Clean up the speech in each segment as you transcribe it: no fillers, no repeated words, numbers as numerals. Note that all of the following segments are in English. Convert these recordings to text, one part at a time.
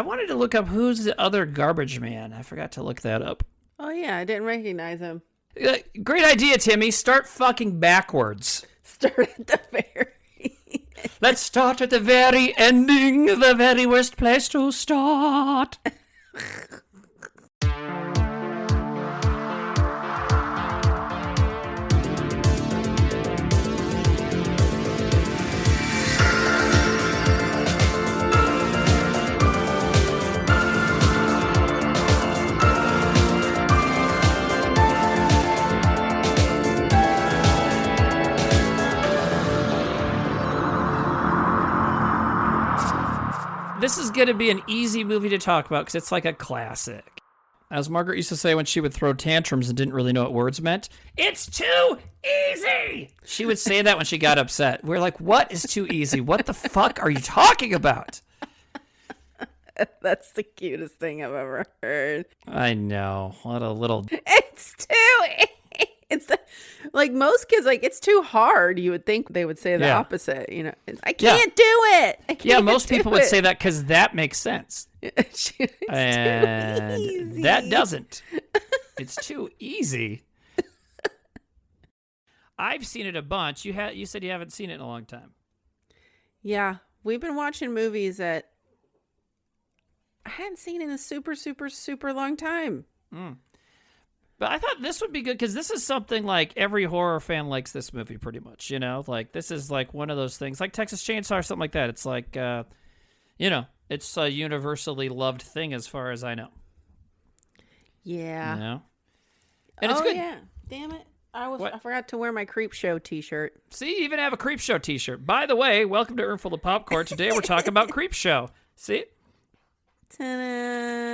I wanted to look up who's the other garbage man. I forgot to look that up. Oh, yeah. I didn't recognize him. Great idea, Timmy. Start fucking backwards. Start at the very Let's start at the very ending, the very worst place to start. This is going to be an easy movie to talk about because it's like a classic. As Margaret used to say when she would throw tantrums and didn't really know what words meant, it's too easy! She would say that when she got upset. We're like, what is too easy? What the fuck are you talking about? That's the cutest thing I've ever heard. I know. What a little... It's too easy. It's like most kids, like it's too hard. You would think they would say the opposite. You know, I can't do it. I can't most people would say that because that makes sense. It's and too easy. That doesn't. It's too easy. I've seen it a bunch. You said you haven't seen it in a long time. Yeah, we've been watching movies that I hadn't seen in a super, super, super long time. But I thought this would be good because this is something like every horror fan likes this movie pretty much, you know? Like, this is like one of those things, like Texas Chainsaw or something like that. It's like, it's a universally loved thing as far as I know. Yeah. You know? And it's good. Yeah. Damn it. I forgot to wear my Creepshow t-shirt. See, you even have a Creepshow t-shirt. By the way, welcome to Earnful of Popcorn. Today we're talking about Creepshow. See? Ta-da.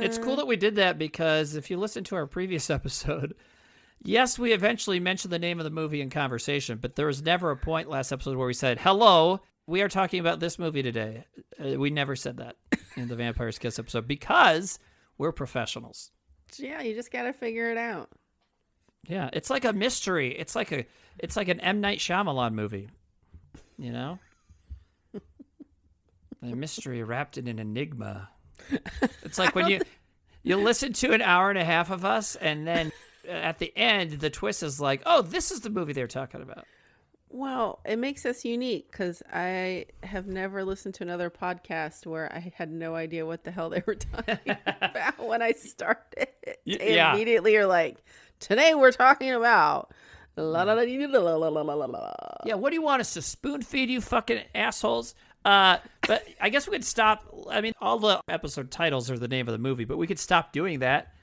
It's cool that we did that because if you listen to our previous episode, yes, we eventually mentioned the name of the movie in conversation, but there was never a point last episode where we said, hello, we are talking about this movie today. We never said that in the Vampire's Kiss episode because we're professionals. Yeah, you just got to figure it out. Yeah, it's like a mystery. It's like an M. Night Shyamalan movie, you know? A mystery wrapped in an enigma. It's like when you listen to an hour and a half of us, and then at the end, the twist is like, oh, this is the movie they're talking about. Well, it makes us unique because I have never listened to another podcast where I had no idea what the hell they were talking about when I started. They immediately are like, today we're talking about... La, la, la, la, la, la, la, la. Yeah, what do you want us to spoon feed you fucking assholes? But I guess we could stop. I mean, all the episode titles are the name of the movie, but we could stop doing that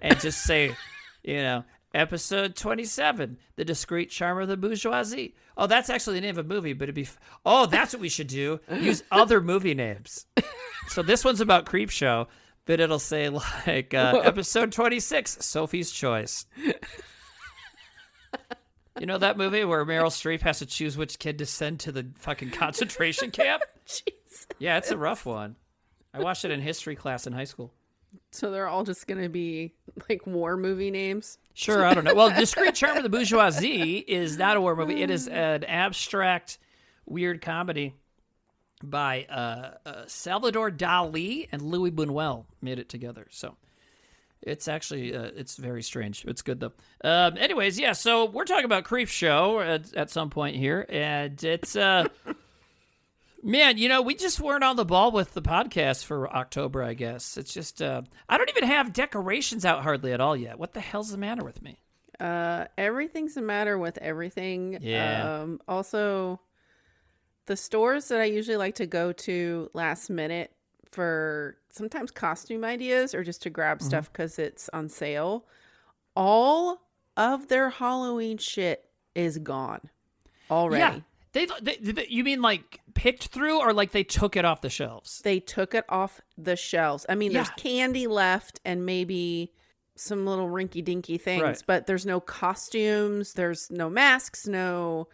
and just say, episode 27, The Discreet Charm of the Bourgeoisie. Oh, that's actually the name of a movie, but it'd be, that's what we should do. Use other movie names. So this one's about Creepshow, but it'll say like episode 26, Sophie's Choice. You know that movie where Meryl Streep has to choose which kid to send to the fucking concentration camp? Jesus. Yeah, it's a rough one. I watched it in history class in high school. So they're all just going to be like war movie names? Sure, I don't know. Well, Discreet Charm of the Bourgeoisie is not a war movie. It is an abstract, weird comedy by Salvador Dali and Louis Buñuel made it together. So it's actually, it's very strange. It's good, though. Anyways, yeah, so we're talking about Creepshow at some point here, and it's, man, we just weren't on the ball with the podcast for October, I guess. It's just, I don't even have decorations out hardly at all yet. What the hell's the matter with me? Everything's the matter with everything. Yeah. Also, the stores that I usually like to go to last minute for sometimes costume ideas or just to grab stuff because it's on sale, all of their Halloween shit is gone already. Yeah. You mean like picked through or like they took it off the shelves? They took it off the shelves. I mean, there's candy left and maybe some little rinky-dinky things, right, but there's no costumes, there's no masks, no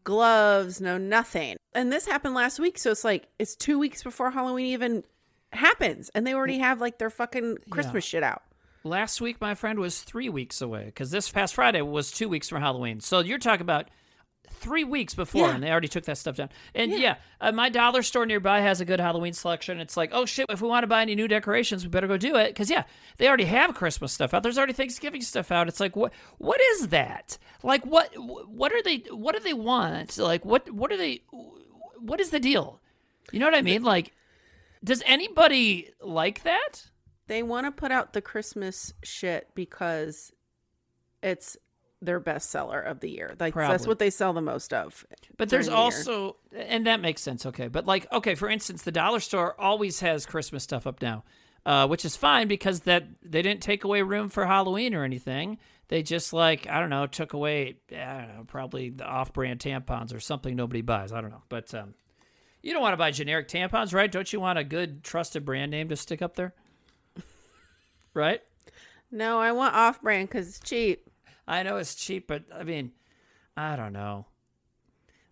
gloves, no nothing. And this happened last week, so it's like it's 2 weeks before Halloween even happens, and they already have like their fucking Christmas shit out. Last week, my friend, was 3 weeks away because this past Friday was 2 weeks from Halloween. So you're talking about 3 weeks before, and they already took that stuff down. And my dollar store nearby has a good Halloween selection. It's like, oh shit, if we want to buy any new decorations, we better go do it, because they already have Christmas stuff out. There's already Thanksgiving stuff out. It's like, what is that? Like, what do they want? Like, what is the deal? You know what I mean? Like, does anybody like that? They want to put out the Christmas shit because it's their bestseller of the year. Like, that's what they sell the most of. But there's also, and that makes sense, okay. But like, okay, for instance, the dollar store always has Christmas stuff up now, which is fine because that they didn't take away room for Halloween or anything. They just, like, I don't know, took away, probably the off-brand tampons or something nobody buys. I don't know. But you don't want to buy generic tampons, right? Don't you want a good, trusted brand name to stick up there? Right? No, I want off-brand because it's cheap. I know it's cheap, but I mean, I don't know.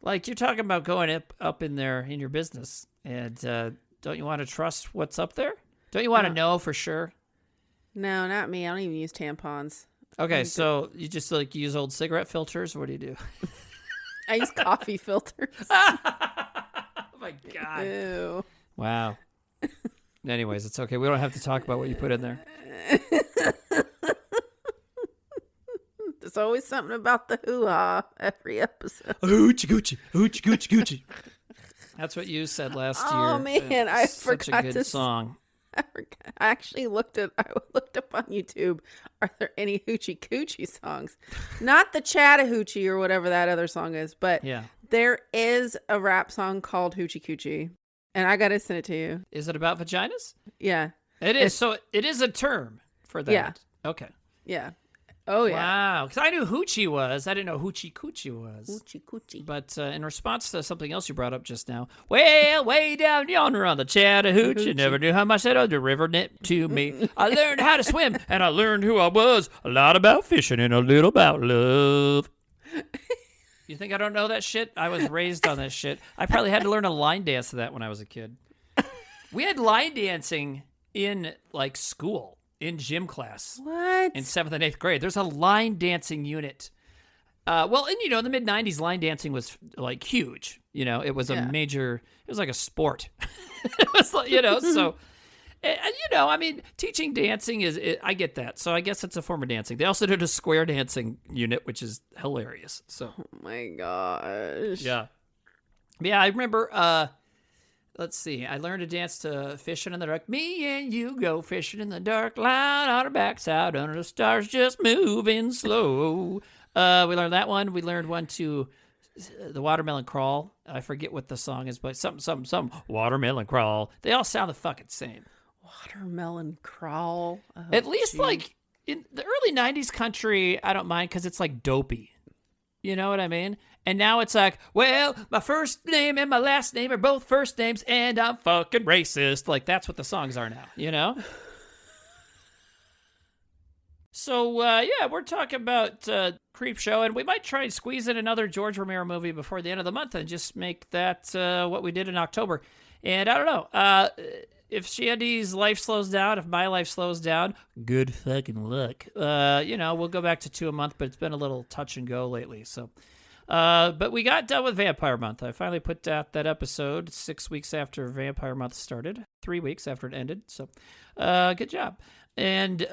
Like, you're talking about going up in there in your business, and don't you want to trust what's up there? Don't you want to know for sure? No, not me. I don't even use tampons. Okay, so you just like use old cigarette filters, or what do you do? I use coffee filters. Oh my God. Ew. Wow. Anyways, it's okay. We don't have to talk about what you put in there. There's always something about the hoo-ha every episode. Hoochie goochie, hoochie goochie goochie. That's what you said last year. Oh man, I forgot forgot such a good song. I actually looked up on YouTube. Are there any hoochie coochie songs? Not the Chattahoochee or whatever that other song is, but there is a rap song called Hoochie Coochie, and I gotta send it to you. Is it about vaginas? Yeah, it is. So it is a term for that. Yeah. Okay. Yeah. Oh, yeah. Wow. Because I knew hoochie was. I didn't know hoochie coochie was. Hoochie coochie. But in response to something else you brought up just now, well, way down yonder on the Chattahoochee, never knew how much that other river meant to me. I learned how to swim, and I learned who I was. A lot about fishing and a little about love. You think I don't know that shit? I was raised on that shit. I probably had to learn a line dance to that when I was a kid. We had line dancing in, like, school. In gym class. What? In 7th and 8th grade. There's a line dancing unit. Well, and in the mid-90s, line dancing was, like, huge. It was a major, it was like a sport. It was like, so, I mean, teaching dancing I get that. So I guess it's a form of dancing. They also did a square dancing unit, which is hilarious. So. Oh, my gosh. Yeah. Yeah, I remember, let's see. I learned to dance to Fishing in the Dark. Me and you go fishing in the dark, lying on our backside under the stars, just moving slow. We learned that one. We learned one to the Watermelon Crawl. I forget what the song is, but some Watermelon Crawl. They all sound the fucking same. Watermelon Crawl. Oh, at least like in the early 90s country, I don't mind because it's like dopey. You know what I mean? And now it's like, well, my first name and my last name are both first names, and I'm fucking racist. Like, that's what the songs are now, So, we're talking about Creepshow, and we might try and squeeze in another George Romero movie before the end of the month and just make that what we did in October. And I don't know, if Shandy's life slows down, if my life slows down, good fucking luck. We'll go back to 2 a month, but it's been a little touch and go lately, so... but we got done with Vampire Month. I finally put out that episode 6 weeks after Vampire Month started, 3 weeks after it ended. So, good job. And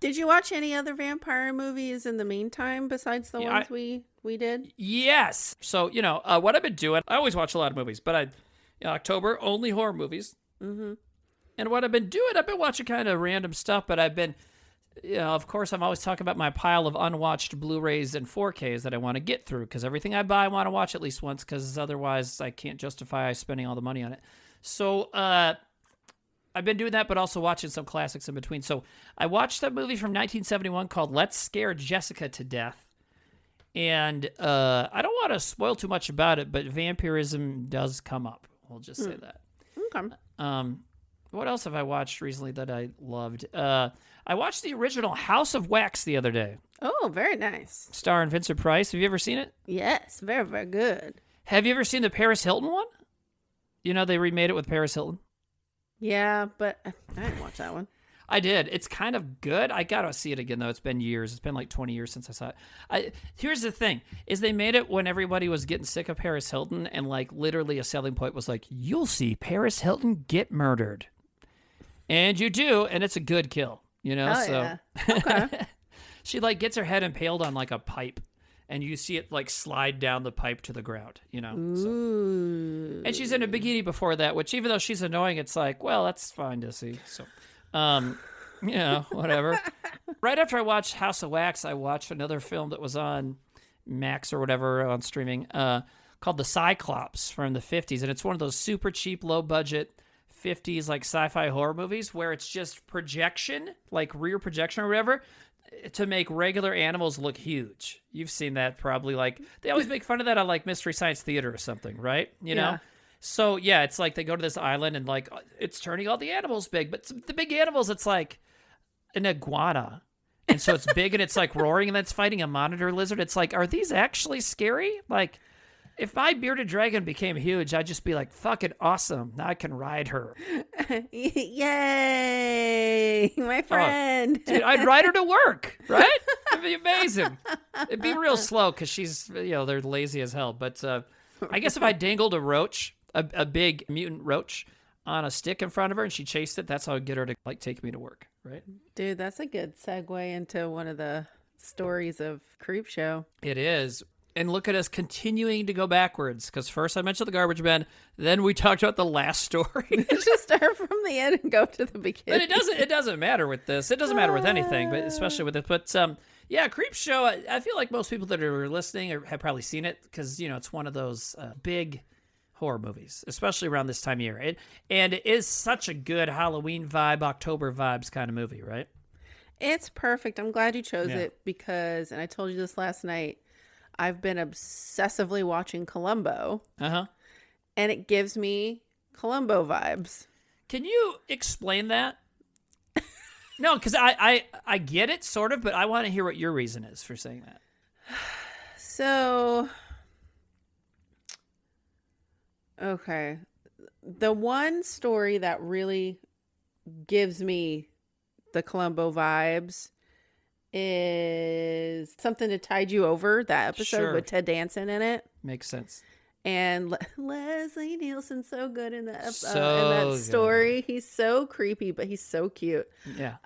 did you watch any other vampire movies in the meantime besides the ones we did? Yes. So what I've been doing. I always watch a lot of movies, but in October only horror movies. Mm-hmm. And what I've been doing, I've been watching kind of random stuff, but I've been. Of course, I'm always talking about my pile of unwatched Blu-rays and 4Ks that I want to get through, because everything I buy I want to watch at least once, because otherwise I can't justify spending all the money on it. So I've been doing that, but also watching some classics in between. So I watched that movie from 1971 called Let's Scare Jessica to Death. And I don't want to spoil too much about it, but vampirism does come up. We'll just say that. Okay. What else have I watched recently that I loved? I watched the original House of Wax the other day. Oh, very nice. Starring Vincent Price. Have you ever seen it? Yes, very, very good. Have you ever seen the Paris Hilton one? They remade it with Paris Hilton. Yeah, but I didn't watch that one. I did. It's kind of good. I gotta see it again though. It's been years. It's been like 20 years since I saw it. Here's the thing: is they made it when everybody was getting sick of Paris Hilton, and like literally a selling point was like, you'll see Paris Hilton get murdered, and you do, and it's a good kill. Oh, so yeah. Okay. she like gets her head impaled on like a pipe, and you see it like slide down the pipe to the ground. Ooh. And she's in a bikini before that, which even though she's annoying, it's like, well, that's fine to see. So. Whatever. Right after I watched House of Wax, I watched another film that was on Max or whatever on streaming called The Cyclops from the 50s. And it's one of those super cheap, low budget 50s like sci-fi horror movies where it's just projection, like rear projection or whatever, to make regular animals look huge. You've seen that probably. Like they always make fun of that on like Mystery Science Theater or something, right? You know? So, yeah, it's like they go to this island and, like, it's turning all the animals big. But the big animals, it's like an iguana. And so it's big and it's, like, roaring and then it's fighting a monitor lizard. It's like, are these actually scary? Like, if my bearded dragon became huge, I'd just be like, fucking awesome. Now I can ride her. Yay, my friend. Dude, I'd ride her to work, right? It'd be amazing. It'd be real slow because she's, they're lazy as hell. But I guess if I dangled a roach, a big mutant roach on a stick in front of her and she chased it, that's how I'd get her to like take me to work, right? Dude, that's a good segue into one of the stories of Creepshow. It is. And look at us continuing to go backwards, because first I mentioned the garbage men, then we talked about the last story. Just start from the end and go to the beginning. But it doesn't matter with this. It doesn't matter with anything, but especially with it. But yeah, Creepshow, I feel like most people that are listening have probably seen it because, it's one of those big horror movies, especially around this time of year. And it is such a good Halloween vibe, October vibes kind of movie, right? It's perfect. I'm glad you chose it because, and I told you this last night, I've been obsessively watching Columbo. Uh-huh. And it gives me Columbo vibes. Can you explain that? No, because I get it, sort of, but I want to hear what your reason is for saying that. So, okay. The one story that really gives me the Columbo vibes is Something to Tide You Over, that episode with Ted Danson in it. Makes sense. And Leslie Nielsen's so good in that in that story. He's so creepy, but he's so cute. Yeah.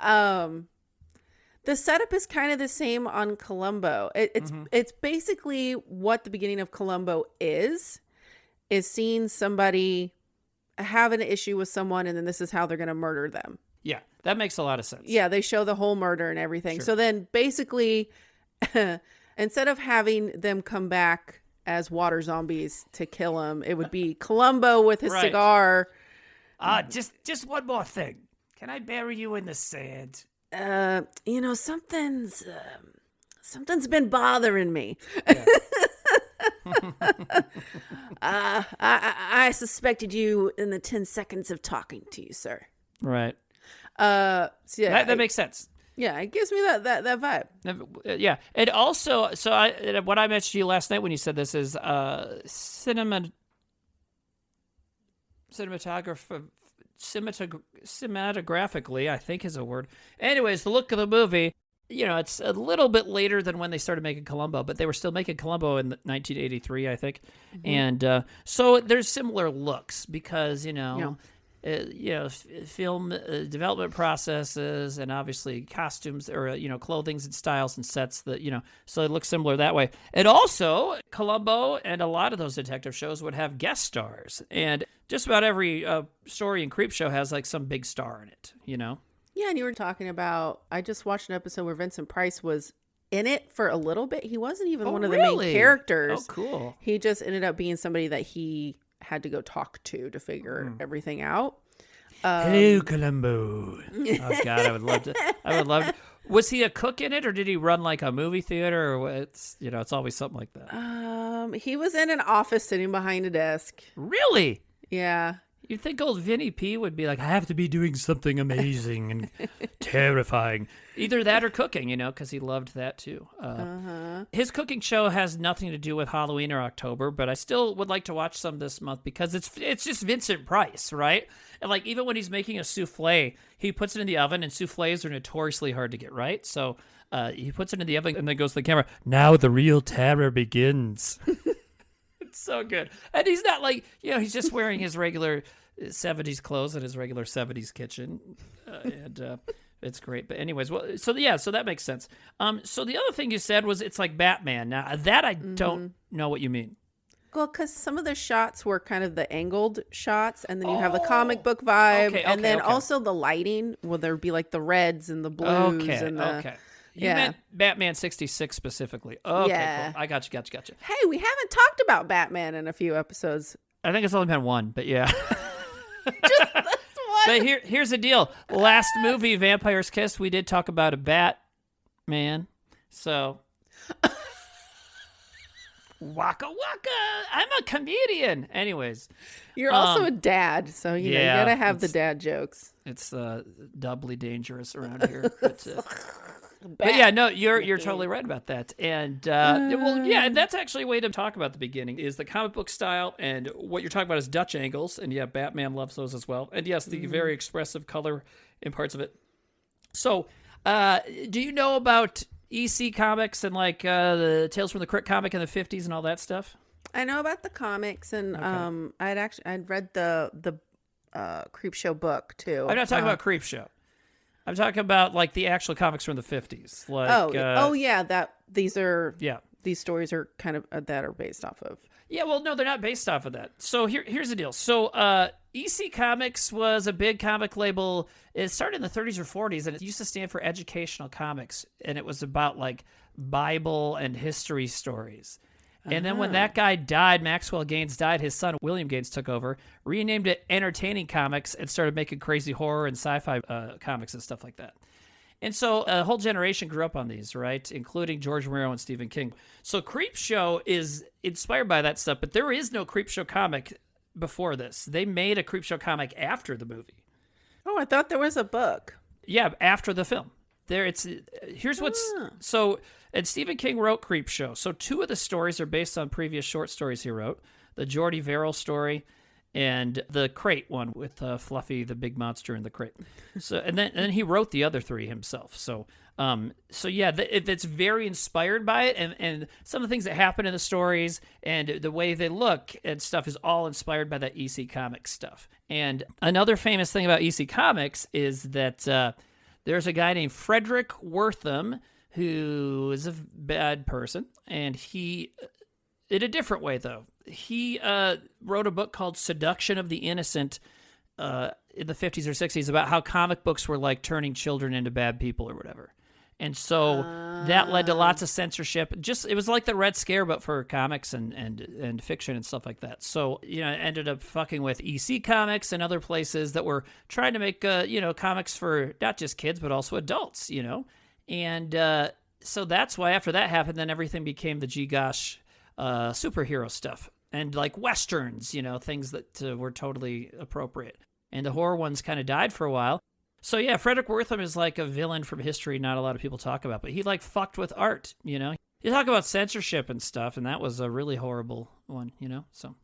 The setup is kind of the same on Columbo. It's basically what the beginning of Columbo is seeing somebody have an issue with someone, and then this is how they're going to murder them. Yeah, that makes a lot of sense. Yeah, they show the whole murder and everything. Sure. So then basically, instead of having them come back as water zombies to kill him, it would be Columbo with his cigar. Just one more thing. Can I bury you in the sand? Something's been bothering me. Yeah. I suspected you in the 10 seconds of talking to you, sir. Right. So yeah, that makes sense. Yeah, it gives me that vibe. Yeah, and also, what I mentioned to you last night when you said this is cinematographically, I think is a word. Anyways, the look of the movie, it's a little bit later than when they started making Columbo, but they were still making Columbo in 1983, I think. Mm-hmm. And so there's similar looks because, film development processes and obviously costumes or, clothings and styles and sets that, so it looks similar that way. And also Columbo and a lot of those detective shows would have guest stars, and just about every story in Creepshow has like some big star in it, Yeah. And you were talking about, I just watched an episode where Vincent Price was in it for a little bit. He wasn't even one of the main characters. Oh, cool. He just ended up being somebody that he had to go talk to figure everything out. Hello, Columbo. Oh God, I would love to. Was he a cook in it, or did he run like a movie theater, or it's always something like that? He was in an office sitting behind a desk. Really? Yeah. You'd think old Vinny P would be like, I have to be doing something amazing and terrifying. Either that or cooking, because he loved that too. His cooking show has nothing to do with Halloween or October, but I still would like to watch some this month because it's just Vincent Price, right? And like even when he's making a souffle, he puts it in the oven, and souffles are notoriously hard to get right. So he puts it in the oven and then goes to the camera, now the real terror begins. So good. And he's not like, he's just wearing his regular 70s clothes in his regular 70s kitchen. And it's great. But anyways, so that makes sense. So the other thing you said was it's like Batman. Now, that I don't know what you mean. Well, because some of the shots were kind of the angled shots, and then you have the comic book vibe, and then also the lighting, will there be like the reds and the blues and the... Okay. You meant Batman 66 specifically. Okay, cool. I got you. Hey, we haven't talked about Batman in a few episodes. I think it's only been one, but yeah. Just this one. But here's the deal. Last movie, Vampire's Kiss, we did talk about a Batman. So... Waka waka! I'm a comedian. Anyways. You're also a dad, so you gotta have the dad jokes. It's doubly dangerous around here. But yeah, no, you're totally right about that. And and that's actually a way to talk about the beginning is the comic book style, and what you're talking about is Dutch angles, and yeah, Batman loves those as well. And yes, the very expressive color in parts of it. So, do you know about EC Comics and like the Tales from the Crypt comic in the 50s and all that stuff? I know about the comics, and I'd read the Creepshow book too. I'm not talking about Creepshow. I'm talking about like the actual comics from the 50s. Like, these stories are kind of that are based off of. Yeah, well, no, they're not based off of that. So here's the deal. So EC Comics was a big comic label. It started in the 30s or 40s, and it used to stand for Educational Comics, and it was about like Bible and history stories. And then when that guy died, Maxwell Gaines died, his son William Gaines took over, renamed it Entertaining Comics, and started making crazy horror and sci-fi comics and stuff like that. And so a whole generation grew up on these, right, including George Romero and Stephen King. So Creepshow is inspired by that stuff, but there is no Creepshow comic before this. They made a Creepshow comic after the movie. Oh, I thought there was a book. Yeah, after the film. And Stephen King wrote Creepshow. So 2 of the stories are based on previous short stories he wrote. The Jordy Verrill story and the Crate one with Fluffy, the big monster in the crate. So and then he wrote the other 3 himself. So it's very inspired by it, and some of the things that happen in the stories and the way they look and stuff is all inspired by that EC Comics stuff. And another famous thing about EC Comics is that there's a guy named Frederick Wortham who is a bad person, and he, in a different way though, he wrote a book called Seduction of the Innocent in the 50s or 60s about how comic books were like turning children into bad people or whatever. And so that led to lots of censorship. It was like the Red Scare, but for comics and fiction and stuff like that. So, it ended up fucking with EC Comics and other places that were trying to make, comics for not just kids, but also adults, And so that's why after that happened, then everything became the G-Gosh superhero stuff. And like Westerns, things that were totally appropriate. And the horror ones kind of died for a while. So yeah, Frederick Wortham is like a villain from history not a lot of people talk about, but he like fucked with art, You talk about censorship and stuff, and that was a really horrible one, so.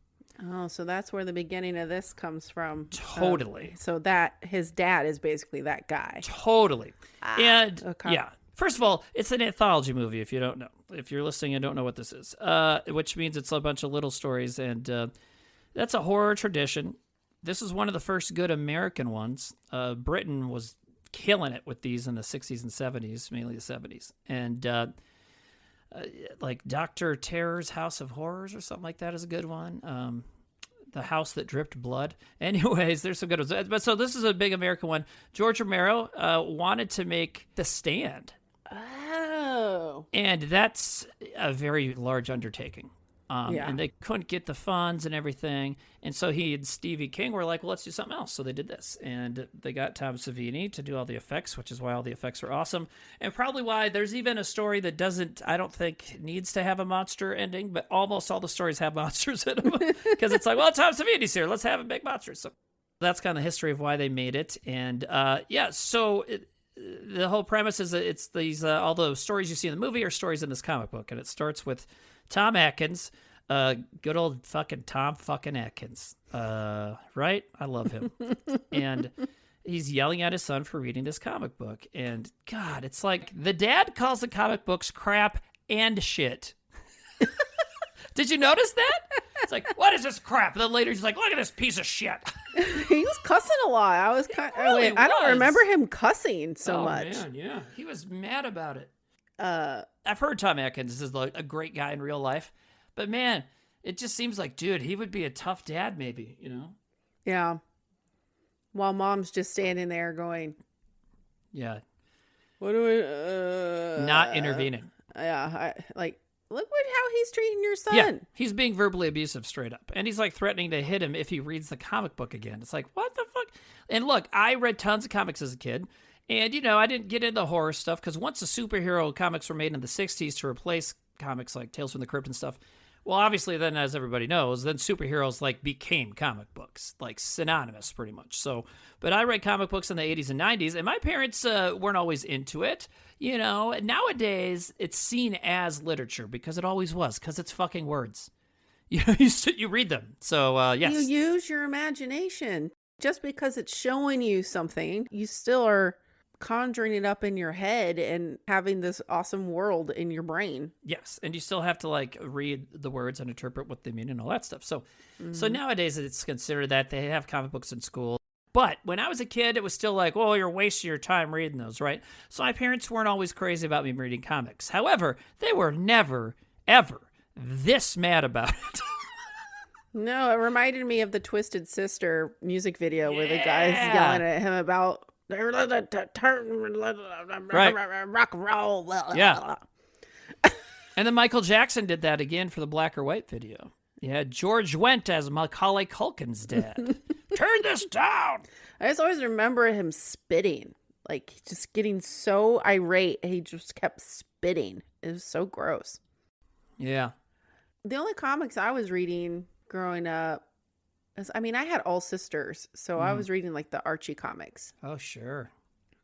Oh, so that's where the beginning of this comes from. Totally. So that his dad is basically that guy. Totally. Yeah. First of all, it's an anthology movie, if you don't know. If you're listening and don't know what this is, which means it's a bunch of little stories, and that's a horror tradition. This is one of the first good American ones. Britain was killing it with these in the 60s and 70s, mainly the 70s. And like Dr. Terror's House of Horrors or something like that is a good one. The House That Dripped Blood. Anyways, there's some good ones. But so this is a big American one. George Romero wanted to make The Stand. Oh. And that's a very large undertaking. And they couldn't get the funds and everything. And so he and Stevie King were like, well, let's do something else. So they did this. And they got Tom Savini to do all the effects, which is why all the effects are awesome. And probably why there's even a story that I don't think needs to have a monster ending, but almost all the stories have monsters in them. Because it's like, well, Tom Savini's here. Let's have him make monsters. So That's kind of the history of why they made it. And so the whole premise is that it's these all the stories you see in the movie are stories in this comic book, and it starts with Tom Atkins, good old fucking Tom fucking Atkins, right? I love him, and he's yelling at his son for reading this comic book, and God, it's like the dad calls the comic books crap and shit. Did you notice that? It's like, what is this crap? And then later he's like, look at this piece of shit. He was cussing a lot. I was kind of, I don't remember him cussing so much. Man, yeah. He was mad about it. I've heard Tom Atkins is like a great guy in real life, but man, it just seems like, dude, he would be a tough dad maybe, you know? Yeah. While mom's just standing there going, yeah. What do we, not intervening. Yeah. Look how he's treating your son. Yeah, he's being verbally abusive straight up. And he's like threatening to hit him if he reads the comic book again. It's like, what the fuck? And look, I read tons of comics as a kid. And, I didn't get into horror stuff because once the superhero comics were made in the 60s to replace comics like Tales from the Crypt and stuff, well, obviously then, as everybody knows, then superheroes became comic books, synonymous pretty much. So, but I read comic books in the 80s and 90s, and my parents weren't always into it. Nowadays it's seen as literature because it always was, because it's fucking words. You read them. So, yes. You use your imagination. Just because it's showing you something, you still are conjuring it up in your head and having this awesome world in your brain. Yes, and you still have to read the words and interpret what they mean and all that stuff. So so nowadays it's considered that they have comic books in school. But when I was a kid, it was still well, you're wasting your time reading those, right? So my parents weren't always crazy about me reading comics. However, they were never, ever this mad about it. No, it reminded me of the Twisted Sister music video where the guy's yelling at him about rock and roll. Yeah. And then Michael Jackson did that again for the Black or White video. Yeah, George Wendt as Macaulay Culkin's dad. Turn this down. I just always remember him spitting, just getting so irate. He just kept spitting. It was so gross. Yeah. The only comics I was reading growing up, I had all sisters, so I was reading the Archie comics. Oh, sure.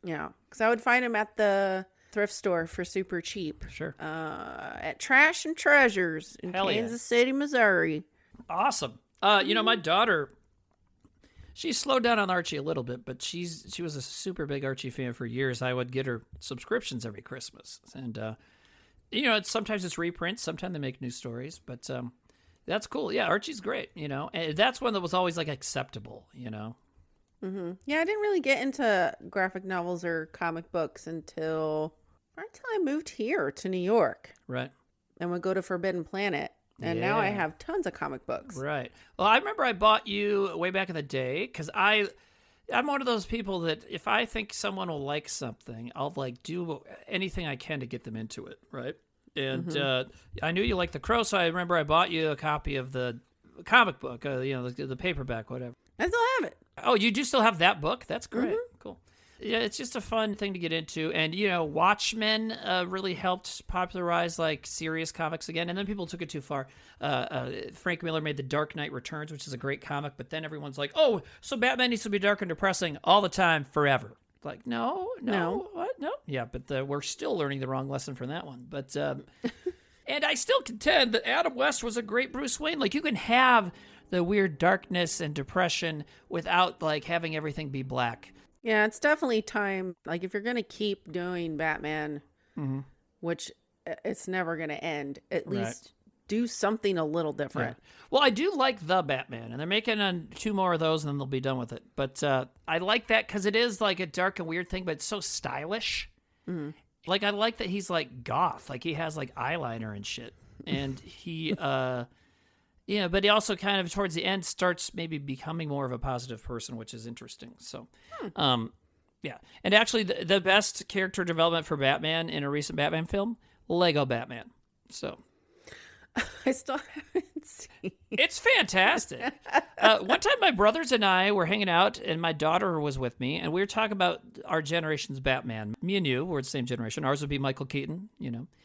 Yeah, because I would find them at the thrift store for super cheap. Sure. At Trash and Treasures in Kansas City, Missouri. Awesome. My daughter, she slowed down on Archie a little bit, but she was a super big Archie fan for years. I would get her subscriptions every Christmas, and sometimes it's reprints, sometimes they make new stories, but that's cool. Yeah, Archie's great. And that's one that was always acceptable. Mm-hmm. Yeah, I didn't really get into graphic novels or comic books until I moved here to New York. Right. And would go to Forbidden Planet. And now I have tons of comic books. Right. Well, I remember I bought you way back in the day because I'm one of those people that if I think someone will like something, I'll do anything I can to get them into it. Right. And I knew you liked The Crow, so I remember I bought you a copy of the comic book, the paperback, whatever. I still have it. Oh, you do still have that book? That's great. Mm-hmm. Cool. Yeah, it's just a fun thing to get into. And, Watchmen really helped popularize, serious comics again. And then people took it too far. Frank Miller made The Dark Knight Returns, which is a great comic. But then everyone's like, oh, so Batman needs to be dark and depressing all the time, forever. No. What? No. Yeah, but we're still learning the wrong lesson from that one. But and I still contend that Adam West was a great Bruce Wayne. You can have the weird darkness and depression without having everything be black. Yeah, it's definitely time. If you're going to keep doing Batman, which it's never going to end, at least do something a little different. Yeah. Well, I do like The Batman, and they're making 2 more of those, and then they'll be done with it. But I like that because it is a dark and weird thing, but it's so stylish. Mm-hmm. I like that he's goth. He has eyeliner and shit. And he, but he also kind of towards the end starts maybe becoming more of a positive person, which is interesting. So, yeah. And actually the best character development for Batman in a recent Batman film, Lego Batman. So I still haven't seen. It's fantastic. One time my brothers and I were hanging out and my daughter was with me and we were talking about our generation's Batman. Me and you were the same generation. Ours would be Michael Keaton,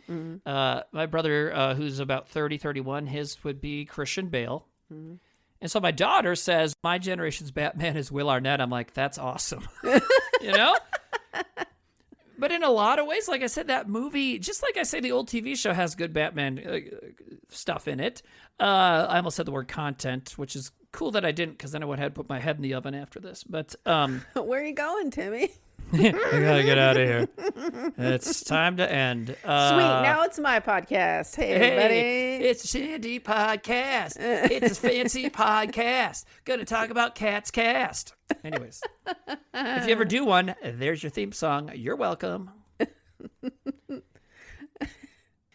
My brother, who's about 30, 31, his would be Christian Bale. Mm-hmm. And so my daughter says, my generation's Batman is Will Arnett. I'm like, that's awesome. You know? But in a lot of ways, like I said, that movie, just like I say, the old TV show has good Batman stuff in it. I almost said the word content, which is cool that I didn't, because then I would have put my head in the oven after this. But where are you going, Timmy? I gotta get out of here. It's time to end. Sweet. Now it's my podcast. Hey, everybody. It's a Shandi podcast. It's a fancy podcast. Gonna talk about Cats Cast. Anyways, if you ever do one, there's your theme song. You're welcome.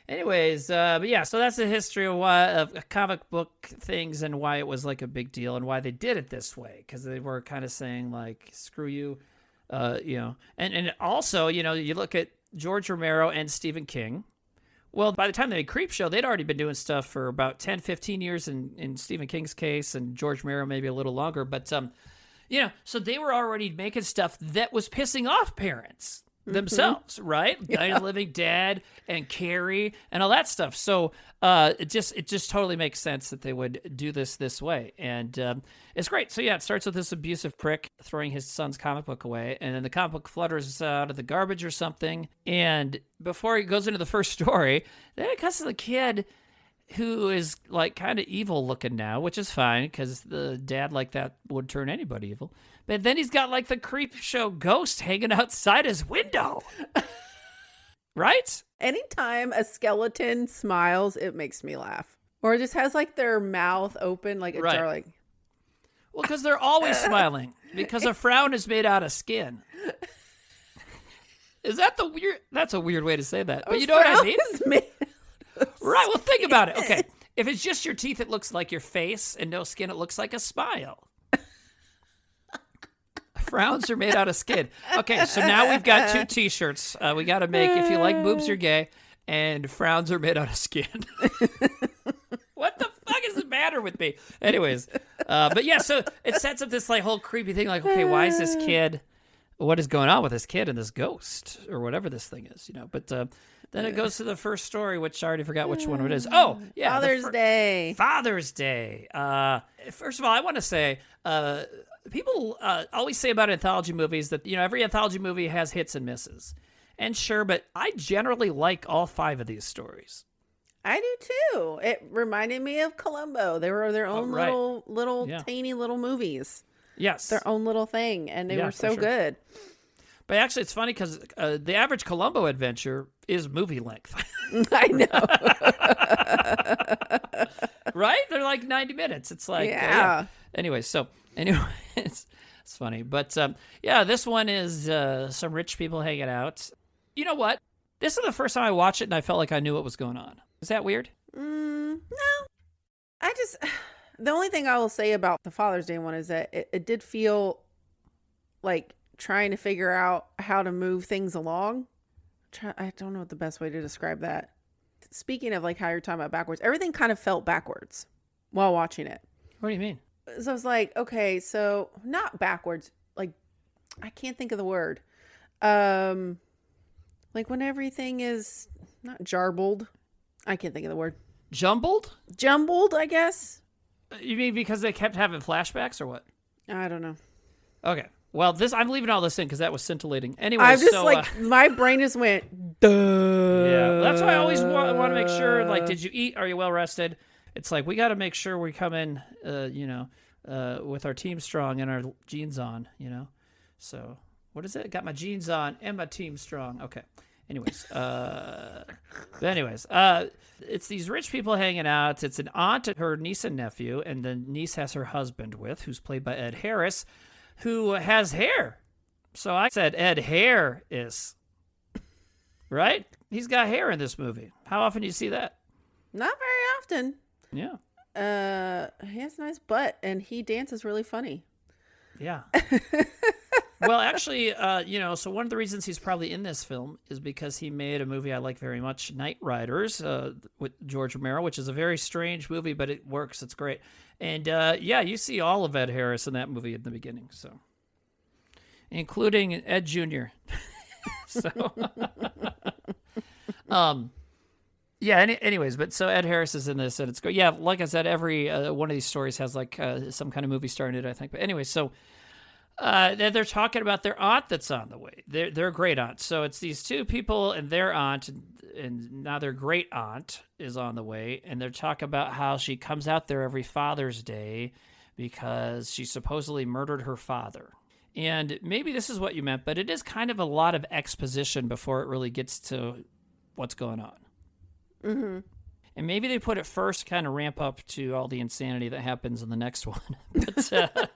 Anyways, but yeah, so that's the history of comic book things and why it was like a big deal and why they did it this way, because they were kind of saying like, screw you. You know, and also, you know, you look at George Romero and Stephen King. Well, by the time they made Creepshow, they'd already been doing stuff for about 10, 15 years in Stephen King's case, and George Romero maybe a little longer. But, you know, so they were already making stuff that was pissing off parents themselves, right? Yeah. Night of the Living Dead and Carrie and all that stuff. So it just totally makes sense that they would do this way. And it's great. So yeah, it starts with this abusive prick throwing his son's comic book away, and then the comic book flutters out of the garbage or something. And before he goes into the first story, then it cuts to the kid who is like kind of evil looking now, which is fine because the dad like that would turn anybody evil. But then he's got like the Creepshow ghost hanging outside his window. Right? Anytime a skeleton smiles, it makes me laugh. Or it just has like their mouth open like a jar. Like... Well, because they're always smiling. Because a frown is made out of skin. Is that the weird? That's a weird way to say that. But you know what I mean? Right. Well, think about it. Okay. If it's just your teeth, it looks like your face, and no skin, it looks like a smile. Frowns are made out of skin. Okay, so now we've got 2 T-shirts. We got to make "If you like boobs, you're gay," and "Frowns are made out of skin." What the fuck is the matter with me? Anyways, but yeah, so it sets up this like whole creepy thing. Like, okay, why is this kid? What is going on with this kid and this ghost or whatever this thing is? You know, but. Then it goes to the first story, which I already forgot which one it is. Oh, yeah. Father's Day. Father's Day. First of all, I want to say, people always say about anthology movies that, you know, every anthology movie has hits and misses. And sure, but I generally like all 5 of these stories. I do too. It reminded me of Columbo. They were their own little tiny little movies. Yes. Their own little thing. And they were so good. But actually, it's funny because the average Columbo adventure is movie length. I know. Right? They're like 90 minutes. It's like, yeah. Anyway, it's funny. But yeah, this one is some rich people hanging out. You know what? This is the first time I watched it and I felt like I knew what was going on. Is that weird? No. The only thing I will say about the Father's Day one is that it did feel like trying to figure out how to move things along. I don't know what the best way to describe that. Speaking of like how you're talking about backwards, everything kind of felt backwards while watching it. What do you mean? So it's like, okay, so not backwards. Like, I can't think of the word. Like when everything is not jarbled. I can't think of the word. Jumbled? Jumbled, I guess. You mean because they kept having flashbacks or what? I don't know. Okay. Well, I'm leaving all this in because that was scintillating. Anyway, I'm just my brain just went, duh. Yeah, that's why I always want to make sure, like, did you eat? Are you well rested? It's like, we got to make sure we come in, with our team strong and our jeans on, you know? So, what is it? Got my jeans on and my team strong. Okay. Anyways, it's these rich people hanging out. It's an aunt and her niece and nephew, and the niece has her husband who's played by Ed Harris, who has hair. So I said Ed Hair is. Right? He's got hair in this movie. How often do you see that? Not very often. Yeah. He has a nice butt, and he dances really funny. Yeah. Well, actually, so one of the reasons he's probably in this film is because he made a movie I like very much, Night Riders, with George Romero, which is a very strange movie, but it works. It's great. And, you see all of Ed Harris in that movie in the beginning, so. Including Ed Jr. So. Yeah. Anyways, but so Ed Harris is in this, and it's good. Yeah, like I said, every one of these stories has like some kind of movie star in it, I think. But anyway, so they're talking about their aunt that's on the way. Their great aunt. So it's these two people and their aunt, and now their great aunt is on the way, and they're talking about how she comes out there every Father's Day because she supposedly murdered her father. And maybe this is what you meant, but it is kind of a lot of exposition before it really gets to what's going on. Mm-hmm. And maybe they put it first to kind of ramp up to all the insanity that happens in the next one. But,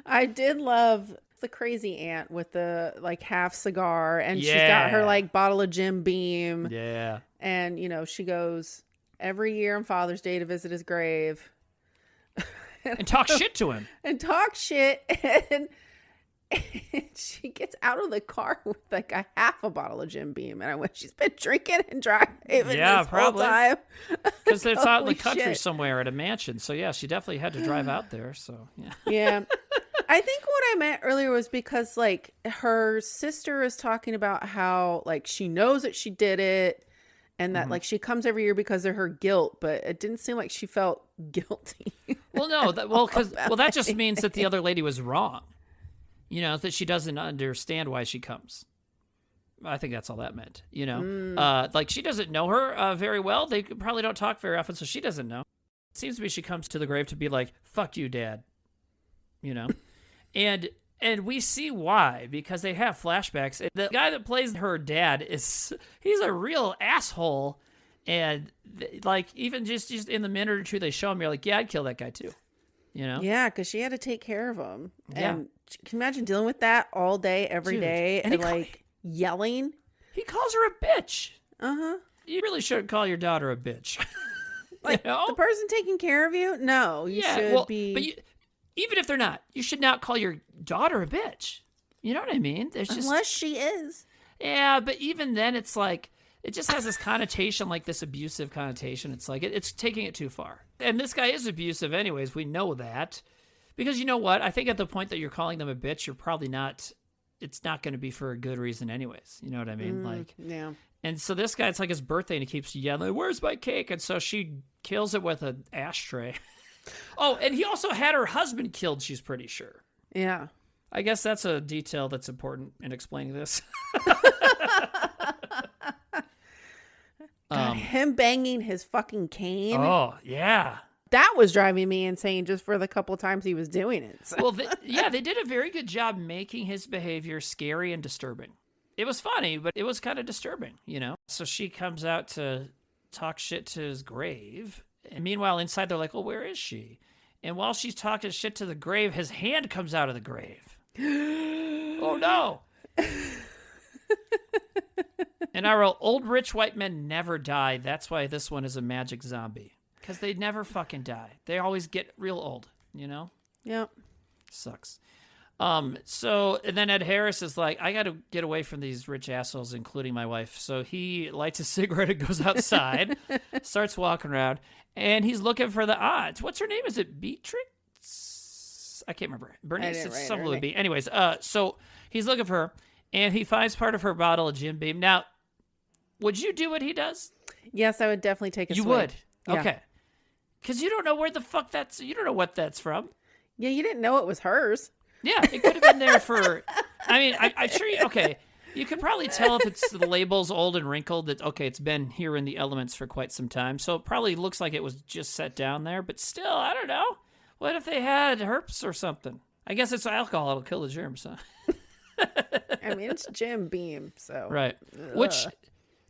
I did love the crazy aunt with the like half cigar, and she's got her like bottle of Jim Beam. Yeah. And, she goes every year on Father's Day to visit his grave. And talk shit to him. And talk shit. And she gets out of the car with like a half a bottle of Jim Beam. And I went, she's been drinking and driving this probably. whole time. Because it's out in the country shit. somewhere at a mansion. So, yeah, she definitely had to drive out there. So, yeah. Yeah. I think what I meant earlier was because like her sister is talking about how like she knows that she did it. And that, like, she comes every year because of her guilt, but it didn't seem like she felt guilty. Well, no. That just means that the other lady was wrong. That she doesn't understand why she comes. I think that's all that meant, Like, she doesn't know her very well. They probably don't talk very often, so she doesn't know. It seems to me she comes to the grave to be like, fuck you, Dad. And we see why, because they have flashbacks. The guy that plays her dad he's a real asshole. And like, even just in the minute or two they show him, you're like, yeah, I'd kill that guy too. Yeah, because she had to take care of him. Yeah. And can you imagine dealing with that all day, every day, and like yelling? He calls her a bitch. Uh-huh. You really shouldn't call your daughter a bitch. Like, the person taking care of you? No, you should be. But even if they're not, you should not call your daughter a bitch. You know what I mean? Unless she is. Yeah, but even then, it's like, it just has this connotation, like this abusive connotation. It's like, it's taking it too far. And this guy is abusive anyways. We know that. Because you know what? I think at the point that you're calling them a bitch, you're probably not, it's not going to be for a good reason anyways. You know what I mean? Yeah. And so this guy, it's like his birthday, and he keeps yelling, where's my cake? And so she kills it with an ashtray. Oh, and he also had her husband killed, she's pretty sure. Yeah. I guess that's a detail that's important in explaining this. Him banging his fucking cane. Oh, yeah. That was driving me insane just for the couple times he was doing it. So. Well, they did a very good job making his behavior scary and disturbing. It was funny, but it was kind of disturbing, So she comes out to talk shit to his grave. And meanwhile, inside, they're like, well, where is she? And while she's talking shit to the grave, his hand comes out of the grave. Oh, no. And our old rich white men never die. That's why this one is a magic zombie. Because they never fucking die. They always get real old, Yep. Sucks. So, and then Ed Harris is like, I got to get away from these rich assholes, including my wife. So he lights a cigarette and goes outside, starts walking around, and he's looking for the aunt. What's her name? Is it Beatrix? I can't remember. Bernice, it's something with a B. Anyways, so he's looking for her, and he finds part of her bottle of Jim Beam. Now, would you do what he does? Yes, I would definitely take a swig. You would? Yeah. Okay. Because you don't know where the fuck you don't know what that's from. Yeah, you didn't know it was hers. Yeah, it could have been there for, I'm sure you could probably tell if the label's old and wrinkled that, okay, it's been here in the elements for quite some time. So it probably looks like it was just set down there, but still, I don't know. What if they had herpes or something? I guess it's alcohol. It'll kill the germs, huh? It's Jim Beam, so. Right.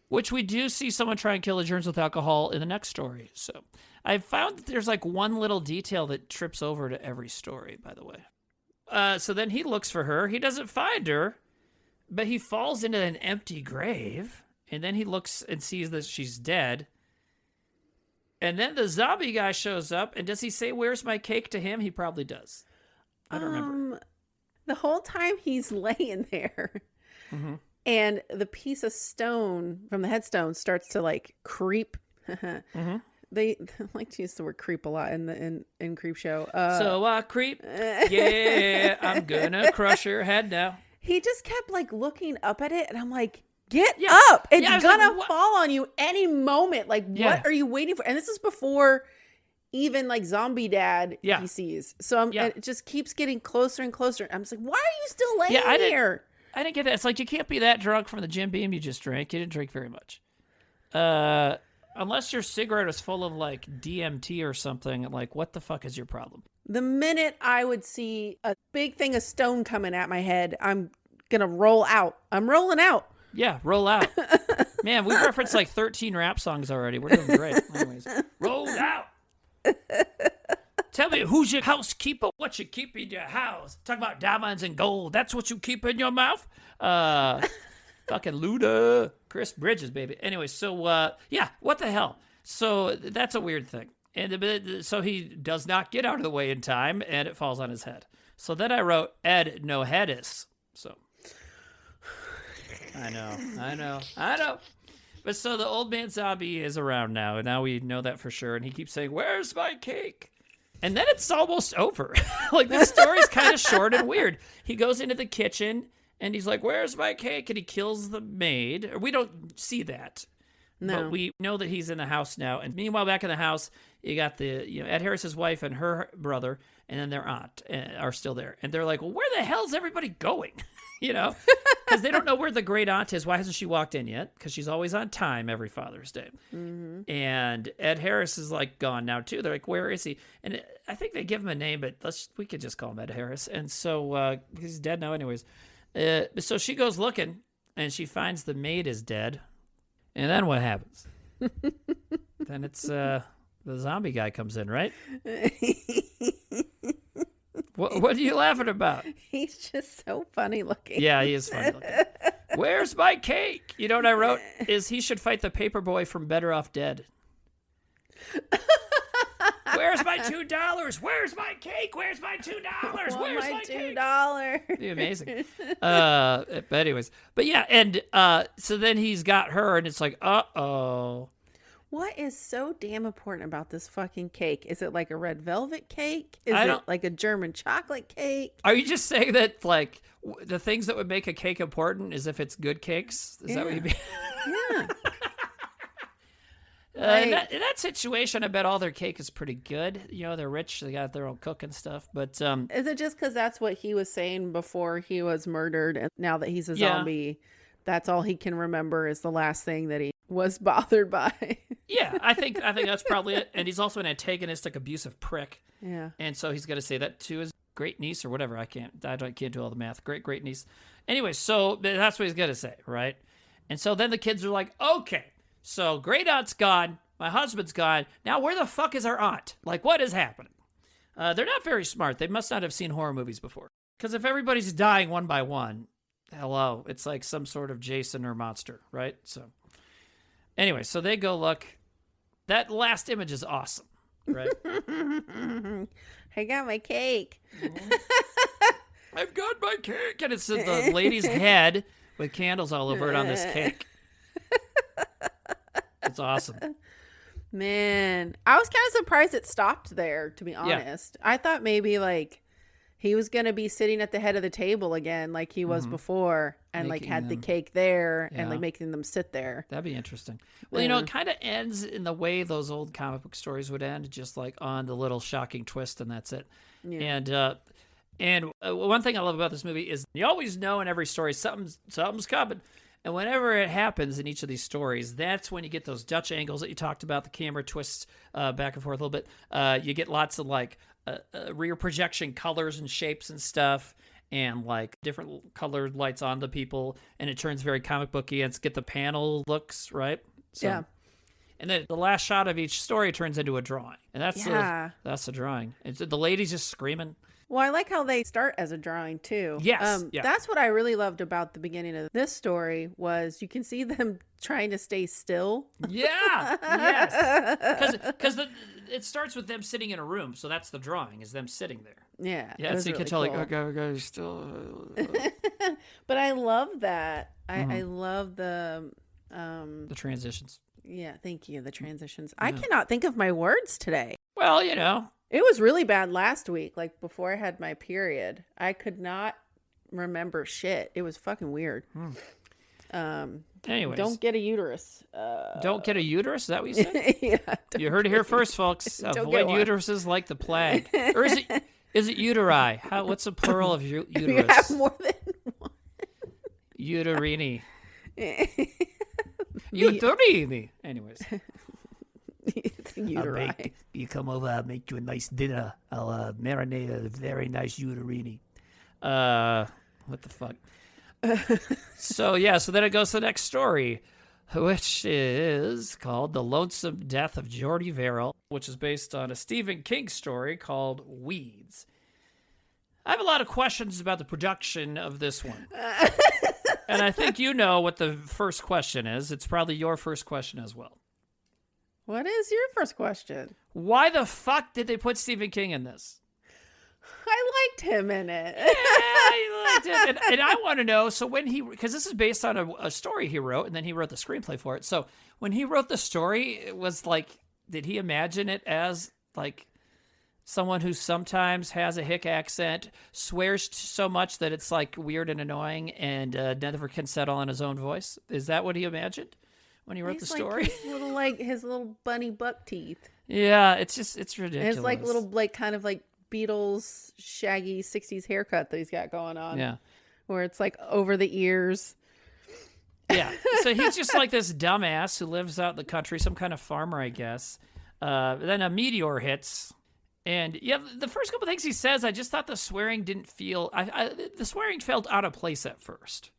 Which we do see someone try and kill the germs with alcohol in the next story. So I found that there's like one little detail that trips over to every story, by the way. So then he looks for her. He doesn't find her, but he falls into an empty grave. And then he looks and sees that she's dead. And then the zombie guy shows up. And does he say, where's my cake to him? He probably does. I don't remember. The whole time he's laying there. Mm-hmm. And the piece of stone from the headstone starts to like creep. Mm-hmm. They like to use the word creep a lot in Creepshow. So I creep. Yeah, I'm gonna crush her head now. He just kept like looking up at it, and I'm like, Get up. It's gonna fall on you any moment. Like, what are you waiting for? And this is before even like zombie dad he sees. So and it just keeps getting closer and closer. I'm just like, why are you still laying here? I didn't get that. It's like, you can't be that drunk from the Jim Beam you just drank. You didn't drink very much. Unless your cigarette is full of like DMT or something, like, what the fuck is your problem? The minute I would see a big thing of stone coming at my head, I'm gonna roll out. I'm rolling out. Yeah, roll out. Man, we've referenced like 13 rap songs already. We're doing great. Anyways, roll out. Tell me, who's your housekeeper? What you keep in your house? Talk about diamonds and gold. That's what you keep in your mouth? Fucking Luda. Chris Bridges, baby. Anyway, so, what the hell? So that's a weird thing. And so he does not get out of the way in time, and it falls on his head. So then I wrote, Ed no headis. So I know. But so the old man zombie is around now, and now we know that for sure. And he keeps saying, "Where's my cake?" And then it's almost over. Like, the story's kind of short and weird. He goes into the kitchen, and he's like, "Where's my cake?" And he kills the maid. We don't see that. No. But we know that he's in the house now. And meanwhile, back in the house, you got Ed Harris's wife and her brother, and then their aunt are still there. And they're like, "Well, where the hell's everybody going?" Because they don't know where the great aunt is. Why hasn't she walked in yet? Because she's always on time every Father's Day. Mm-hmm. And Ed Harris is like gone now too. They're like, "Where is he?" And I think they give him a name, but we could just call him Ed Harris. And so he's dead now, anyways. So she goes looking, and she finds the maid is dead. And then what happens? Then it's the zombie guy comes in, right? What are you laughing about? He's just so funny looking. Yeah, he is funny looking. Where's my cake? You know what I wrote? Is he should fight the paper boy from Better Off Dead. Where's my $2? Where's my cake? Where's my $2? Where's my $2? It'd be amazing. But anyways, but yeah, and so then he's got her, and it's like, uh-oh. What is so damn important about this fucking cake? Is it like a red velvet cake? Is it like a German chocolate cake? Are you just saying that, like, the things that would make a cake important is if it's good cakes? Is that what you mean? Yeah. In that situation, I bet all their cake is pretty good. They're rich. They got their own cook and stuff. But is it just because that's what he was saying before he was murdered? And now that he's a zombie, that's all he can remember is the last thing that he was bothered by. Yeah, I think that's probably it. And he's also an antagonistic, abusive prick. Yeah. And so he's going to say that to his great niece or whatever. I can't do all the math. Great niece. Anyway, so that's what he's going to say, right? And so then the kids are like, okay, so great aunt's gone. My husband's gone. Now where the fuck is our aunt? Like, what is happening? They're not very smart. They must not have seen horror movies before. Because if everybody's dying one by one, hello, it's like some sort of Jason or monster, right? So anyway, so they go look. That last image is awesome, right? I got my cake. I've got my cake. And it's the lady's head with candles all over it on this cake. It's awesome. Man, I was kind of surprised it stopped there, to be honest. Yeah. I thought maybe like he was going to be sitting at the head of the table again like he was before and like had the cake there and like making them sit there. That'd be interesting. Well, it kind of ends in the way those old comic book stories would end, just like on the little shocking twist, and that's it. Yeah. And one thing I love about this movie is you always know in every story something's coming. And whenever it happens in each of these stories, that's when you get those Dutch angles that you talked about, the camera twists back and forth a little bit. You get lots of like rear projection colors and shapes and stuff, and like different colored lights on the people, and it turns very comic booky, and get the panel looks, right? So, yeah. And then the last shot of each story turns into a drawing, and that's the drawing. It's the lady's just screaming. Well, I like how they start as a drawing too. Yes. That's what I really loved about the beginning of this story was you can see them trying to stay still. Yeah. Yes. Because it starts with them sitting in a room, so that's the drawing, is them sitting there. Yeah. Yeah. So you can tell, cool. Like, okay, still. But I love that. I love the transitions. Yeah. Thank you. The transitions. Yeah. I cannot think of my words today. Well, It was really bad last week, like before I had my period. I could not remember shit. It was fucking weird. Anyways. Don't get a uterus. Don't get a uterus? Is that what you said? Yeah. You heard it here first, folks. Avoid uteruses like the plague. Or is it uteri? What's the plural of uterus? You have more than one. Uterini. Uterini. Anyways. Uteri. You come over, I'll make you a nice dinner. I'll marinate a very nice uterini. What the fuck? So then it goes to the next story, which is called The Lonesome Death of Jordy Verrill, which is based on a Stephen King story called Weeds. I have a lot of questions about the production of this one. And I think you know what the first question is. It's probably your first question as well. What is your first question? Why the fuck did they put Stephen King in this? I liked him in it. Yeah, I liked it. And I want to know, so because this is based on a story he wrote, and then he wrote the screenplay for it. So when he wrote the story, it was like, did he imagine it as like someone who sometimes has a hick accent, swears so much that it's like weird and annoying, and never can settle on his own voice? Is that what he imagined when he wrote the story? His little bunny buck teeth. Yeah, it's ridiculous. His little kind of Beatles shaggy 60s haircut that he's got going on. Yeah. Where it's over the ears. Yeah. So he's just like this dumbass who lives out in the country, some kind of farmer, I guess. Then a meteor hits. And yeah, the first couple things he says, I just thought the swearing didn't feel... the swearing felt out of place at first.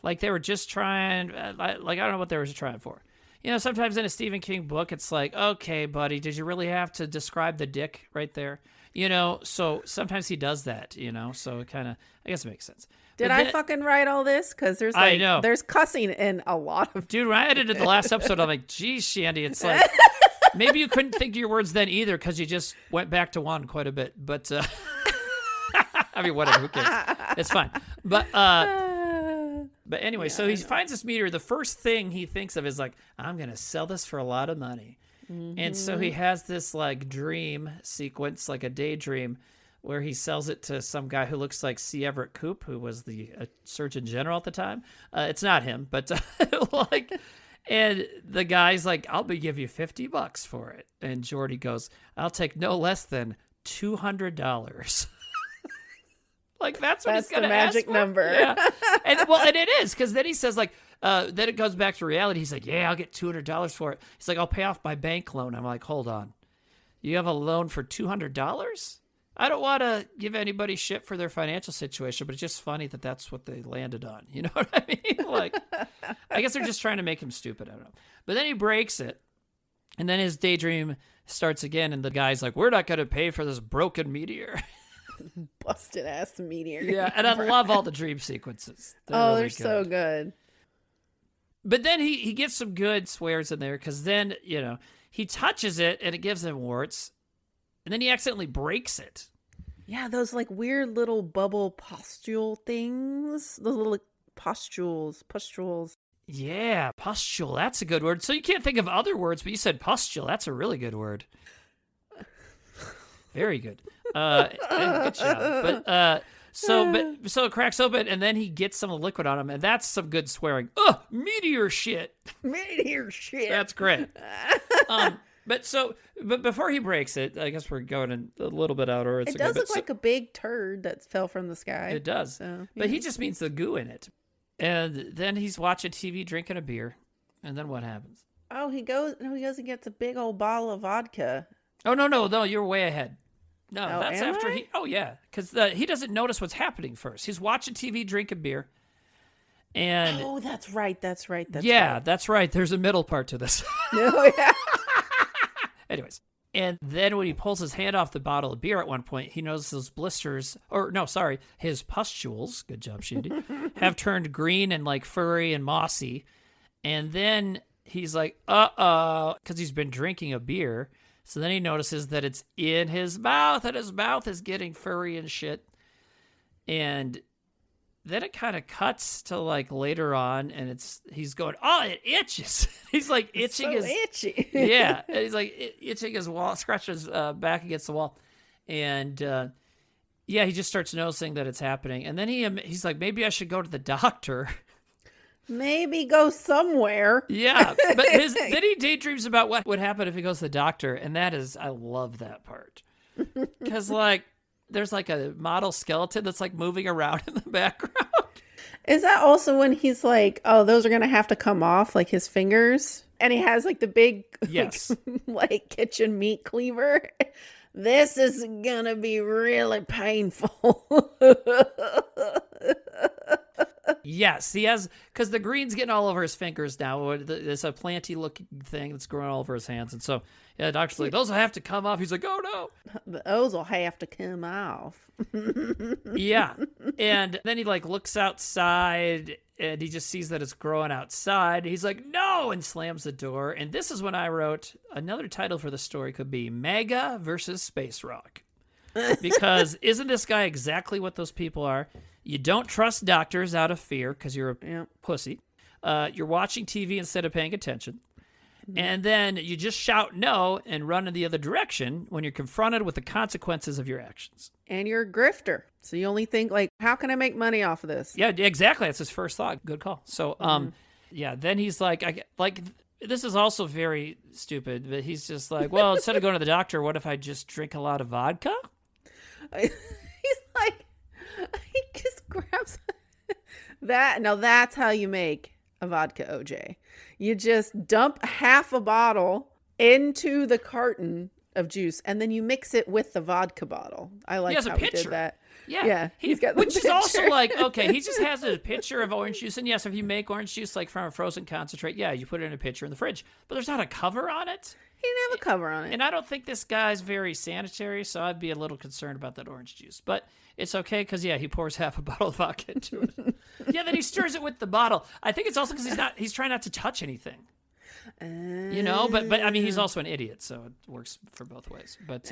Like they were just trying... I don't know what they were trying for. You know, sometimes in a Stephen King book, it's like, okay, buddy, did you really have to describe the dick right there? You know, so sometimes he does that, you know, so it kind of, I guess it makes sense. Did I fucking write all this? Because I know. There's cussing in a lot of... Dude, when I edited the last episode, I'm like, geez, Shandi, it's like, maybe you couldn't think of your words then either because you just went back to one quite a bit. But, I mean, whatever, who cares? It's fine. But anyway, yeah, so he finds this meteor. The first thing he thinks of is like, I'm going to sell this for a lot of money. Mm-hmm. And so he has this dream sequence, like a daydream, where he sells it to some guy who looks like C. Everett Koop, who was the Surgeon General at the time. It's not him, but and the guy's like, I'll give you $50 for it. And Jordy goes, I'll take no less than $200. That's what he's going to ask for. That's the magic number. Yeah. And it is, because then he says then it goes back to reality. He's like, yeah, I'll get $200 for it. He's like, I'll pay off my bank loan. I'm like, hold on. You have a loan for $200? I don't want to give anybody shit for their financial situation, but it's just funny that that's what they landed on. You know what I mean? I guess they're just trying to make him stupid. I don't know. But then he breaks it. And then his daydream starts again. And the guy's like, we're not going to pay for this broken meteor. Busted ass meteor. Yeah. And I love all the dream sequences. They're so good. But then he gets some good swears in there because then, you know, he touches it and it gives him warts. And then he accidentally breaks it. Yeah, those weird little bubble pustule things. Those little pustules. Yeah, pustule. That's a good word. So you can't think of other words, but you said pustule. That's a really good word. Very good. Good job. But so it cracks open, and then he gets some liquid on him, and that's some good swearing. Oh, meteor shit. Meteor shit. That's great. But before he breaks it, I guess we're going in a little bit out. Or it does look like a big turd that fell from the sky. It does. So, yeah. But he just means the goo in it. And then he's watching TV, drinking a beer. And then what happens? Oh, he goes and gets a big old bottle of vodka. Oh, no, you're way ahead. No, that's after I? Oh, yeah. Because he doesn't notice what's happening first. He's watching TV, drinking beer. And oh, that's right. That's right. That's right. There's a middle part to this. Oh, yeah. Anyways, and then when he pulls his hand off the bottle of beer at one point, he notices those blisters, his pustules, good job, Shandi, have turned green and furry and mossy. And then he's like, because he's been drinking a beer. So then he notices that it's in his mouth, and his mouth is getting furry and shit. And then it kind of cuts to later on, and he's going, oh, it itches. He's itching his itchy. Yeah, and he's itching his wall, scratching his back against the wall, and he just starts noticing that it's happening. And then he's like, maybe I should go to the doctor. Maybe go somewhere. Yeah, but then he daydreams about what would happen if he goes to the doctor, and I love that part. Because, like, there's like a model skeleton that's like moving around in the background. Is that also when he's like, oh, those are going to have to come off, like his fingers? And he has like the big, yes, like kitchen meat cleaver. This is going to be really painful. Yes, he has, because the green's getting all over his fingers now. There's a planty looking thing that's growing all over his hands. And so, yeah, the doctor's like, those will have to come off. He's like, oh no. Those will have to come off. Yeah. And then he like looks outside and he just sees that it's growing outside. He's like, no, and slams the door. And this is when I wrote another title for the story could be Mega versus Space Rock. Because isn't this guy exactly what those people are? You don't trust doctors out of fear because you're a pussy. You're watching TV instead of paying attention. And then you just shout no and run in the other direction when you're confronted with the consequences of your actions. And you're a grifter. So you only think, like, how can I make money off of this? Yeah, exactly. That's his first thought. Good call. So, yeah, then he's like, this is also very stupid, but he's just like, well, instead of going to the doctor, what if I just drink a lot of vodka? He's like, he just grabs that. Now that's how you make a vodka OJ. You just dump half a bottle into the carton of juice, and then you mix it with the vodka bottle. I like how he did that. Yeah, he's got the which pitcher. Is also like, okay, he just has a pitcher of orange juice, and yes, if you make orange juice like from a frozen concentrate, yeah, you put it in a pitcher in the fridge, but there's not a cover on it. He didn't have a cover on it. And I don't think this guy's very sanitary, so I'd be a little concerned about that orange juice. But it's okay because, yeah, he pours half a bottle of vodka into it. Yeah, then he stirs it with the bottle. I think it's also because he's trying not to touch anything. You know, but I mean, he's also an idiot, so it works for both ways. But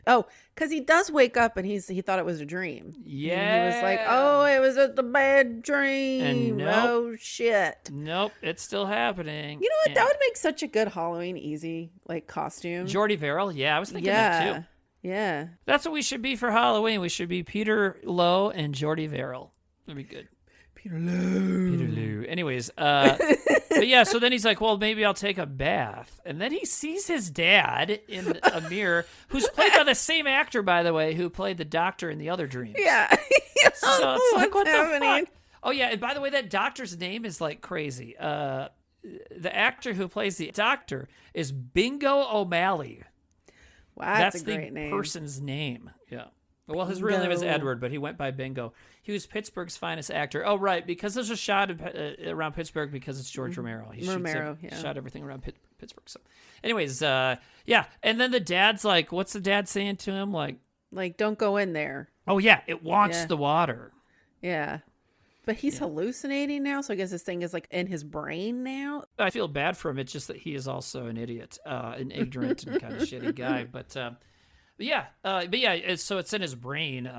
oh, because he does wake up and he thought it was a dream. Yeah, and he was like, "Oh, it was a bad dream." And nope, oh shit! Nope, it's still happening. You know what? That would make such a good Halloween easy like costume. Jordy Verrill. Yeah, I was thinking that too. Yeah, that's what we should be for Halloween. We should be Peter Lowe and Jordy Verrill. That'd be good. Peter Lowe. Anyways, but yeah, so then he's like, well, maybe I'll take a bath. And then he sees his dad in a mirror, who's played by the same actor, by the way, who played the doctor in the other dreams. Yeah. So it's like, what the fuck? Oh, yeah, and by the way, that doctor's name is like crazy. The actor who plays the doctor is Bingo O'Malley. Wow, that's a great name. That's the person's name. Yeah. Well, his real name is Edward, but he went by Bingo. He was Pittsburgh's finest actor. Oh, right, because there's a shot around Pittsburgh because it's George Romero. He shot everything around Pittsburgh. So, anyways, yeah. And then the dad's like, what's the dad saying to him? Like, don't go in there. Oh, yeah, it wants the water. Yeah. But he's hallucinating now, so I guess this thing is like in his brain now. I feel bad for him. It's just that he is also an idiot, an ignorant and kind of shitty guy. But yeah, so it's in his brain.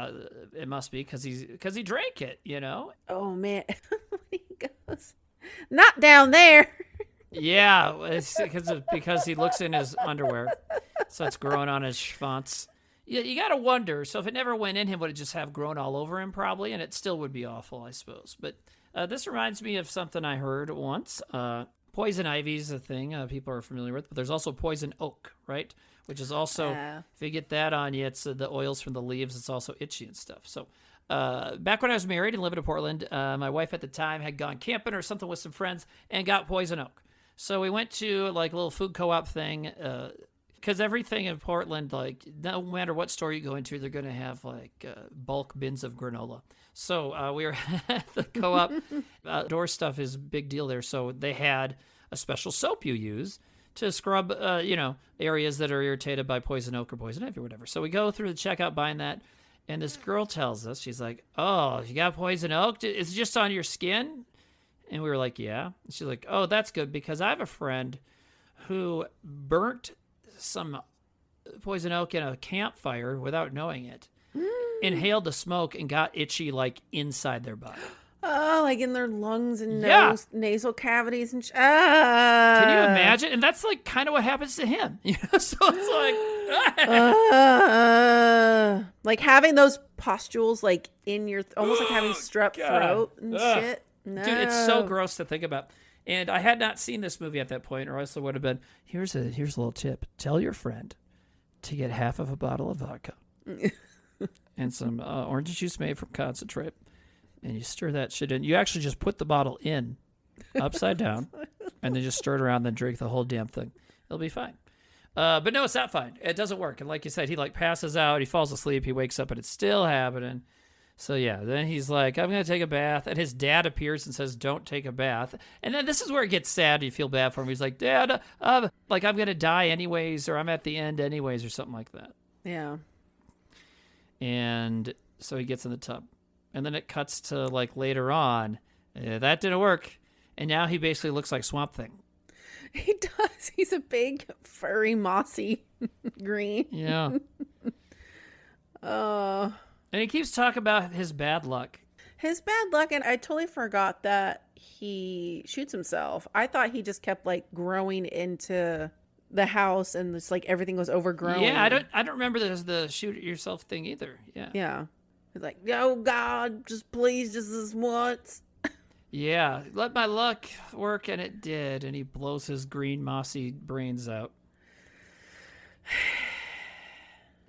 It must be because he drank it, you know. Oh man, when he goes, not down there. Yeah, it's because he looks in his underwear, so it's growing on his schwanz. Yeah, you gotta wonder. So if it never went in him, would it just have grown all over him? Probably, and it still would be awful, I suppose. But this reminds me of something I heard once. Poison ivy is a thing people are familiar with, but there's also poison oak, right? Which is also, if you get that on you, it's the oils from the leaves. It's also itchy and stuff. So back when I was married and living in Portland, my wife at the time had gone camping or something with some friends and got poison oak. So we went to like a little food co-op thing because everything in Portland, like no matter what store you go into, they're going to have like bulk bins of granola. So we were at the co-op. Outdoor stuff is a big deal there. So they had a special soap you use to scrub, areas that are irritated by poison oak or poison ivy or whatever. So we go through the checkout buying that, and this girl tells us, she's like, oh, you got poison oak? Is it just on your skin? And we were like, yeah. And she's like, oh, that's good because I have a friend who burnt some poison oak in a campfire without knowing it, inhaled the smoke, and got itchy like inside their body. Oh, like in their lungs and nasal cavities and Can you imagine? And that's like kind of what happens to him. So it's like, Like having those pustules like in your, almost like having strep throat and shit. No. Dude, it's so gross to think about. And I had not seen this movie at that point, or else it would have been, here's a little tip. Tell your friend to get half of a bottle of vodka and some orange juice made from concentrate. And you stir that shit in. You actually just put the bottle in upside down and then just stir it around, then drink the whole damn thing. It'll be fine. But no, it's not fine. It doesn't work. And like you said, he like passes out, he falls asleep, he wakes up, and it's still happening. So yeah, then he's like, I'm going to take a bath. And his dad appears and says, don't take a bath. And then this is where it gets sad. You feel bad for him. He's like, Dad, like I'm going to die anyways, or I'm at the end anyways, or something like that. Yeah. And so he gets in the tub. And then it cuts to like later on. That didn't work. And now he basically looks like Swamp Thing. He does. He's a big, furry, mossy green. Yeah. And he keeps talking about his bad luck. His bad luck, and I totally forgot that he shoots himself. I thought he just kept like growing into the house, and it's like everything was overgrown. Yeah, I don't remember the shoot it yourself thing either. Yeah. Yeah. He's like, oh God, just please, just this once. Yeah, let my luck work, and it did. And he blows his green mossy brains out.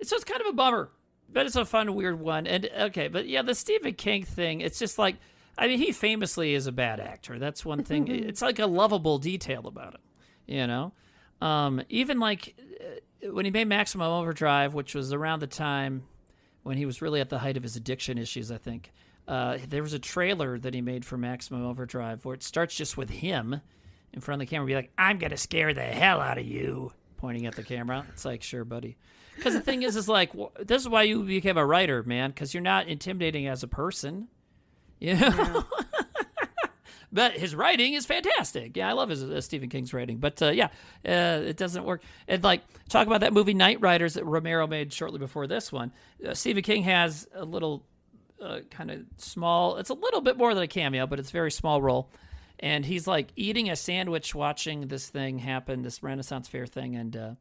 So it's kind of a bummer. But it's a fun, weird one. And okay, but yeah, the Stephen King thing, it's just like, I mean, he famously is a bad actor. That's one thing. It's like a lovable detail about him, you know? Even like when he made Maximum Overdrive, which was around the time when he was really at the height of his addiction issues, I think. There was a trailer that he made for Maximum Overdrive where it starts just with him in front of the camera, be like, I'm going to scare the hell out of you, pointing at the camera. It's like, sure, buddy. Because the thing is like, this is why you became a writer, man, because you're not intimidating as a person, you know? Yeah. But his writing is fantastic. Yeah, I love his Stephen King's writing. But it doesn't work. And like, talk about that movie Night Riders that Romero made shortly before this one. Stephen King has a little kind of small, it's a little bit more than a cameo, but it's a very small role. And he's like eating a sandwich watching this thing happen, this Renaissance Fair thing, and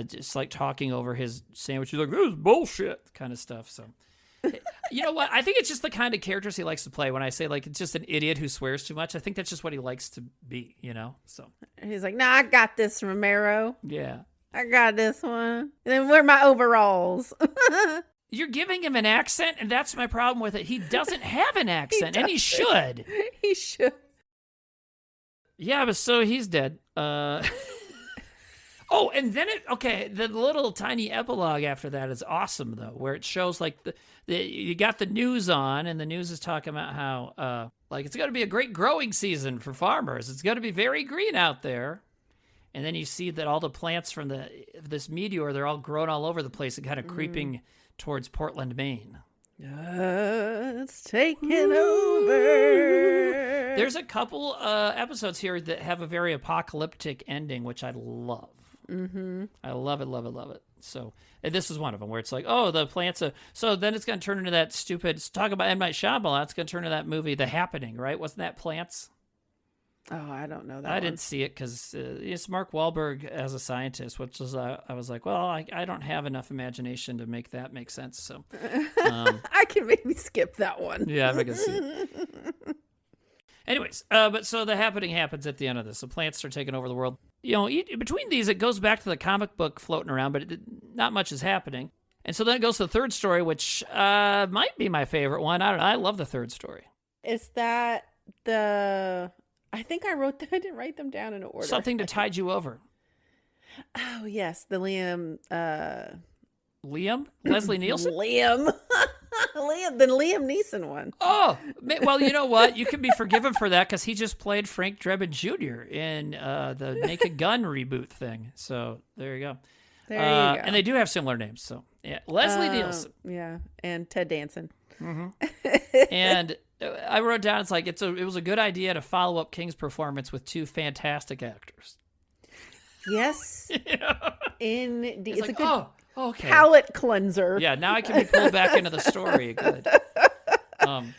just like talking over his sandwich. He's like, this is bullshit kind of stuff. So, you know what? I think it's just the kind of characters he likes to play. When I say like, it's just an idiot who swears too much, I think that's just what he likes to be, you know? So he's like, nah, I got this, Romero. Yeah. I got this one. And then where are my overalls? You're giving him an accent, and that's my problem with it. He doesn't have an accent, and he should. He should. Yeah, but so he's dead. Oh, and then the little tiny epilogue after that is awesome, though, where it shows like you got the news on, and the news is talking about how like it's going to be a great growing season for farmers. It's going to be very green out there. And then you see that all the plants from this meteor, they're all grown all over the place and kind of creeping towards Portland, Maine. It's taking over. There's a couple episodes here that have a very apocalyptic ending, which I love. Mm-hmm. I love it, love it, love it. So, and this is one of them where it's like, oh, the plants. So then it's going to turn into that stupid. Talk about M. Night Shyamalan. It's going to turn into that movie, The Happening, right? Wasn't that plants? Oh, I don't know that. I didn't see it because it's Mark Wahlberg as a scientist, which was I was like, well, I don't have enough imagination to make that make sense. So I can maybe skip that one. Yeah, I'm not gonna see it. Anyways, but so The Happening happens at the end of this. The plants are taking over the world. You know, between these, it goes back to the comic book floating around, but not much is happening. And so then it goes to the third story, which might be my favorite one. I don't know. I love the third story. Is that the... I think I wrote that. I didn't write them down in order. Something to tide you over. Oh, yes. The Liam... Liam? Leslie Nielsen? Liam. The Liam Neeson one. Oh, well, you know what? You can be forgiven for that because he just played Frank Drebin Jr. in the Naked Gun reboot thing. So there you go. There you go. And they do have similar names. So yeah, Leslie Nielsen. Yeah, and Ted Danson. Mm-hmm. And I wrote down, it's like it was a good idea to follow up King's performance with two fantastic actors. Yes. Yeah. Indeed. It's like, a good okay. palate cleanser. Yeah, now I can be pulled back into the story. Good. And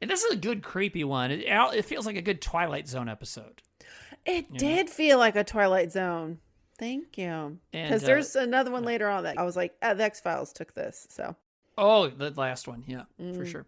this is a good creepy one. It feels like a good Twilight Zone episode. It did feel like a Twilight Zone. Thank you. And Because there's another one later on that I was like, the X-Files took this. So. Oh, the last one. Yeah, for sure.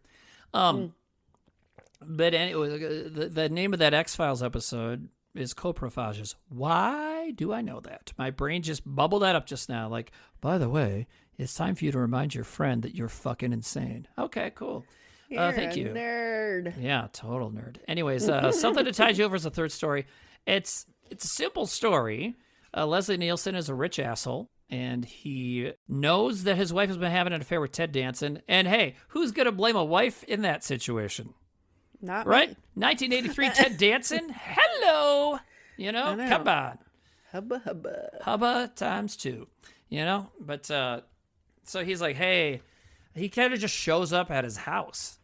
But anyway, the name of that X-Files episode is Coprophages. Why do I know that? My brain just bubbled that up just now. Like, by the way, it's time for you to remind your friend that you're fucking insane. Okay, cool. Thank you. Nerd. Yeah, total nerd. Anyways, Something to Tide You Over is the third story. It's a simple story. Leslie Nielsen is a rich asshole, and he knows that his wife has been having an affair with Ted Danson. And hey, who's going to blame a wife in that situation? Not right? me. 1983 Ted Danson. Hello. Come on. Hubba hubba. Hubba times 2. But so he's like, hey, he kind of just shows up at his house.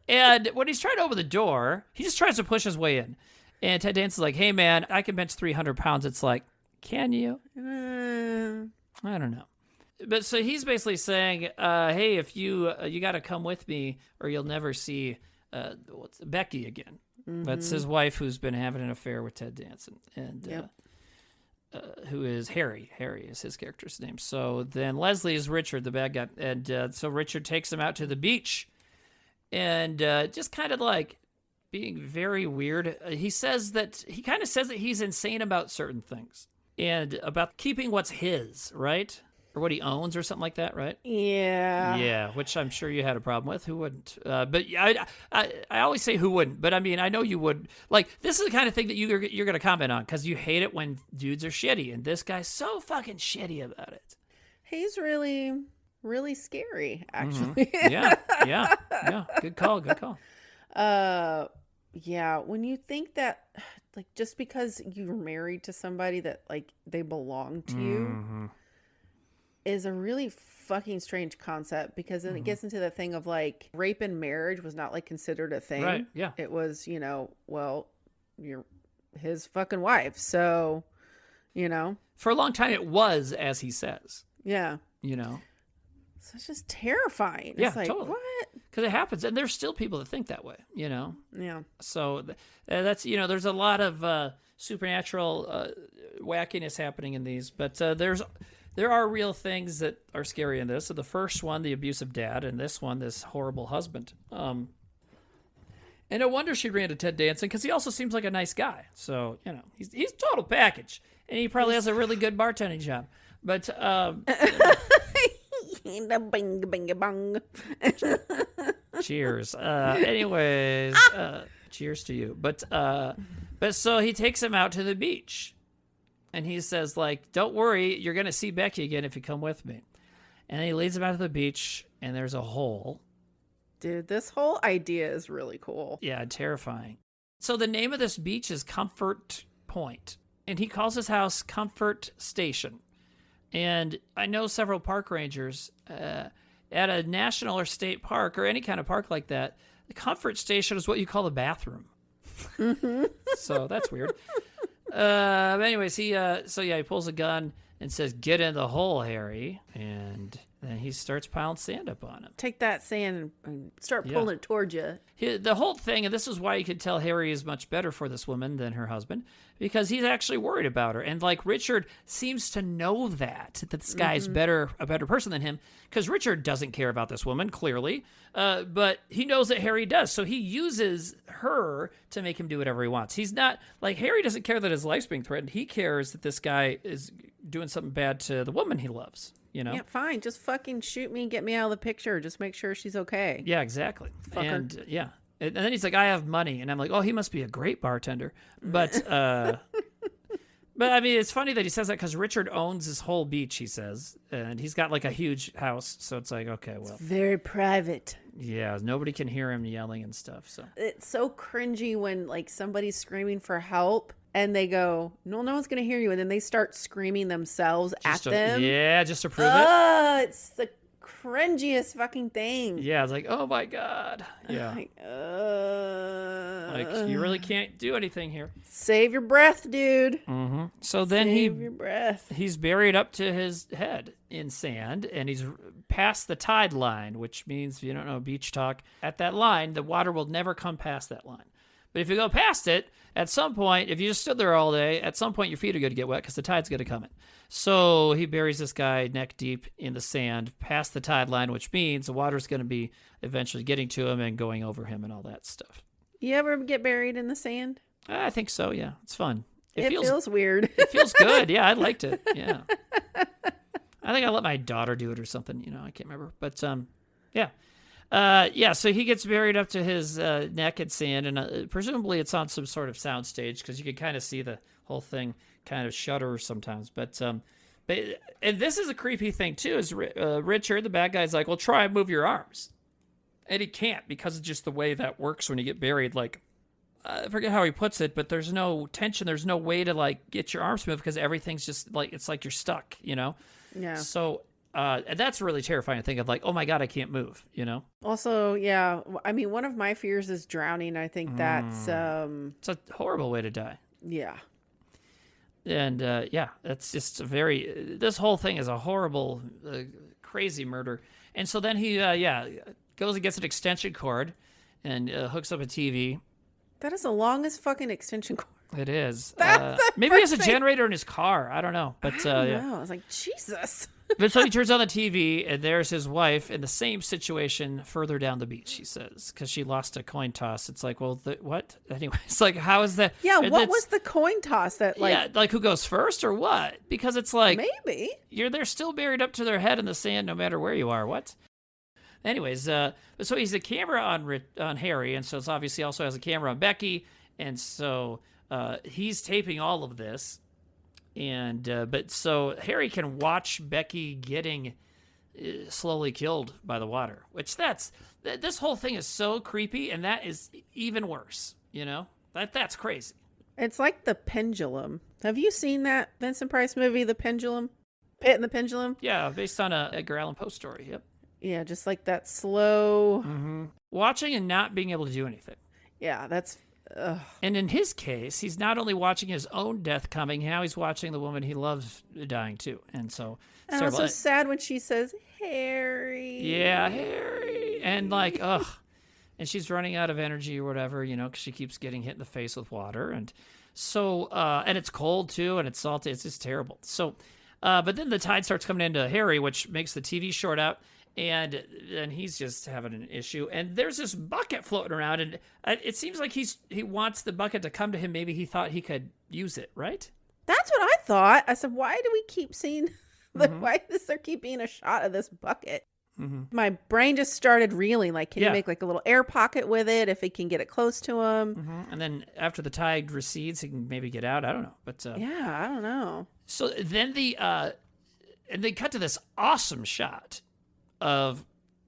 And when he's trying to open the door, he just tries to push his way in. And Ted Danson's like, hey, man, I can bench 300 pounds. It's like, can you? I don't know. But so he's basically saying, hey, if you got to come with me or you'll never see Becky again. Mm-hmm. That's his wife who's been having an affair with Ted Danson. And who is Harry. Harry is his character's name. So then Leslie is Richard, the bad guy. And so Richard takes him out to the beach. And just kind of like being very weird. He kind of says that he's insane about certain things. And about keeping what's his, right? Or what he owns or something like that, right? Yeah. Yeah, which I'm sure you had a problem with. Who wouldn't? But I always say who wouldn't. But I mean, I know you would. Like, this is the kind of thing that you're going to comment on because you hate it when dudes are shitty. And this guy's so fucking shitty about it. He's really, really scary, actually. Mm-hmm. Yeah. Good call. Yeah, when you think that, like, just because you're married to somebody that, like, they belong to you is a really fucking strange concept because then it gets into the thing of, like, rape in marriage was not, like, considered a thing. Right, yeah. It was, well, you're his fucking wife, so, For a long time, it was, as he says. Yeah. So it's just terrifying. Yeah, it's like, totally. What? Because it happens, and there's still people that think that way, Yeah. So that's, there's a lot of supernatural wackiness happening in these, but there are real things that are scary in this. So the first one, the abusive dad, and this one, this horrible husband. And no wonder she ran to Ted Danson because he also seems like a nice guy. So, he's total package, and he probably has a really good bartending job. But Bing, bing, bong. Cheers. Anyways, cheers to you. But so he takes him out to the beach, and he says, like, don't worry, you're gonna see Becky again if you come with me. And he leads him out to the beach, and there's a hole. Dude, this whole idea is really cool. Yeah, terrifying. So the name of this beach is Comfort Point, and he calls his house Comfort Station. And I know several park rangers at a national or state park or any kind of park like that. The comfort station is what you call the bathroom. So that's weird. But anyways, he pulls a gun and says, "Get in the hole, Harry." And then he starts piling sand up on him. Take that sand and start pulling it towards you. The whole thing, and this is why you could tell Harry is much better for this woman than her husband, because he's actually worried about her. And like Richard seems to know that this guy's a better person than him, because Richard doesn't care about this woman, clearly. But he knows that Harry does. So he uses her to make him do whatever he wants. He's not, like, Harry doesn't care that his life's being threatened. He cares that this guy is doing something bad to the woman he loves. Yeah, fine. Just fucking shoot me and get me out of the picture. Just make sure she's okay. Yeah, exactly. Fucker. And yeah. And then he's like, I have money. And I'm like, oh, he must be a great bartender. But but I mean, it's funny that he says that because Richard owns this whole beach, he says. And he's got like a huge house. So it's like, okay, well. It's very private. Yeah, nobody can hear him yelling and stuff. So it's so cringy when like somebody's screaming for help. And they go, no one's going to hear you. And then they start screaming themselves at them. Yeah, just to prove it. It's the cringiest fucking thing. Yeah, it's like, oh my God. Yeah. Like, you really can't do anything here. Save your breath, dude. Mm-hmm. So then Save your breath. He's buried up to his head in sand, and he's past the tide line, which means, if you don't know beach talk, at that line, the water will never come past that line. But if you go past it, at some point, if you just stood there all day, at some point your feet are going to get wet because the tide's going to come in. So he buries this guy neck deep in the sand past the tide line, which means the water's going to be eventually getting to him and going over him and all that stuff. You ever get buried in the sand? I think so, yeah. It's fun. It feels weird. It feels good. Yeah, I liked it. Yeah. I think I let my daughter do it or something. I can't remember. But, yeah. So he gets buried up to his neck in sand, and presumably it's on some sort of sound stage because you can kind of see the whole thing kind of shudder sometimes. But and this is a creepy thing, too, is Richard, the bad guy, is like, well, try and move your arms. And he can't because of just the way that works when you get buried. Like, I forget how he puts it, but there's no tension. There's no way to, like, get your arms moved because everything's just, like, it's like you're stuck, Yeah. So and that's really terrifying to think of, like, oh, my God, I can't move, Also, yeah, I mean, one of my fears is drowning. I think that's... It's a horrible way to die. Yeah. And, that's just this whole thing is a horrible, crazy murder. And so then he, goes and gets an extension cord and hooks up a TV. That is the longest fucking extension cord. It is. That's maybe he has a generator in his car. I don't know. But, I don't know. I was like, Jesus. But so he turns on the TV, and there's his wife in the same situation further down the beach, he says, because she lost a coin toss. It's like, well, what? Anyway, it's like, how is that? Yeah, what was the coin toss that, like... Yeah, like who goes first or what? Because it's like... Maybe. They're still buried up to their head in the sand no matter where you are. What? Anyways, so he's a camera on Harry, and so it's obviously also has a camera on Becky, and so he's taping all of this. And but so Harry can watch Becky getting slowly killed by the water, which this whole thing is so creepy, and that is even worse. That's crazy. It's like The Pendulum. Have you seen that Vincent Price movie, The Pendulum? Pit and the Pendulum? Yeah, based on a Edgar Allan Poe story. Yep. Yeah, just like that slow watching and not being able to do anything. Yeah, that's. Ugh. And in his case, he's not only watching his own death coming, now he's watching the woman he loves dying too. And so, and I'm so sad when she says, Harry. Yeah, Harry. And like, ugh. And she's running out of energy or whatever, because she keeps getting hit in the face with water. And so, and it's cold too, and it's salty. It's just terrible. So, but then the tide starts coming into Harry, which makes the TV short out. And he's just having an issue. And there's this bucket floating around, and it seems like he wants the bucket to come to him. Maybe he thought he could use it, right? That's what I thought. I said, why do we keep seeing why does there keep being a shot of this bucket? Mm-hmm. My brain just started reeling. Like, can you make like a little air pocket with it if he can get it close to him? Mm-hmm. And then after the tide recedes, he can maybe get out. I don't know. But yeah, I don't know. So then and they cut to this awesome shot of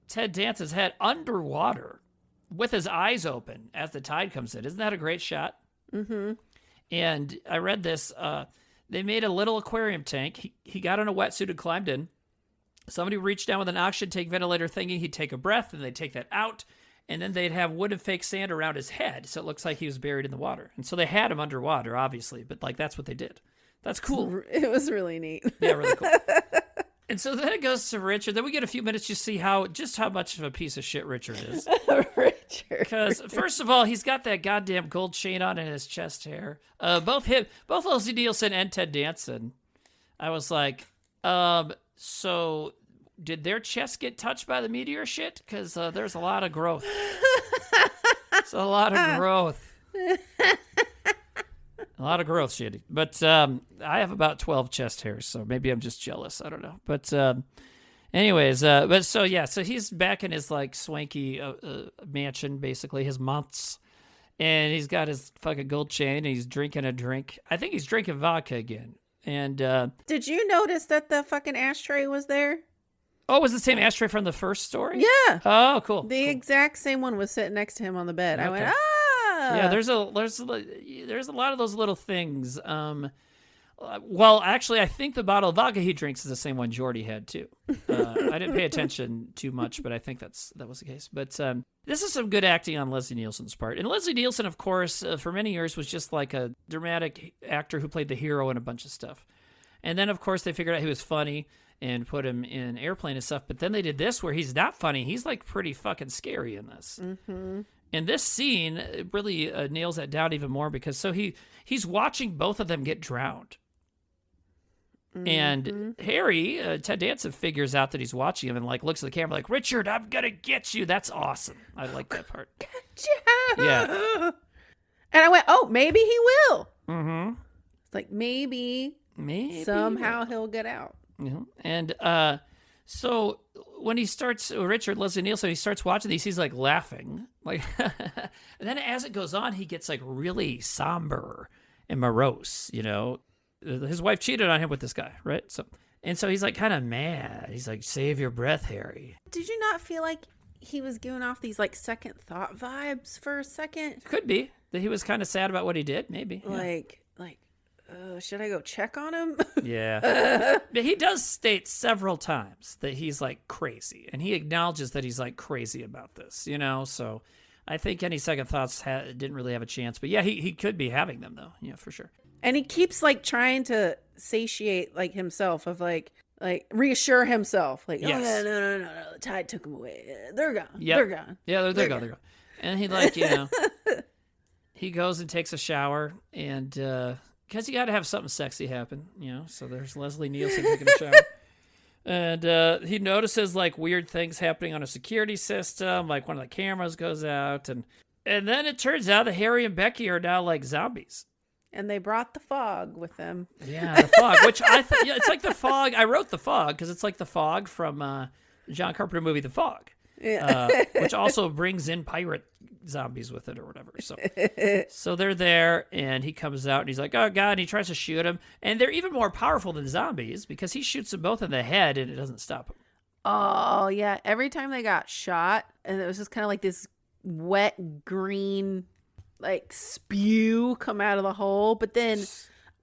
Ted Dance's head underwater with his eyes open as the tide comes in. Isn't that a great shot? Mm-hmm. And I read this. They made a little aquarium tank. He got on a wetsuit and climbed in. Somebody reached down with an oxygen tank ventilator thingy. He'd take a breath, and they'd take that out, and then they'd have wood and fake sand around his head, so it looks like he was buried in the water. And so they had him underwater, obviously, but like that's what they did. That's cool. It was really neat. Yeah, really cool. And so then it goes to Richard. Then we get a few minutes to see how much of a piece of shit Richard is. Richard. Because first of all, he's got that goddamn gold chain on in his chest hair. Both Leslie Nielsen and Ted Danson. I was like, so did their chests get touched by the meteor shit? Because there's a lot of growth. It's a lot of growth. A lot of growth, Shandy. But I have about 12 chest hairs, so maybe I'm just jealous. I don't know. But anyways, so he's back in his like swanky mansion, basically, his months. And he's got his fucking gold chain, and he's drinking a drink. I think he's drinking vodka again. And did you notice that the fucking ashtray was there? Oh, it was the same ashtray from the first story? Yeah. Oh, cool. The exact same one was sitting next to him on the bed. Okay. I went, yeah, there's a lot of those little things. Well, actually, I think the bottle of vodka he drinks is the same one Jordy had too. I didn't pay attention too much, but I think that was the case. But this is some good acting on Leslie Nielsen's part. And Leslie Nielsen, of course, for many years was just like a dramatic actor who played the hero in a bunch of stuff. And then, of course, they figured out he was funny and put him in Airplane and stuff. But then they did this where he's not funny. He's like pretty fucking scary in this. Mm-hmm. And this scene really nails that down even more because he's watching both of them get drowned. And Harry, Ted Danson, figures out that he's watching him and like looks at the camera like, Richard, I'm gonna get you. That's awesome. I like that part. Yeah. And I went, oh, maybe he will. Mm-hmm. It's like maybe somehow he'll get out. Mm-hmm. And so when he starts, Richard Leslie Nielsen, he starts watching these, he's like laughing, like, and then as it goes on, he gets like really somber and morose. You know, his wife cheated on him with this guy, right? So he's like kind of mad. He's like, "Save your breath, Harry." Did you not feel like he was giving off these like second thought vibes for a second? Could be that he was kind of sad about what he did. Maybe should I go check on him? Yeah. But he does state several times that he's like crazy, and he acknowledges that he's like crazy about this, you know? So I think any second thoughts didn't really have a chance. But yeah, he could be having them though. Yeah, for sure. And he keeps like trying to satiate like himself of like reassure himself. Like, yes. Oh, yeah, no. The tide took them away. They're gone. Yep. They're gone. Yeah, they're gone. And he like, you know, he goes and takes a shower and, because you got to have something sexy happen, you know. So there's Leslie Nielsen taking a shower. And he notices, like, weird things happening on a security system. Like, one of the cameras goes out. And then it turns out that Harry and Becky are now, like, zombies. And they brought the fog with them. Yeah, the fog, which it's like the fog. I wrote the fog because it's like the fog from John Carpenter movie The Fog. Yeah. Which also brings in pirate zombies with it or whatever. So they're there, and he comes out, and he's like, oh, God, and he tries to shoot him. And they're even more powerful than zombies because he shoots them both in the head, and it doesn't stop them. Oh, yeah. Every time they got shot, and it was just kind of like this wet green, like, spew come out of the hole. But then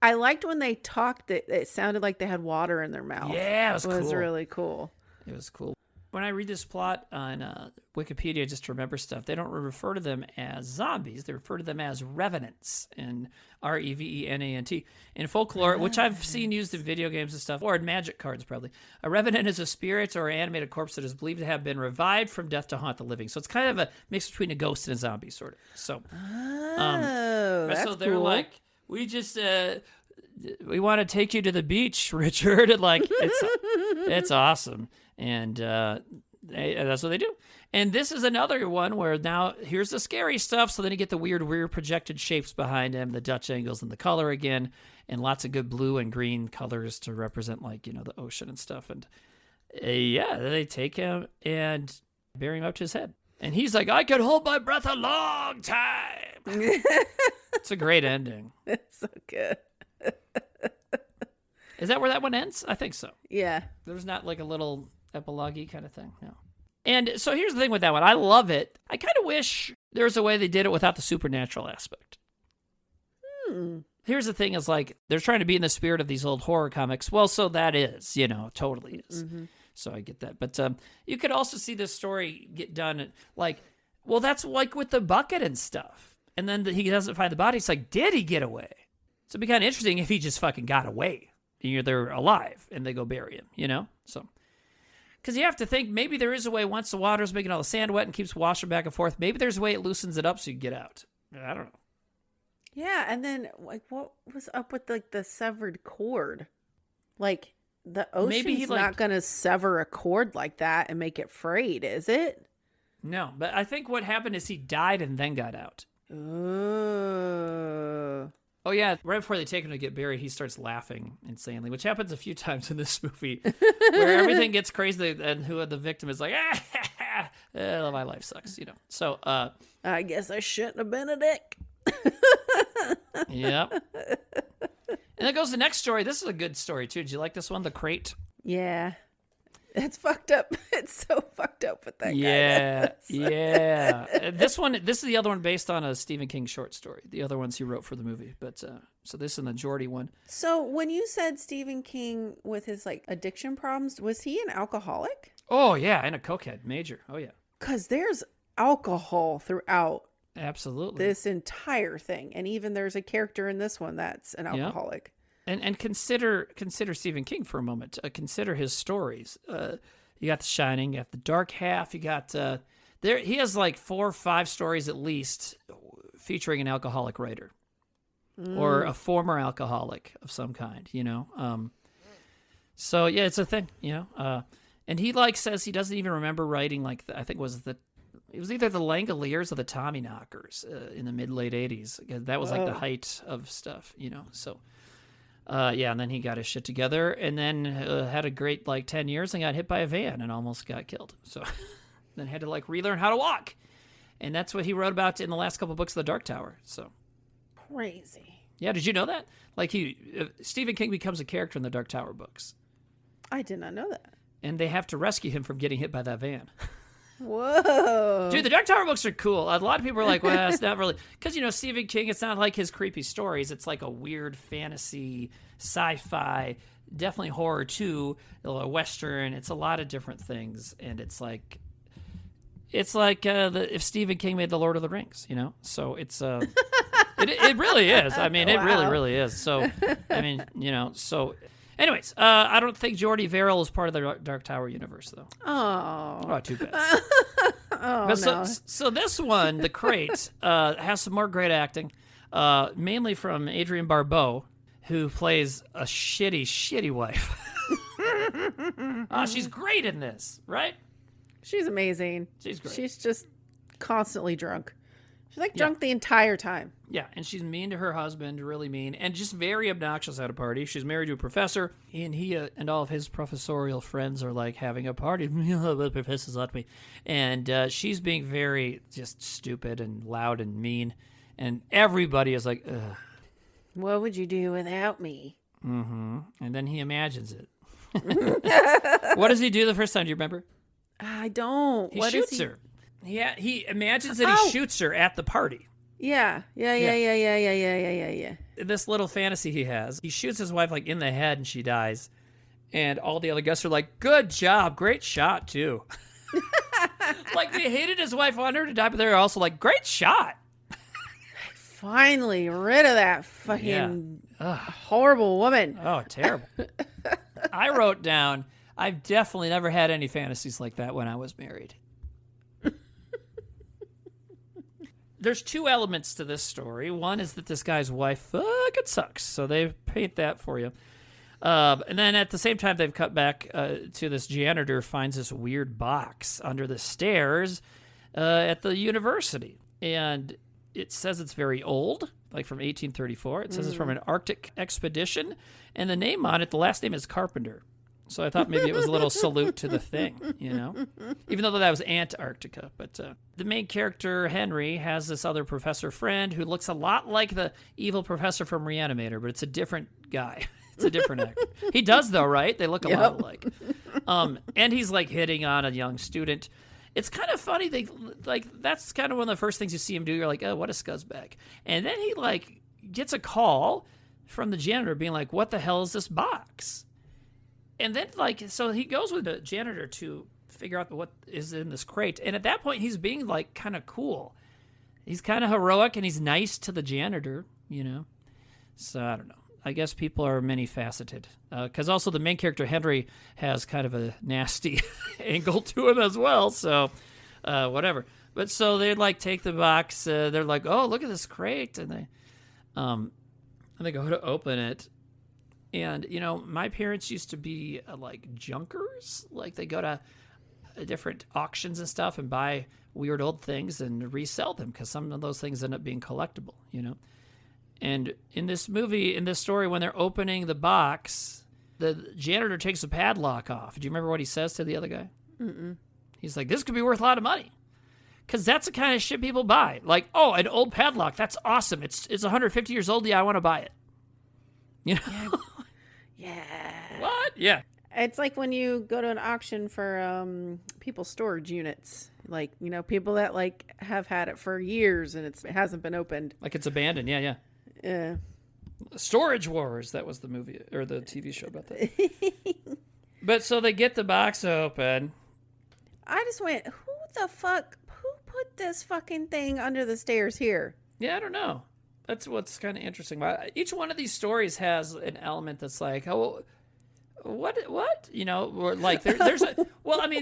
I liked when they talked, it sounded like they had water in their mouth. Yeah, it was cool. It was really cool. It was cool. When I read this plot on Wikipedia, just to remember stuff, they don't refer to them as zombies. They refer to them as revenants, and Revenant. In folklore, which I've seen used in video games and stuff, or in magic cards probably, a revenant is a spirit or animated corpse that is believed to have been revived from death to haunt the living. So it's kind of a mix between a ghost and a zombie, sort of. So, that's so they're cool. like, we just... we want to take you to the beach, Richard. And like, it's awesome. And that's what they do. And this is another one where now here's the scary stuff. So then you get the weird projected shapes behind him, the Dutch angles and the color again, and lots of good blue and green colors to represent, like, you know, the ocean and stuff. And they take him and bury him up to his head. And he's like, I could hold my breath a long time. It's a great ending. It's so good. Is that where that one ends? I think so. Yeah. There's not like a little epilogue-y kind of thing. No. And so here's the thing with that one. I love it. I kind of wish there was a way they did it without the supernatural aspect. Here's the thing is, like, they're trying to be in the spirit of these old horror comics. Well, so that is, you know, totally is. Mm-hmm. So I get that. But you could also see this story get done like, well, that's like with the bucket and stuff. And then he doesn't find the body. It's like, did he get away? So it'd be kind of interesting if he just fucking got away. They're alive and they go bury him, you know? So, because you have to think maybe there is a way once the water's making all the sand wet and keeps washing back and forth. Maybe there's a way it loosens it up so you can get out. I don't know. Yeah, and then like what was up with like the severed cord? Like the ocean's not going to sever a cord like that and make it frayed, is it? No, but I think what happened is he died and then got out. Oh, yeah. Right before they take him to get buried, he starts laughing insanely, which happens a few times in this movie, where everything gets crazy and who the victim is like, my life sucks, you know. So, I guess I shouldn't have been a dick. Yep. And then goes the next story. This is a good story, too. Did you like this one, The Crate? Yeah. It's fucked up. It's so fucked up with that guy. Yeah. This is the other one based on a Stephen King short story. The other ones he wrote for the movie. But so this is the Jordy one. So when you said Stephen King with his like addiction problems, was he an alcoholic? Oh, yeah. And a cokehead. Major. Oh, yeah. Because there's alcohol throughout. Absolutely. This entire thing. And even there's a character in this one that's an alcoholic. And consider Stephen King for a moment. Consider his stories. You got The Shining, you got The Dark Half, you got the He has like 4 or 5 stories at least featuring an alcoholic writer or a former alcoholic of some kind, So yeah, it's a thing, and he says he doesn't even remember writing I think it was either the Langoliers or the Tommyknockers in the mid-late 80s. That was the height of stuff, So, and then he got his shit together and then had a great 10 years and got hit by a van and almost got killed. So then had to relearn how to walk. And that's what he wrote about in the last couple books of The Dark Tower. So crazy. Yeah, did you know that? Stephen King becomes a character in the Dark Tower books. I did not know that. And they have to rescue him from getting hit by that van. Whoa. Dude, the Dark Tower books are cool. A lot of people are like, well, it's not really... Because, Stephen King, it's not like his creepy stories. It's like a weird fantasy, sci-fi, definitely horror too, a Western. It's a lot of different things. And it's like if Stephen King made The Lord of the Rings, So it's... it really is. I mean, it really, really is. So, I mean, so... Anyways, I don't think Jordy Verrill is part of the Dark Tower universe, though. Oh, too bad. No. So this one, The Crate, has some more great acting, mainly from Adrienne Barbeau, who plays a shitty wife. She's great in this, right? She's amazing. She's great. She's just constantly drunk. She's drunk the entire time. Yeah, and she's mean to her husband, really mean, and just very obnoxious at a party. She's married to a professor, and he and all of his professorial friends are having a party. The professor's at me. And she's being very just stupid and loud and mean, and everybody is like, ugh. What would you do without me? Mm-hmm. And then he imagines it. What does he do the first time? Do you remember? I don't. He shoots her. Yeah, he imagines that he shoots her at the party. Yeah. This little fantasy he has. He shoots his wife in the head and she dies. And all the other guests are like, good job, great shot too. They hated his wife, wanted her to die, but they're also like, great shot. Finally rid of that fucking horrible woman. Oh, terrible. I wrote down, I've definitely never had any fantasies like that when I was married. There's 2 elements to this story. One is that this guy's wife fucking sucks, so they paint that for you. And then at the same time, they've cut back to this janitor finds this weird box under the stairs at the university. And it says it's very old, from 1834. It says it's from an Arctic expedition. And the name on it, the last name is Carpenter. So I thought maybe it was a little salute to the thing, even though that was Antarctica. But the main character, Henry, has this other professor friend who looks a lot like the evil professor from Reanimator, but it's a different guy. It's a different actor. He does, though, right? They look a lot alike. And he's hitting on a young student. It's kind of funny. That's kind of one of the first things you see him do. You're like, oh, what a scuzzbag. And then he gets a call from the janitor being like, what the hell is this box? And then, so he goes with the janitor to figure out what is in this crate. And at that point, he's being, kind of cool. He's kind of heroic, and he's nice to the janitor, So, I don't know. I guess people are many-faceted. Because also the main character, Henry, has kind of a nasty angle to him as well. So, whatever. But so they, take the box. They're like, oh, look at this crate. And they go to open it. And, my parents used to be junkers. They go to different auctions and stuff and buy weird old things and resell them because some of those things end up being collectible, And in this story, when they're opening the box, the janitor takes the padlock off. Do you remember what he says to the other guy? Mm-mm. He's like, this could be worth a lot of money. Because that's the kind of shit people buy. Oh, an old padlock. That's awesome. It's 150 years old. Yeah, I want to buy it. Yeah. What? Yeah. It's like when you go to an auction for people's storage units. People that have had it for years and it hasn't been opened. It's abandoned. Yeah, yeah. Yeah. Storage Wars. That was the movie or the TV show about that. But so they get the box open. I just went, who the fuck? Who put this fucking thing under the stairs here? Yeah, I don't know. That's what's kind of interesting. Each one of these stories has an element that's oh, what? Or there's a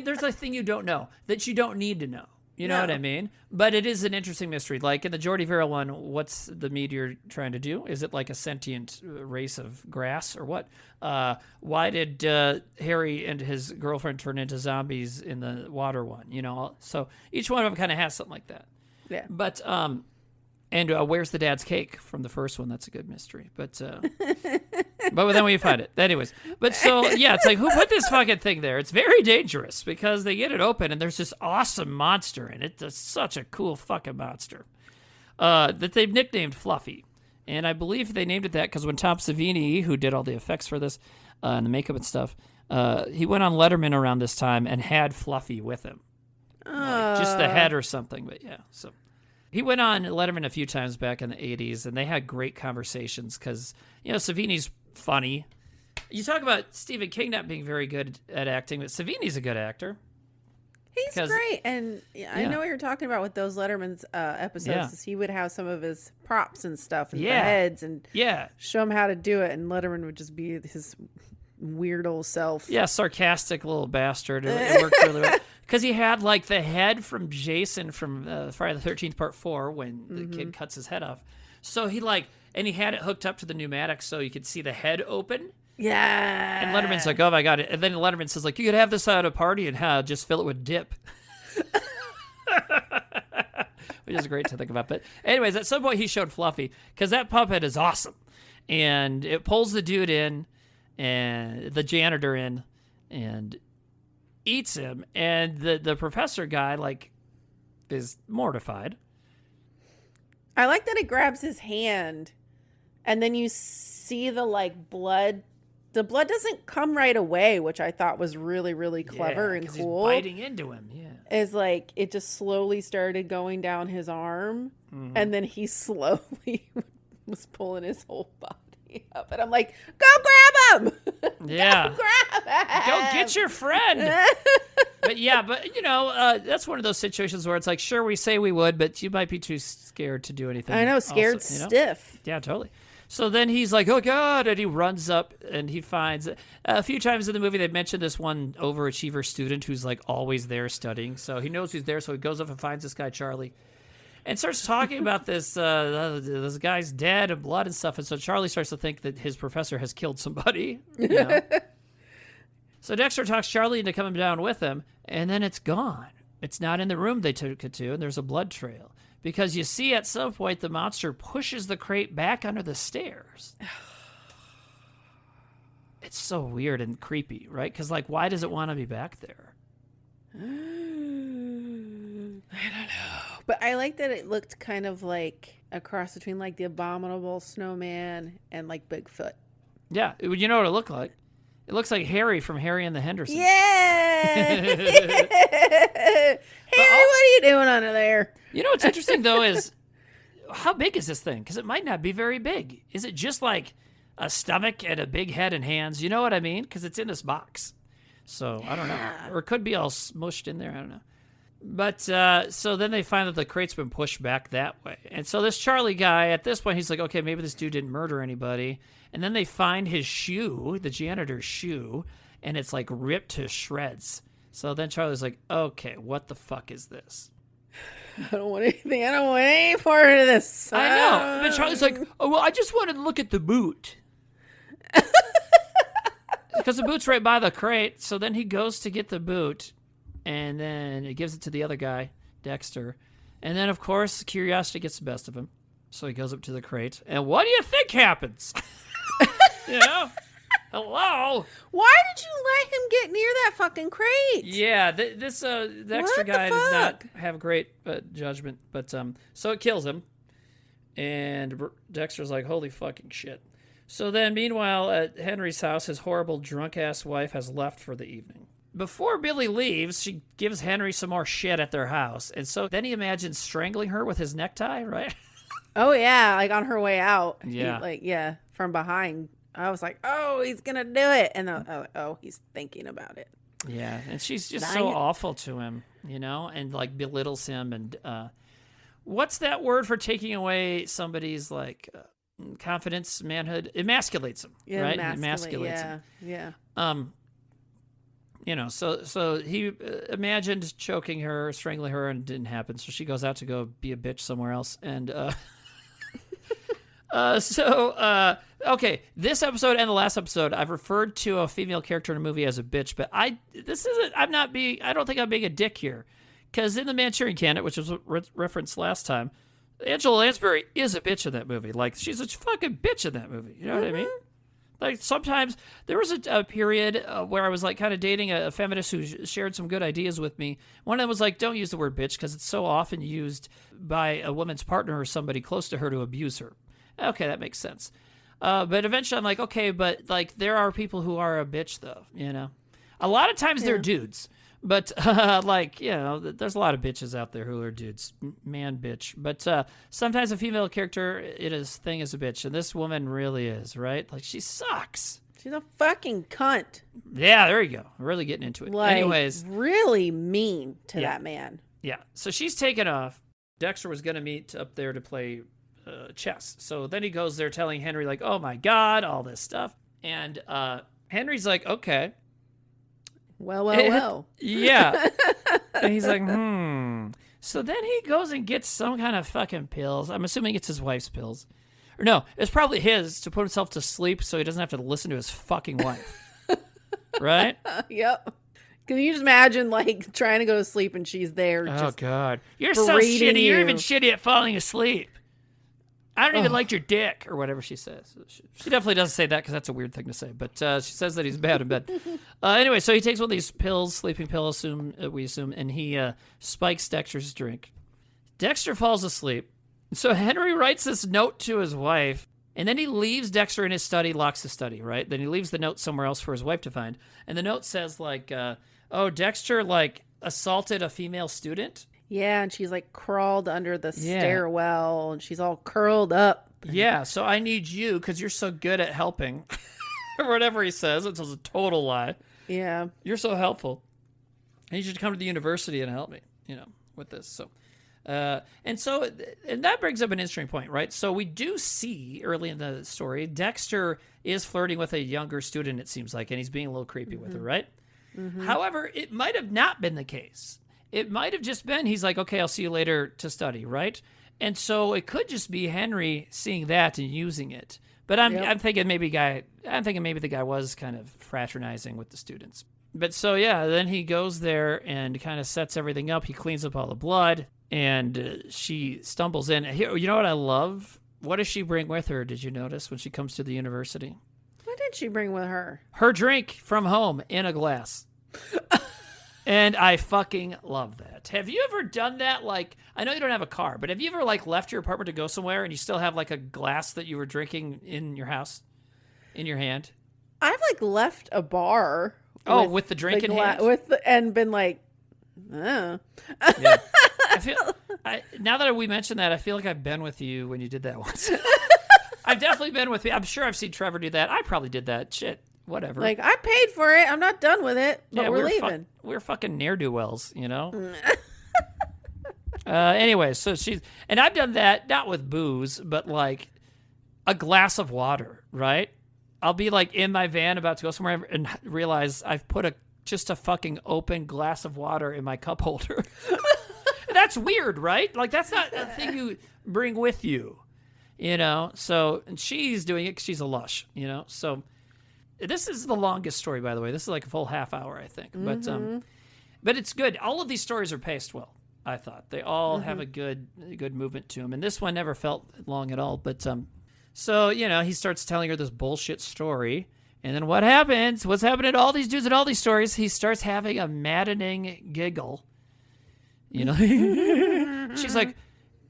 there's a thing you don't know that you don't need to know. You know what I mean? But it is an interesting mystery. Like in the Jordy Vera one, what's the meteor trying to do? Is it like a sentient race of grass or what? Why did Harry and his girlfriend turn into zombies in the water one? You know, so each one of them kind of has something like that. Yeah. But and where's the dad's cake from the first one? That's a good mystery. But but then we find it. Anyways, but so yeah, it's like who put this fucking thing there? It's very dangerous because they get it open and there's this awesome monster in it. It's such a cool fucking monster that they've nicknamed Fluffy. And I believe they named it that because when Tom Savini, who did all the effects for this and the makeup and stuff, he went on Letterman around this time and had Fluffy with him, like just the head or something. But yeah, so. He went on Letterman a few times back in the 80s, and they had great conversations because, you know, Savini's funny. You talk about Stephen King not being very good at acting, but Savini's a good actor. He's great. And I know what you're talking about with those Letterman's episodes. Is he would have some of his props and stuff and the heads and show him how to do it, and Letterman would just be his weird old self. Yeah, sarcastic little bastard. It worked really well. Because he had, like, the head from Jason from Friday the 13th Part 4 when the kid cuts his head off. So he, and he had it hooked up to the pneumatic so you could see the head open. Yeah. And Letterman's like, oh, my God. And then Letterman says, like, you could have this at a party and just fill it with dip. Which is great to think about. But anyways, at some point he showed Fluffy because that puppet is awesome. And it pulls the dude in and the janitor in and eats him, and the professor guy is mortified. I like that it grabs his hand and then you see the blood. The blood doesn't come right away, which I thought was really, really clever and cool. He's biting into him, Is it just slowly started going down his arm, and then he slowly was pulling his whole body up, and I'm like, go grab him! Yeah. Go grab him! Go get your friend! But that's one of those situations where it's like, sure, we say we would, but you might be too scared to do anything. I know, scared stiff. Yeah, totally. So then he's like, oh, God, and he runs up and he finds a few times in the movie they mentioned this one overachiever student who's always there studying. So he knows who's there, so he goes up and finds this guy, Charlie, and starts talking about this guy's dead and blood and stuff. And so Charlie starts to think that his professor has killed somebody. So Dexter talks Charlie into coming down with him, and then it's gone. It's not in the room they took it to, and there's a blood trail. Because you see at some point the monster pushes the crate back under the stairs. It's so weird and creepy, right? Because, why does it want to be back there? I don't know. But I like that it looked kind of like a cross between, the Abominable Snowman and, Bigfoot. Yeah. You know what it looked like? It looks like Harry from Harry and the Hendersons. Yeah! Harry, what are you doing under there? You know what's interesting, though, is how big is this thing? Because it might not be very big. Is it just like a stomach and a big head and hands? You know what I mean? Because it's in this box. So, I don't know. Or it could be all smushed in there. I don't know. But so then they find that the crate's been pushed back that way. And so this Charlie guy, at this point, he's like, okay, maybe this dude didn't murder anybody. And then they find his shoe, the janitor's shoe, and it's ripped to shreds. So then Charlie's like, okay, what the fuck is this? I don't want anything. I don't want any part of this. I know. But Charlie's like, oh, well, I just wanted to look at the boot. Because the boot's right by the crate. So then he goes to get the boot, and then he gives it to the other guy, Dexter. And then, of course, curiosity gets the best of him. So he goes up to the crate. And what do you think happens? Hello? Why did you let him get near that fucking crate? Yeah, this the extra guy does not have great judgment. But so it kills him. And Dexter's like, holy fucking shit. So then, meanwhile, at Henry's house, his horrible drunk-ass wife has left for the evening. Before Billy leaves, she gives Henry some more shit at their house. And so then he imagines strangling her with his necktie, right? Oh, yeah, on her way out. Yeah. He, from behind. I was like, oh, he's going to do it. And then, he's thinking about it. Yeah, and she's just so awful to him, and belittles him. And what's that word for taking away somebody's confidence, manhood? Emasculates him, right? Emasculates him. Yeah. So he imagined choking her, strangling her, and it didn't happen. So she goes out to go be a bitch somewhere else. And okay, this episode and the last episode, I've referred to a female character in a movie as a bitch, but I don't think I'm being a dick here, because in the Manchurian Candidate, which was referenced last time, Angela Lansbury is a bitch in that movie. Like, she's a fucking bitch in that movie. You know what I mean? Like, sometimes there was a period where I was like kind of dating a feminist who shared some good ideas with me. One of them was like, don't use the word bitch because it's so often used by a woman's partner or somebody close to her to abuse her. Okay, that makes sense. But eventually I'm like, okay, but like there are people who are a bitch though, A lot of times they're dudes. But, there's a lot of bitches out there who are dudes. Man, bitch. But sometimes a female character, thing is a bitch. And this woman really is, right? Like, she sucks. She's a fucking cunt. Yeah, there you go. Really getting into it. Like, anyways. Really mean to that man. Yeah. So she's taken off. Dexter was going to meet up there to play chess. So then he goes there telling Henry, like, oh, my God, all this stuff. And Henry's like, okay. Well. Yeah. And he's like, So then he goes and gets some kind of fucking pills. I'm assuming it's his wife's pills. Or no, it's probably his to put himself to sleep so he doesn't have to listen to his fucking wife. Right? Yep. Can you just imagine, like, trying to go to sleep and she's there just God. You're so shitty. You're even shitty at falling asleep. I don't even like your dick, or whatever she says. She definitely doesn't say that because that's a weird thing to say, but she says that he's bad in bed. Anyway, so he takes one of these pills, sleeping pill, we assume, and he spikes Dexter's drink. Dexter falls asleep. So Henry writes this note to his wife, and then he leaves Dexter in his study, locks the study, right? Then he leaves the note somewhere else for his wife to find. And the note says, like, Dexter, like, assaulted a female student. Yeah, and she's like crawled under the stairwell, and she's all curled up. Yeah, so I need you because you're so good at helping. Or whatever he says. It's a total lie. Yeah. You're so helpful. I need you to come to the university and help me, with this. So, and that brings up an interesting point, right? So we do see early in the story, Dexter is flirting with a younger student, it seems like, and he's being a little creepy with her, right? Mm-hmm. However, it might have not been the case. It might have just been, he's like, okay, I'll see you later to study, right? And so it could just be Henry seeing that and using it. But I'm thinking maybe the guy was kind of fraternizing with the students. But so, yeah, then he goes there and kind of sets everything up. He cleans up all the blood, and she stumbles in. Here, you know what I love? What does she bring with her, did you notice, when she comes to the university? What did she bring with her? Her drink from home in a glass. And I fucking love that. Have you ever done that? Like, I know you don't have a car, but have you ever, like, left your apartment to go somewhere and you still have, like, a glass that you were drinking in your house, in your hand? I've, like, left a bar. With the drink in hand? And been like, oh. Yeah. Now that we mentioned that, I feel like I've been with you when you did that once. I've definitely been with you. I'm sure I've seen Trevor do that. I probably did that. Shit. Whatever. Like, I paid for it. I'm not done with it, but we're leaving. We're fucking ne'er-do-wells, Anyway, so and I've done that, not with booze, but like a glass of water, right? I'll be like in my van about to go somewhere and realize I've put just a fucking open glass of water in my cup holder. That's weird, right? Like, that's not a thing you bring with you, So, and she's doing it because she's a lush, So, this is the longest story, by the way. This is like a full half hour, I think. Mm-hmm. But it's good. All of these stories are paced well, I thought. They all have a good movement to them. And this one never felt long at all. But so, he starts telling her this bullshit story. And then what happens? What's happening to all these dudes in all these stories? He starts having a maddening giggle. She's like,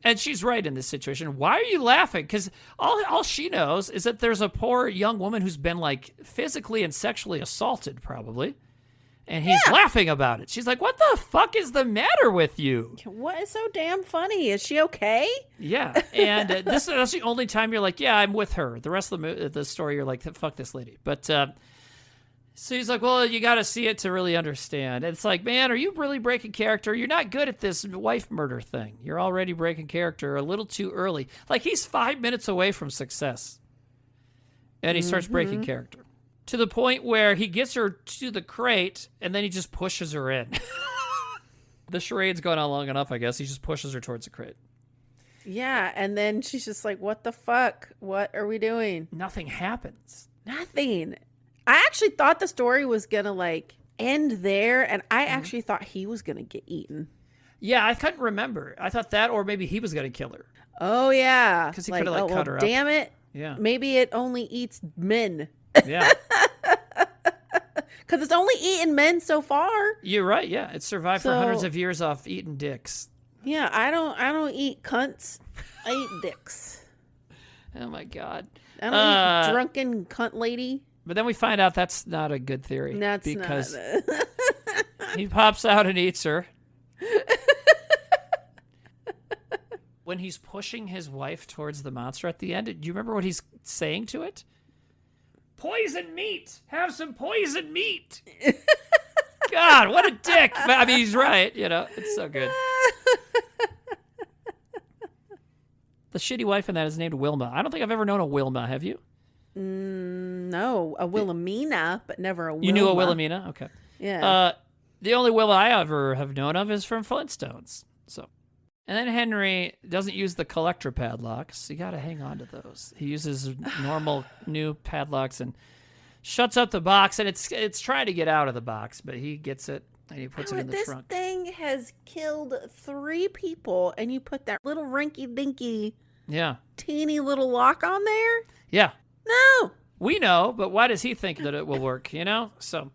and she's right in this situation. Why are you laughing? Because all she knows is that there's a poor young woman who's been, like, physically and sexually assaulted, probably. And he's laughing about it. She's like, what the fuck is the matter with you? What is so damn funny? Is she okay? Yeah. And that's the only time you're like, yeah, I'm with her. The rest of the story, you're like, fuck this lady. But so he's like, well, you got to see it to really understand. And it's like, man, are you really breaking character? You're not good at this wife murder thing. You're already breaking character a little too early. Like, he's 5 minutes away from success. And he starts breaking character. to the point where he gets her to the crate, and then he just pushes her in. The charade's going on long enough, I guess. He just pushes her towards the crate. Yeah, and then she's just like, what the fuck? What are we doing? Nothing happens. Nothing. I actually thought the story was going to, like, end there, and I actually thought he was going to get eaten. Yeah, I couldn't remember. I thought that, or maybe he was going to kill her. Oh, yeah. Because he could have, cut her up. Damn it. Yeah. Maybe it only eats men. Yeah. Because it's only eaten men so far. You're right, yeah. It's survived for hundreds of years off eating dicks. Yeah, I don't eat cunts. I eat dicks. Oh, my God. I don't eat drunken cunt lady. But then we find out that's not a good theory. That's because not. He pops out and eats her. When he's pushing his wife towards the monster at the end, do you remember what he's saying to it? Poison meat! Have some poison meat! God, what a dick! But, I mean, he's right, it's so good. The shitty wife in that is named Wilma. I don't think I've ever known a Wilma, have you? No, a Wilhelmina, but never a Wilma. You knew a Wilhelmina? Okay. Yeah. The only Wilma I ever have known of is from Flintstones. So, and then Henry doesn't use the collector padlocks. You got to hang on to those. He uses normal new padlocks and shuts up the box, and it's trying to get out of the box, but he gets it and he puts it in the trunk. This thing has killed 3 people, and you put that little rinky-dinky, teeny little lock on there? Yeah. No. We know, but why does he think that it will work, So,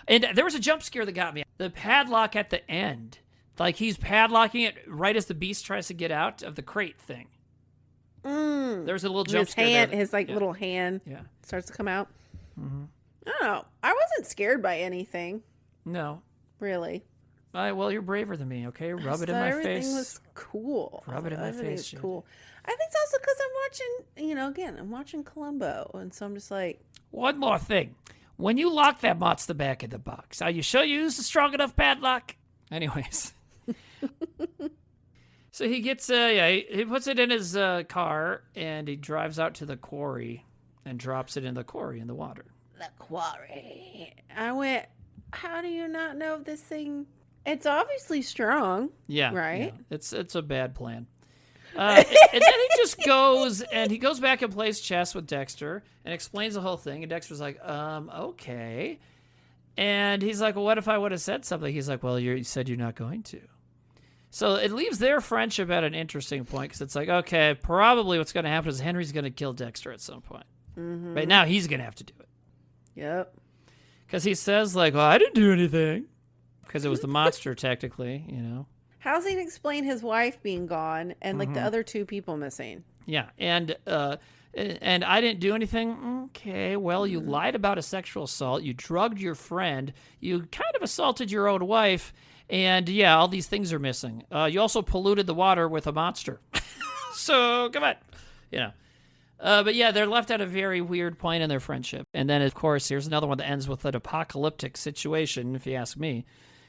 and there was a jump scare that got me. The padlock at the end, like he's padlocking it right as the beast tries to get out of the crate thing. There's a little jump scare there. His little hand starts to come out. Mm-hmm. I don't know. I wasn't scared by anything. No. Really. Well, you're braver than me, okay? Rub it in my face. Everything was cool. Rub it in my face. It's cool. I think it's also because I'm watching, I'm watching Columbo, and so I'm just like... One more thing. When you lock that monster back in the box, are you sure you used a strong enough padlock? Anyways. So he gets, he puts it in his car, and he drives out to the quarry and drops it in the quarry in the water. The quarry. I went, how do you not know this thing? It's obviously strong. Yeah. Right? Yeah. It's a bad plan. And then he just goes, and he goes back and plays chess with Dexter and explains the whole thing. And Dexter's like, okay. And he's like, well, what if I would have said something? He's like, well, you said you're not going to. So it leaves their friendship at an interesting point because it's like, okay, probably what's going to happen is Henry's going to kill Dexter at some point. Mm-hmm. But now he's going to have to do it. Yep. Because he says, like, well, I didn't do anything. Because it was the monster, technically, How's he explain his wife being gone and like the other 2 people missing? Yeah, and I didn't do anything. Okay, well, you lied about a sexual assault. You drugged your friend. You kind of assaulted your own wife. And yeah, all these things are missing. You also polluted the water with a monster. So come on, But yeah, they're left at a very weird point in their friendship. And then, of course, here's another one that ends with an apocalyptic situation, if you ask me,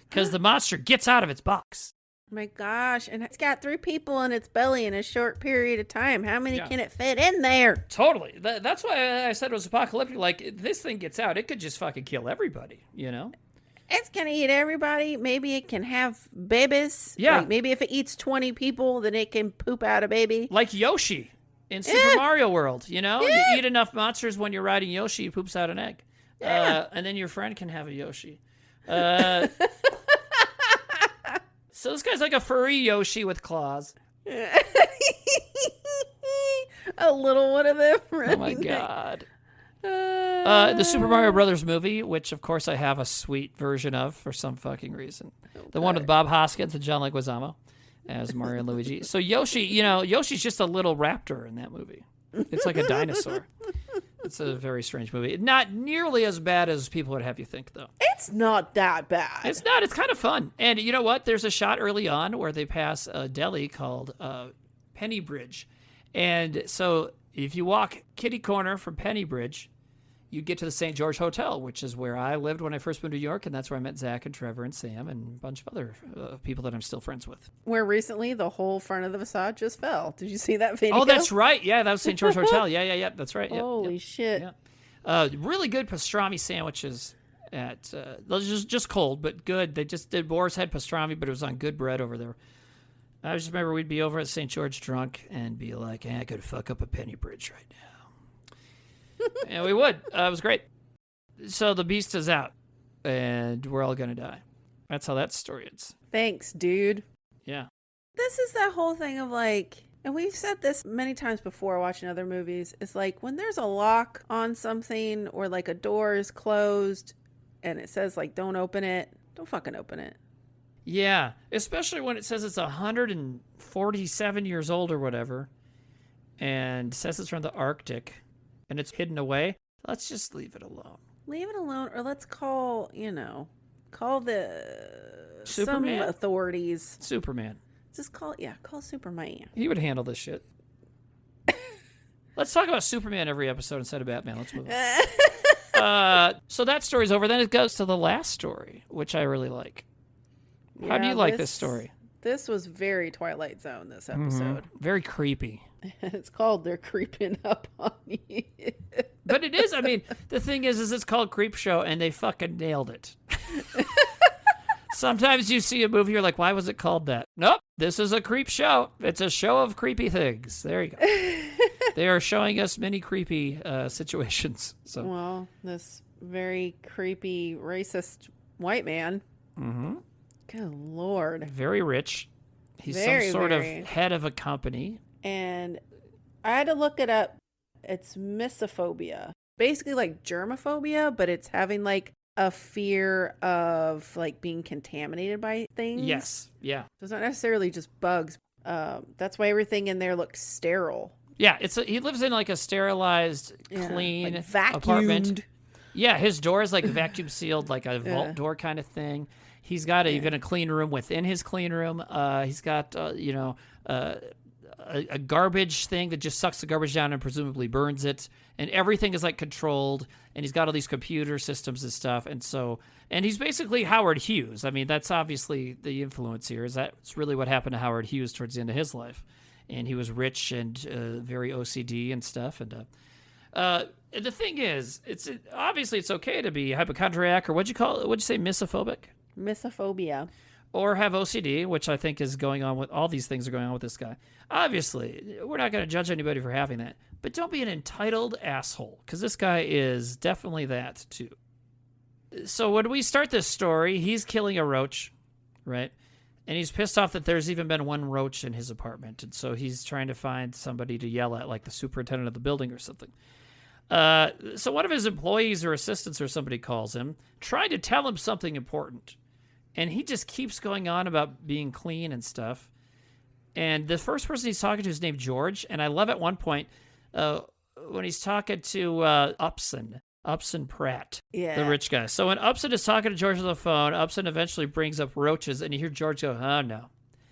because the monster gets out of its box. My gosh, and it's got 3 people in its belly in a short period of time. How many can it fit in there? Totally. That's why I said it was apocalyptic. Like, if this thing gets out, it could just fucking kill everybody, It's going to eat everybody. Maybe it can have babies. Yeah. Like maybe if it eats 20 people, then it can poop out a baby. Like Yoshi in Super Mario World, You eat enough monsters when you're riding Yoshi, it poops out an egg. Yeah. And then your friend can have a Yoshi. So this guy's like a furry Yoshi with claws. A little one of them. Oh my God. The Super Mario Brothers movie, which of course I have a sweet version of for some fucking reason. Okay. The one with Bob Hoskins and John Leguizamo as Mario and Luigi. So Yoshi, Yoshi's just a little raptor in that movie. It's like a dinosaur. It's a very strange movie. Not nearly as bad as people would have you think, though. It's not that bad. It's not. It's kind of fun. And you know what? There's a shot early on where they pass a deli called Penny Bridge. And so if you walk kitty corner from Penny Bridge, you get to the St. George Hotel, which is where I lived when I first moved to New York, and that's where I met Zach and Trevor and Sam and a bunch of other people that I'm still friends with. Where recently the whole front of the facade just fell. Did you see that video? Oh, that's right. Yeah, that was St. George Hotel. Yeah. That's right. Holy shit. Really good pastrami sandwiches at just cold, but good. They just did Boar's Head pastrami, but it was on good bread over there. I just remember we'd be over at St. George drunk and be like, I could fuck up a penny bridge right now. And we would. It was great. So the beast is out, and we're all going to die. That's how that story is. Thanks, dude. Yeah. This is that whole thing of like, and we've said this many times before watching other movies, it's like when there's a lock on something or like a door is closed and it says like, don't open it, don't fucking open it. Yeah, especially when it says it's 147 years old or whatever, and says it's from the Arctic, and it's hidden away. Let's just leave it alone. Leave it alone, or let's call the Superman? some authorities. Superman. Just call Superman. He would handle this shit. Let's talk about Superman every episode instead of Batman. Let's move on. So that story's over. Then it goes to the last story, which I really like. How do you like this story? This was very Twilight Zone, this episode. Mm-hmm. Very creepy. It's called They're Creeping Up on You. But it is. I mean, the thing is it's called Creepshow, and they fucking nailed it. Sometimes you see a movie, you're like, why was it called that? Nope, this is a creep show. It's a show of creepy things. There you go. They are showing us many creepy situations. So. Well, this very creepy, racist white man. Mm-hmm. Good Lord. Very rich. He's some sort of head of a company. And I had to look it up. It's mysophobia. Basically like germophobia, but it's having like a fear of like being contaminated by things. Yes. Yeah. So it's not necessarily just bugs. That's why everything in there looks sterile. Yeah. He lives in like a sterilized, clean like vacuumed apartment. Yeah. His door is like vacuum sealed, like a vault door kind of thing. He's got even a clean room within his clean room. He's got, a garbage thing that just sucks the garbage down and presumably burns it. And everything is like controlled. And he's got all these computer systems and stuff. And he's basically Howard Hughes. I mean, that's obviously the influence here. That's really what happened to Howard Hughes towards the end of his life. And he was rich and very OCD and stuff. And the thing is, obviously it's okay to be hypochondriac, or what'd you say, misophobic? Mysophobia. Or have OCD, which I think is going on with all these things are going on with this guy. Obviously, we're not going to judge anybody for having that. But don't be an entitled asshole, because this guy is definitely that too. So when we start this story, he's killing a roach, right? And he's pissed off that there's even been one roach in his apartment. And so he's trying to find somebody to yell at, like the superintendent of the building or something. So one of his employees or assistants or somebody calls him, trying to tell him something important. And he just keeps going on about being clean and stuff. And the first person he's talking to is named George. And I love at one point when he's talking to Upson Pratt, the rich guy. So when Upson is talking to George on the phone, Upson eventually brings up roaches. And you hear George go, oh, no.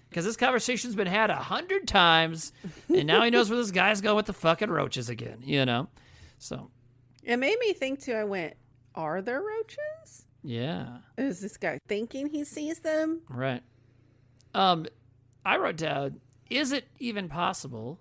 Because this conversation's been had 100 times. And now he knows where this guy's going with the fucking roaches again, So it made me think, too. I went, are there roaches? Yeah. Is this guy thinking he sees them? Right. I wrote down, is it even possible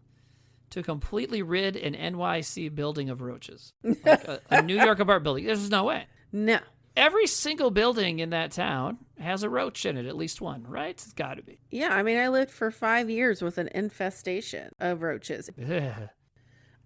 to completely rid an NYC building of roaches? Like a New York apartment building. There's no way. No. Every single building in that town has a roach in it, at least one, right? It's got to be. Yeah, I mean, I lived for 5 years with an infestation of roaches.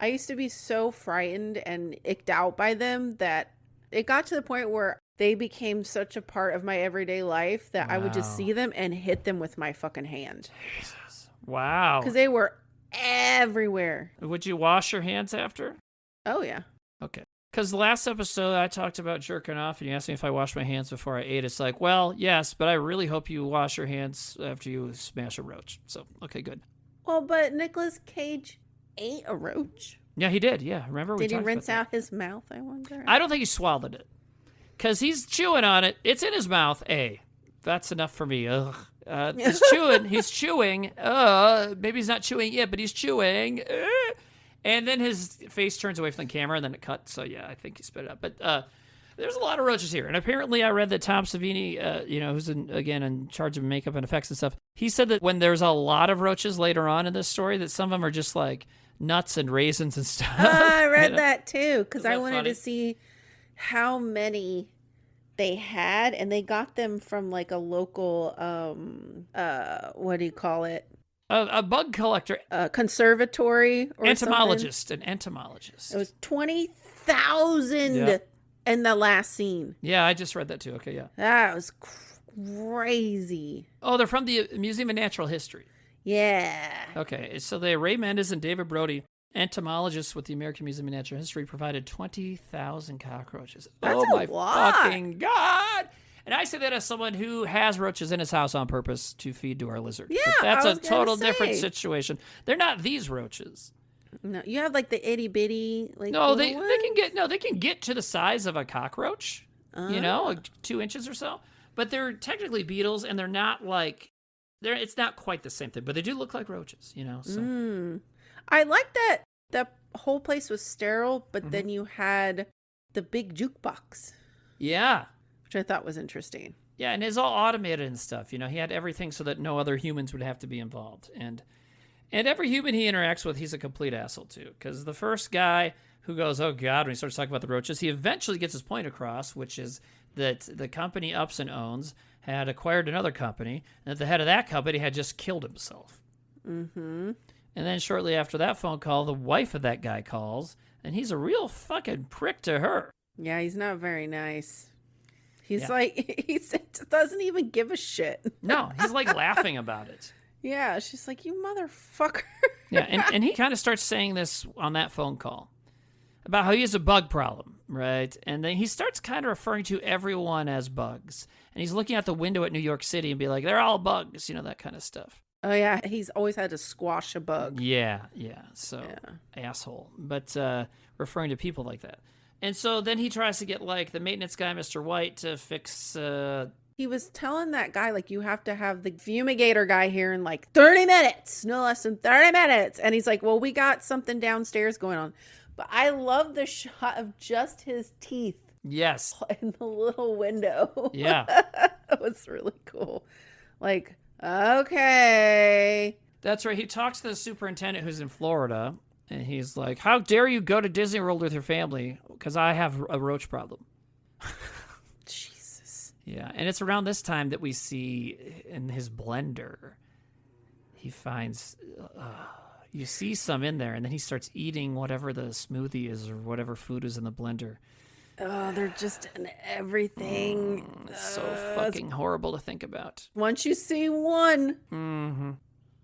I used to be so frightened and icked out by them that it got to the point where they became such a part of my everyday life that I would just see them and hit them with my fucking hand. Jesus. Wow. Because they were everywhere. Would you wash your hands after? Oh, yeah. Okay. Because the last episode I talked about jerking off and you asked me if I washed my hands before I ate. It's like, well, yes, but I really hope you wash your hands after you smash a roach. So, okay, good. Well, but Nicolas Cage ate a roach. Yeah, he did. Yeah. Remember we Did he rinse out his mouth, I wonder? I don't think he swallowed it. Because he's chewing on it. It's in his mouth. That's enough for me. Ugh. He's chewing. Maybe he's not chewing yet, but he's chewing. And then his face turns away from the camera, and then it cuts. So, yeah, I think he spit it up. But there's a lot of roaches here. And apparently I read that Tom Savini, who's, in charge of makeup and effects and stuff, he said that when there's a lot of roaches later on in this story, that some of them are just like nuts and raisins and stuff. I read that too, because I that wanted funny? to see how many they had, and they got them from like a local, what do you call it? A bug collector. Conservatory or Entomologist. An entomologist. It was 20,000 Yep. in the last scene. Yeah, I just read that too. Okay, yeah. That was crazy. Oh, they're from the Museum of Natural History. Yeah. Okay, so Ray Mendez and David Brody, entomologists with the American Museum of Natural History, provided 20,000 cockroaches. That's oh a my lot. fucking God! And I say that as someone who has roaches in his house on purpose to feed to our lizard. Yeah, But that's I a was gonna total different say. situation. They're not these roaches. No, you have like the itty bitty, like No, little they can get to the size of a cockroach. You know, like 2 inches or so. But they're technically beetles, and they're not like it's not quite the same thing. But they do look like roaches. You know. So. I like that the whole place was sterile, but Mm-hmm. then you had the big jukebox, Yeah. which I thought was interesting. Yeah, and it's all automated and stuff. You know, he had everything so that no other humans would have to be involved. And every human he interacts with, he's a complete asshole to. Because the first guy who goes, oh, God, when he starts talking about the roaches, he eventually gets his point across, which is that the company Upson owns had acquired another company, and that the head of that company had just killed himself. Mm-hmm. And then shortly after that phone call, the wife of that guy calls, and he's a real fucking prick to her. Yeah, he's not very nice. He's Yeah. like, he doesn't even give a shit. No, he's like laughing about it. Yeah, she's like, you motherfucker. Yeah, and he kind of starts saying this on that phone call about how he has a bug problem, right? And then he starts kind of referring to everyone as bugs. And he's looking out the window at New York City and be like, they're all bugs, you know, that kind of stuff. Oh, yeah, he's always had to squash a bug. Yeah. So, Yeah. asshole. But referring to people like that. And so then he tries to get, like, the maintenance guy, Mr. White, to fix... He was telling that guy, like, you have to have the fumigator guy here in like 30 minutes, no less than 30 minutes. And he's like, well, we got something downstairs going on. But I love the shot of just his teeth Yes. in the little window. Yeah. That was really cool. Like, okay. That's right. He talks to the superintendent who's in Florida, and he's like, how dare you go to Disney World with your family? Because I have a roach problem. Jesus. Yeah, and it's around this time that we see in his blender, he finds, you see some in there, and then he starts eating whatever the smoothie is or whatever food is in the blender. Oh, they're just in everything. It's so fucking horrible to think about. Once you see one. Mm-hmm.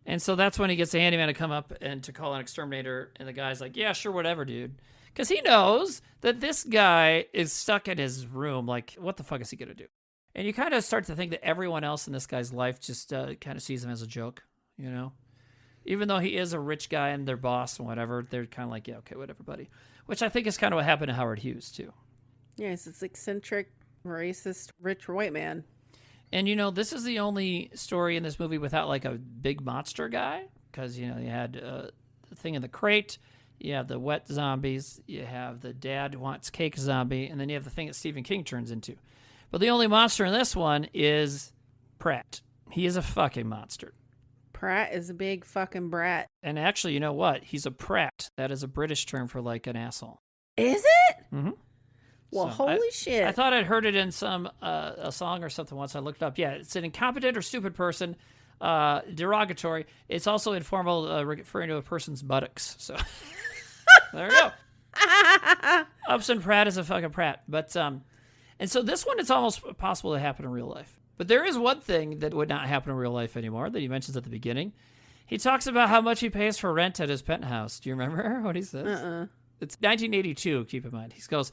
And so that's when he gets the handyman to come up and to call an exterminator, and the guy's like, yeah, sure, whatever, dude. Because he knows that this guy is stuck in his room, like, what the fuck is he going to do? And you kind of start to think that everyone else in this guy's life just kind of sees him as a joke, you know? Even though he is a rich guy and their boss and whatever, they're kind of like, yeah, okay, whatever, buddy. Which I think is kind of what happened to Howard Hughes, too. Yes, it's eccentric, racist, rich white man. And, you know, this is the only story in this movie without, like, a big monster guy. Because, you know, you had the thing in the crate, you have the wet zombies, you have the dad wants cake zombie, and then you have the thing that Stephen King turns into. But the only monster in this one is Pratt. He is a fucking monster. Pratt is a big fucking brat. And actually, you know what? He's a Pratt. That is a British term for, like, an asshole. Is it? Mm-hmm. Well, So holy shit. I thought I'd heard it in some a song or something once. I looked it up. Yeah, it's an incompetent or stupid person, derogatory. It's also informal, referring to a person's buttocks. So there we go. Upson Pratt is a fucking Pratt. But and so this one, it's almost possible to happen in real life. But there is one thing that would not happen in real life anymore that he mentions at the beginning. He talks about how much he pays for rent at his penthouse. Do you remember what he says? It's 1982, keep in mind. He goes,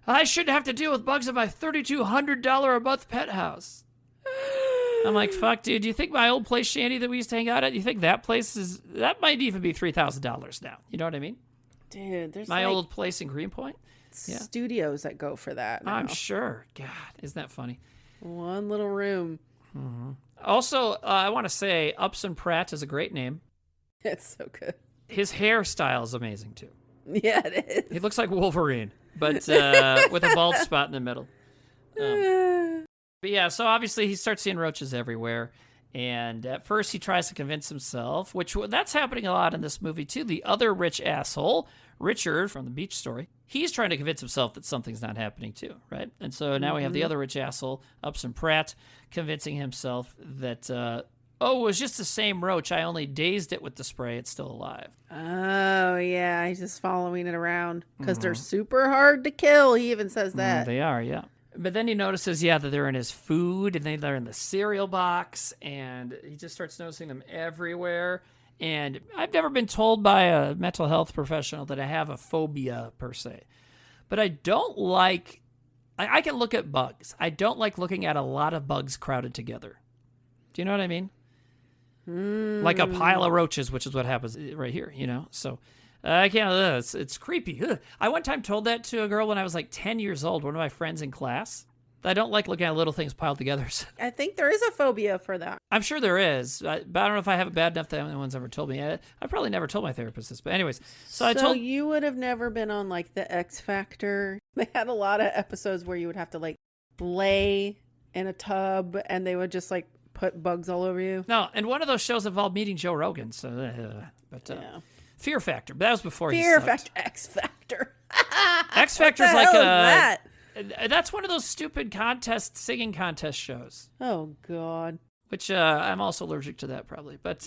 I shouldn't have to deal with bugs at my $3,200 a month penthouse. I'm like, fuck, dude, do you think my old place, Shandy, that we used to hang out at, you think that place that might even be $3,000 now? You know what I mean? Dude, there's My like old place in Greenpoint? studios that go for that now. I'm sure. God, isn't that funny? One little room. Mm-hmm. Also, I want to say Upson Pratt is a great name. It's so good. His hairstyle is amazing, too. Yeah, it is. He looks like Wolverine, but with a bald spot in the middle. But yeah, so obviously he starts seeing roaches everywhere. And at first he tries to convince himself, that's happening a lot in this movie too. The other rich asshole, Richard from the Beach Story, he's trying to convince himself that something's not happening too, right? And so now we have the other rich asshole, Upson Pratt, convincing himself that, it was just the same roach. I only dazed it with the spray. It's still alive. Oh, yeah. He's just following it around because they're super hard to kill. He even says that. They are, yeah. But then he notices, that they're in his food, and they're in the cereal box, and he just starts noticing them everywhere. And I've never been told by a mental health professional that I have a phobia, per se. But I don't like... I can look at bugs. I don't like looking at a lot of bugs crowded together. Do you know what I mean? Like a pile of roaches, which is what happens right here, So I can't. It's creepy. Ugh. I one time told that to a girl when I was like 10 years old, one of my friends in class. I don't like looking at little things piled together. I think there is a phobia for that. I'm sure there is, but I don't know if I have it bad enough that anyone's ever told me. I probably never told my therapist this, but anyways. So you would have never been on like the X Factor. They had a lot of episodes where you would have to like lay in a tub and they would just like put bugs all over you. No, and one of those shows involved meeting Joe Rogan. So, Fear Factor, but that was before Fear Factor, X Factor. X Factor's like that? That's one of those stupid singing contest shows. Oh God. Which I'm also allergic to that probably, but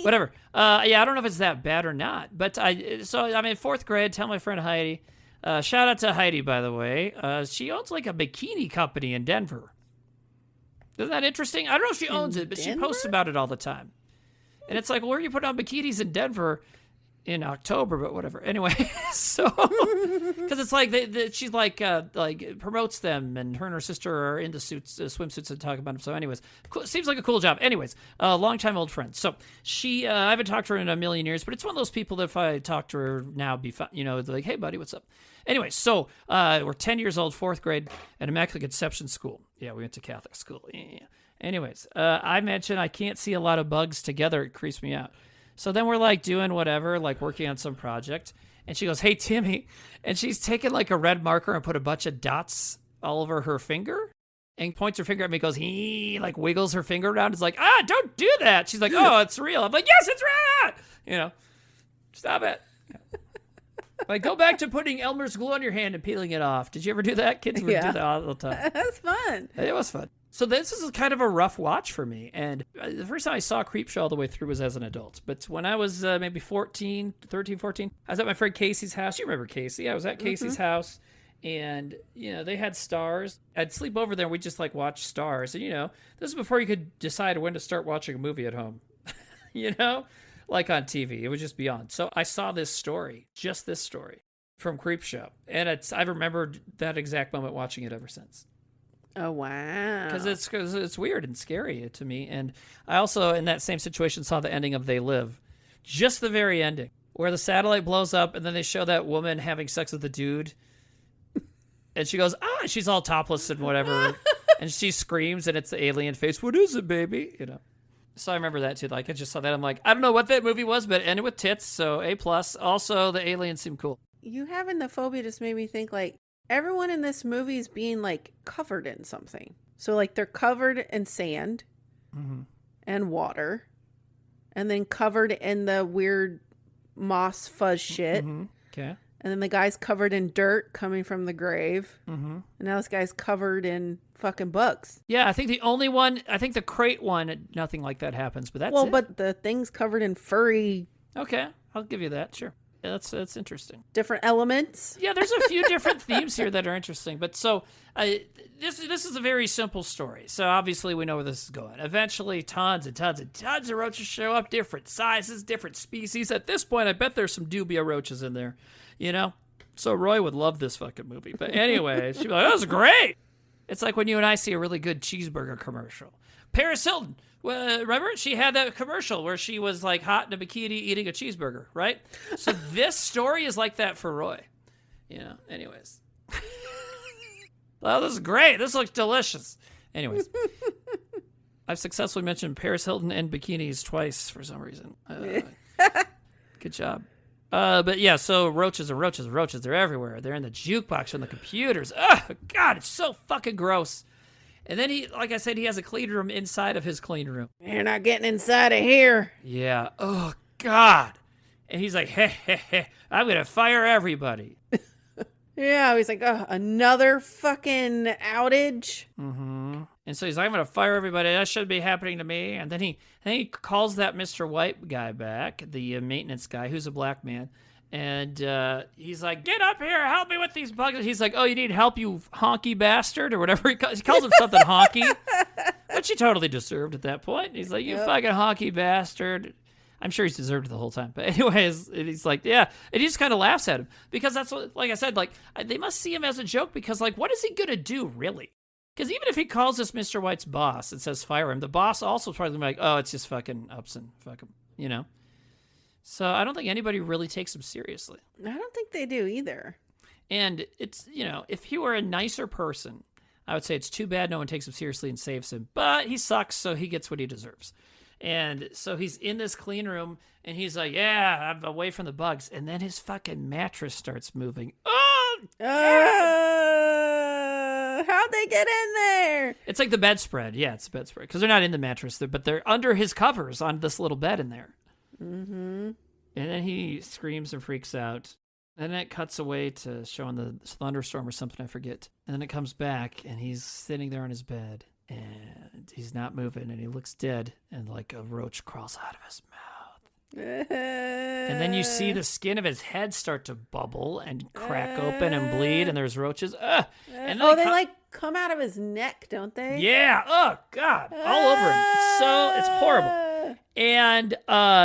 whatever. I don't know if it's that bad or not. But I'm in fourth grade. Tell my friend Heidi. Shout out to Heidi, by the way. She owns like a bikini company in Denver. Isn't that interesting? I don't know if she owns it, but she posts about it all the time. And it's like, well, where are you putting on bikinis in Denver in October? But whatever. Anyway, so because it's like she's like promotes them, and her and her sister are into swimsuits and talk about them. So, anyways, cool, seems like a cool job. Anyways, longtime old friend. So she, I haven't talked to her in a million years, but it's one of those people that if I talk to her now, be fun, like, hey buddy, what's up? Anyway, so we're 10 years old, fourth grade, at Immaculate Conception School. Yeah, we went to Catholic school. Yeah. Anyways, I mentioned I can't see a lot of bugs together. It creeps me out. So then we're like doing whatever, like working on some project. And she goes, hey, Timmy. And she's taken like a red marker and put a bunch of dots all over her finger and points her finger at me and goes, he like wiggles her finger around. It's like, don't do that. She's like, oh, it's real. I'm like, yes, it's real. Stop it. Like, go back to putting Elmer's glue on your hand and peeling it off. Did you ever do that? Kids would do that all the time. That's fun. It was fun. So this is kind of a rough watch for me. And the first time I saw Creepshow all the way through was as an adult. But when I was maybe 13, 14, I was at my friend Casey's house. You remember Casey? I was at Casey's house. And, they had stars. I'd sleep over there and we'd just, like, watch stars. And, this is before you could decide when to start watching a movie at home. Like on TV. It would just be on. So I saw this story, just this story, from Creepshow. And I remembered that exact moment watching it ever since. Oh, wow. Because it's weird and scary to me. And I also, in that same situation, saw the ending of They Live. Just the very ending, where the satellite blows up and then they show that woman having sex with the dude. And she goes, she's all topless and whatever. And she screams and it's the alien face. What is it, baby? So I remember that too. Like I just saw that. I'm like, I don't know what that movie was, but it ended with tits. So A+. Also, the aliens seem cool. You having the phobia just made me think like everyone in this movie is being like covered in something. So like they're covered in sand and water and then covered in the weird moss fuzz shit. Okay. And then the guy's covered in dirt coming from the grave. And now this guy's covered in fucking bugs. Yeah, I think the crate one, nothing like that happens, but that's it. But the thing's covered in furry. Okay, I'll give you that, sure. Yeah, that's interesting. Different elements. Yeah, there's a few different themes here that are interesting. But so this is a very simple story. So obviously we know where this is going. Eventually, tons and tons and tons of roaches show up, different sizes, different species. At this point, I bet there's some dubia roaches in there, So Roy would love this fucking movie. But anyway, she'd be like, that was great. It's like when you and I see a really good cheeseburger commercial. Paris Hilton, remember? She had that commercial where she was like hot in a bikini eating a cheeseburger, right? So this story is like that for Roy. Anyways. Oh, this is great. This looks delicious. Anyways. I've successfully mentioned Paris Hilton and bikinis twice for some reason. Good job. But yeah, so roaches are roaches are roaches. They're everywhere. They're in the jukebox, on the computers. Oh, God, it's so fucking gross. And then he, like I said, he has a clean room inside of his clean room. You're not getting inside of here. Yeah. Oh, God. And he's like, hey, I'm going to fire everybody. Yeah, he's like, oh, another fucking outage. Mm-hmm. And so he's like, I'm going to fire everybody. That shouldn't be happening to me. And then he calls that Mr. White guy back, the maintenance guy, who's a black man. And he's like, get up here, help me with these bugs. He's like, oh, you need help, you honky bastard, or whatever he calls him something honky, which he totally deserved at that point. He's like, you fucking honky bastard. I'm sure he's deserved it the whole time. But anyways, he's like, yeah. And he just kind of laughs at him. Because that's what, like I said, like, they must see him as a joke because, like, what is he going to do, really? Because even if he calls this Mr. White's boss and says fire him, the boss also probably like, oh, it's just fucking Upson. Fuck him, you know? So I don't think anybody really takes him seriously. I don't think they do either. And it's, you know, if he were a nicer person, I would say it's too bad no one takes him seriously and saves him. But he sucks, so he gets what he deserves. And so he's in this clean room, and he's like, yeah, I'm away from the bugs. And then his fucking mattress starts moving. Oh, how'd they get in there? It's like the bedspread. Yeah, it's the bedspread. Because they're not in the mattress, but they're under his covers on this little bed in there. Mm-hmm. And then he screams and freaks out. And then it cuts away to showing the thunderstorm or something, I forget. And then it comes back, and he's sitting there on his bed. And he's not moving, and he looks dead, and like a roach crawls out of his mouth. And then you see the skin of his head start to bubble and crack open and bleed, and there's roaches. And they like come out of his neck, don't they? Yeah. Oh God, all over him. It's horrible. And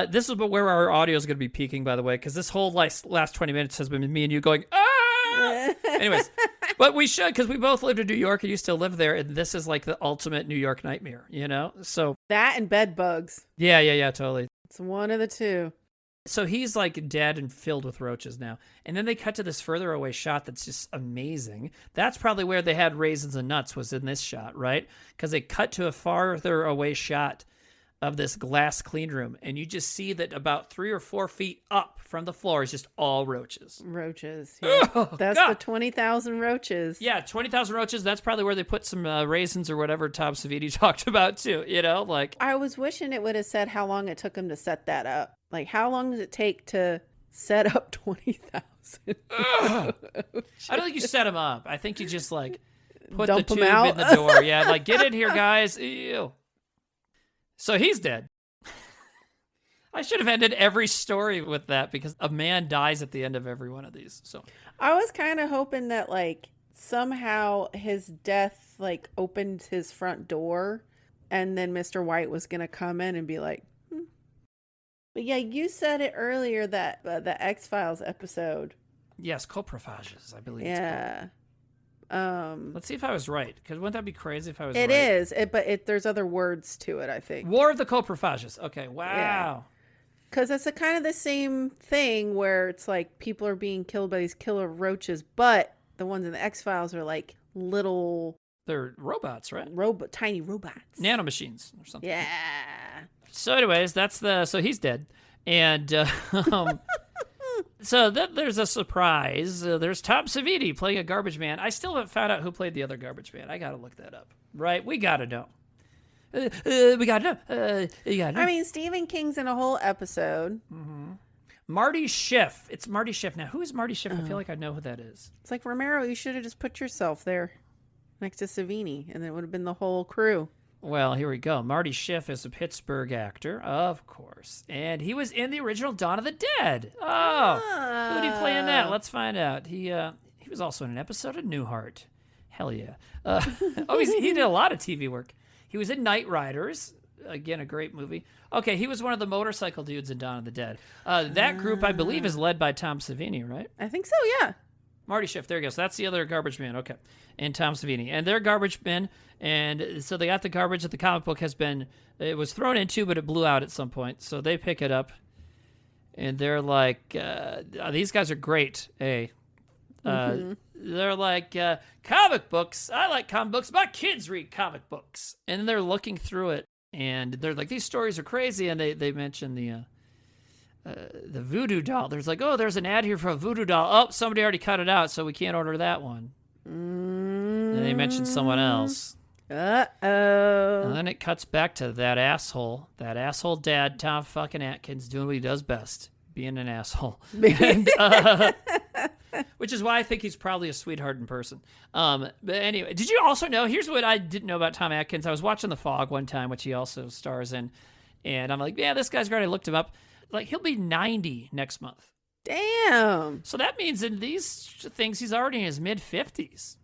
this is where our audio is going to be peaking, by the way, because this whole last 20 minutes has been me and you going, ah! Anyways. But we should, because we both lived in New York and you still live there, and this is like the ultimate New York nightmare, you know? So that and bed bugs. Yeah, totally. It's one of the two. So he's like dead and filled with roaches now. And then they cut to this further away shot that's just amazing. That's probably where they had raisins and nuts, was in this shot, right? Because they cut to a farther away shot of this glass clean room, and you just see that about 3 or 4 feet up from the floor is just all roaches. Roaches. Yeah. Oh, that's God. the 20,000 roaches. Yeah, 20,000 roaches. That's probably where they put some raisins or whatever Tom Savini talked about too. You know, like I was wishing it would have said how long it took him to set that up. Like, how long does it take to set up 20,000? I don't think you set them up. I think you just like put Dump the them tube out? in the door. Yeah, like get in here, guys. Ew. So he's dead. I should have ended every story with that because a man dies at the end of every one of these. So I was kind of hoping that like somehow his death like opened his front door, and then Mr. White was gonna come in and be like, But yeah, you said it earlier that the X-Files episode. yes, coprophages, I believe. Yeah. Let's see if I was right, because wouldn't that be crazy if I was It right? is, but there's other words to it, I think. War of the coprophages. Okay, wow. Because it's a kind of the same thing where it's like people are being killed by these killer roaches, but the ones in the X-Files are like little They're robots, right? tiny robots. Nanomachines or something. Yeah. So anyways, so he's dead. And so there's a surprise. There's Tom Savini playing a garbage man. I still haven't found out who played the other garbage man. I got to look that up. Right? We got to know. We got to know. You got to know. I mean, Stephen King's in a whole episode. Mm-hmm. Marty Schiff. It's Marty Schiff. Now, who is Marty Schiff? I feel like I know who that is. It's like, Romero, you should have just put yourself there next to Savini, and then it would have been the whole crew. Well, here we go. Marty Schiff is a Pittsburgh actor, of course. And he was in the original Dawn of the Dead. Oh, who did he play in that? Let's find out. He was also in an episode of Newhart. Hell yeah. He did a lot of TV work. He was in Knight Riders. Again, a great movie. Okay, he was one of the motorcycle dudes in Dawn of the Dead. That group, I believe, is led by Tom Savini, right? I think so, yeah. Marty Schiff, there he goes. That's the other garbage man. Okay. And Tom Savini. And they're garbage men. And so they got the garbage that the comic book it was thrown into, but it blew out at some point. So they pick it up. And they're like, these guys are great, eh? They're like, comic books. I like comic books. My kids read comic books. And then they're looking through it. And they're like, these stories are crazy. And they mention the voodoo doll. There's like, oh, there's an ad here for a voodoo doll. Oh, somebody already cut it out, so we can't order that one. And they mentioned someone else. Uh-oh. And then it cuts back to that asshole dad, Tom fucking Atkins, doing what he does best, being an asshole. And, which is why I think he's probably a sweetheart in person. But anyway, did you also know, here's what I didn't know about Tom Atkins. I was watching The Fog one time, which he also stars in, and I'm like, yeah, this guy's great. I looked him up. Like, he'll be 90 next month. Damn. So that means in these things, he's already in his mid-50s.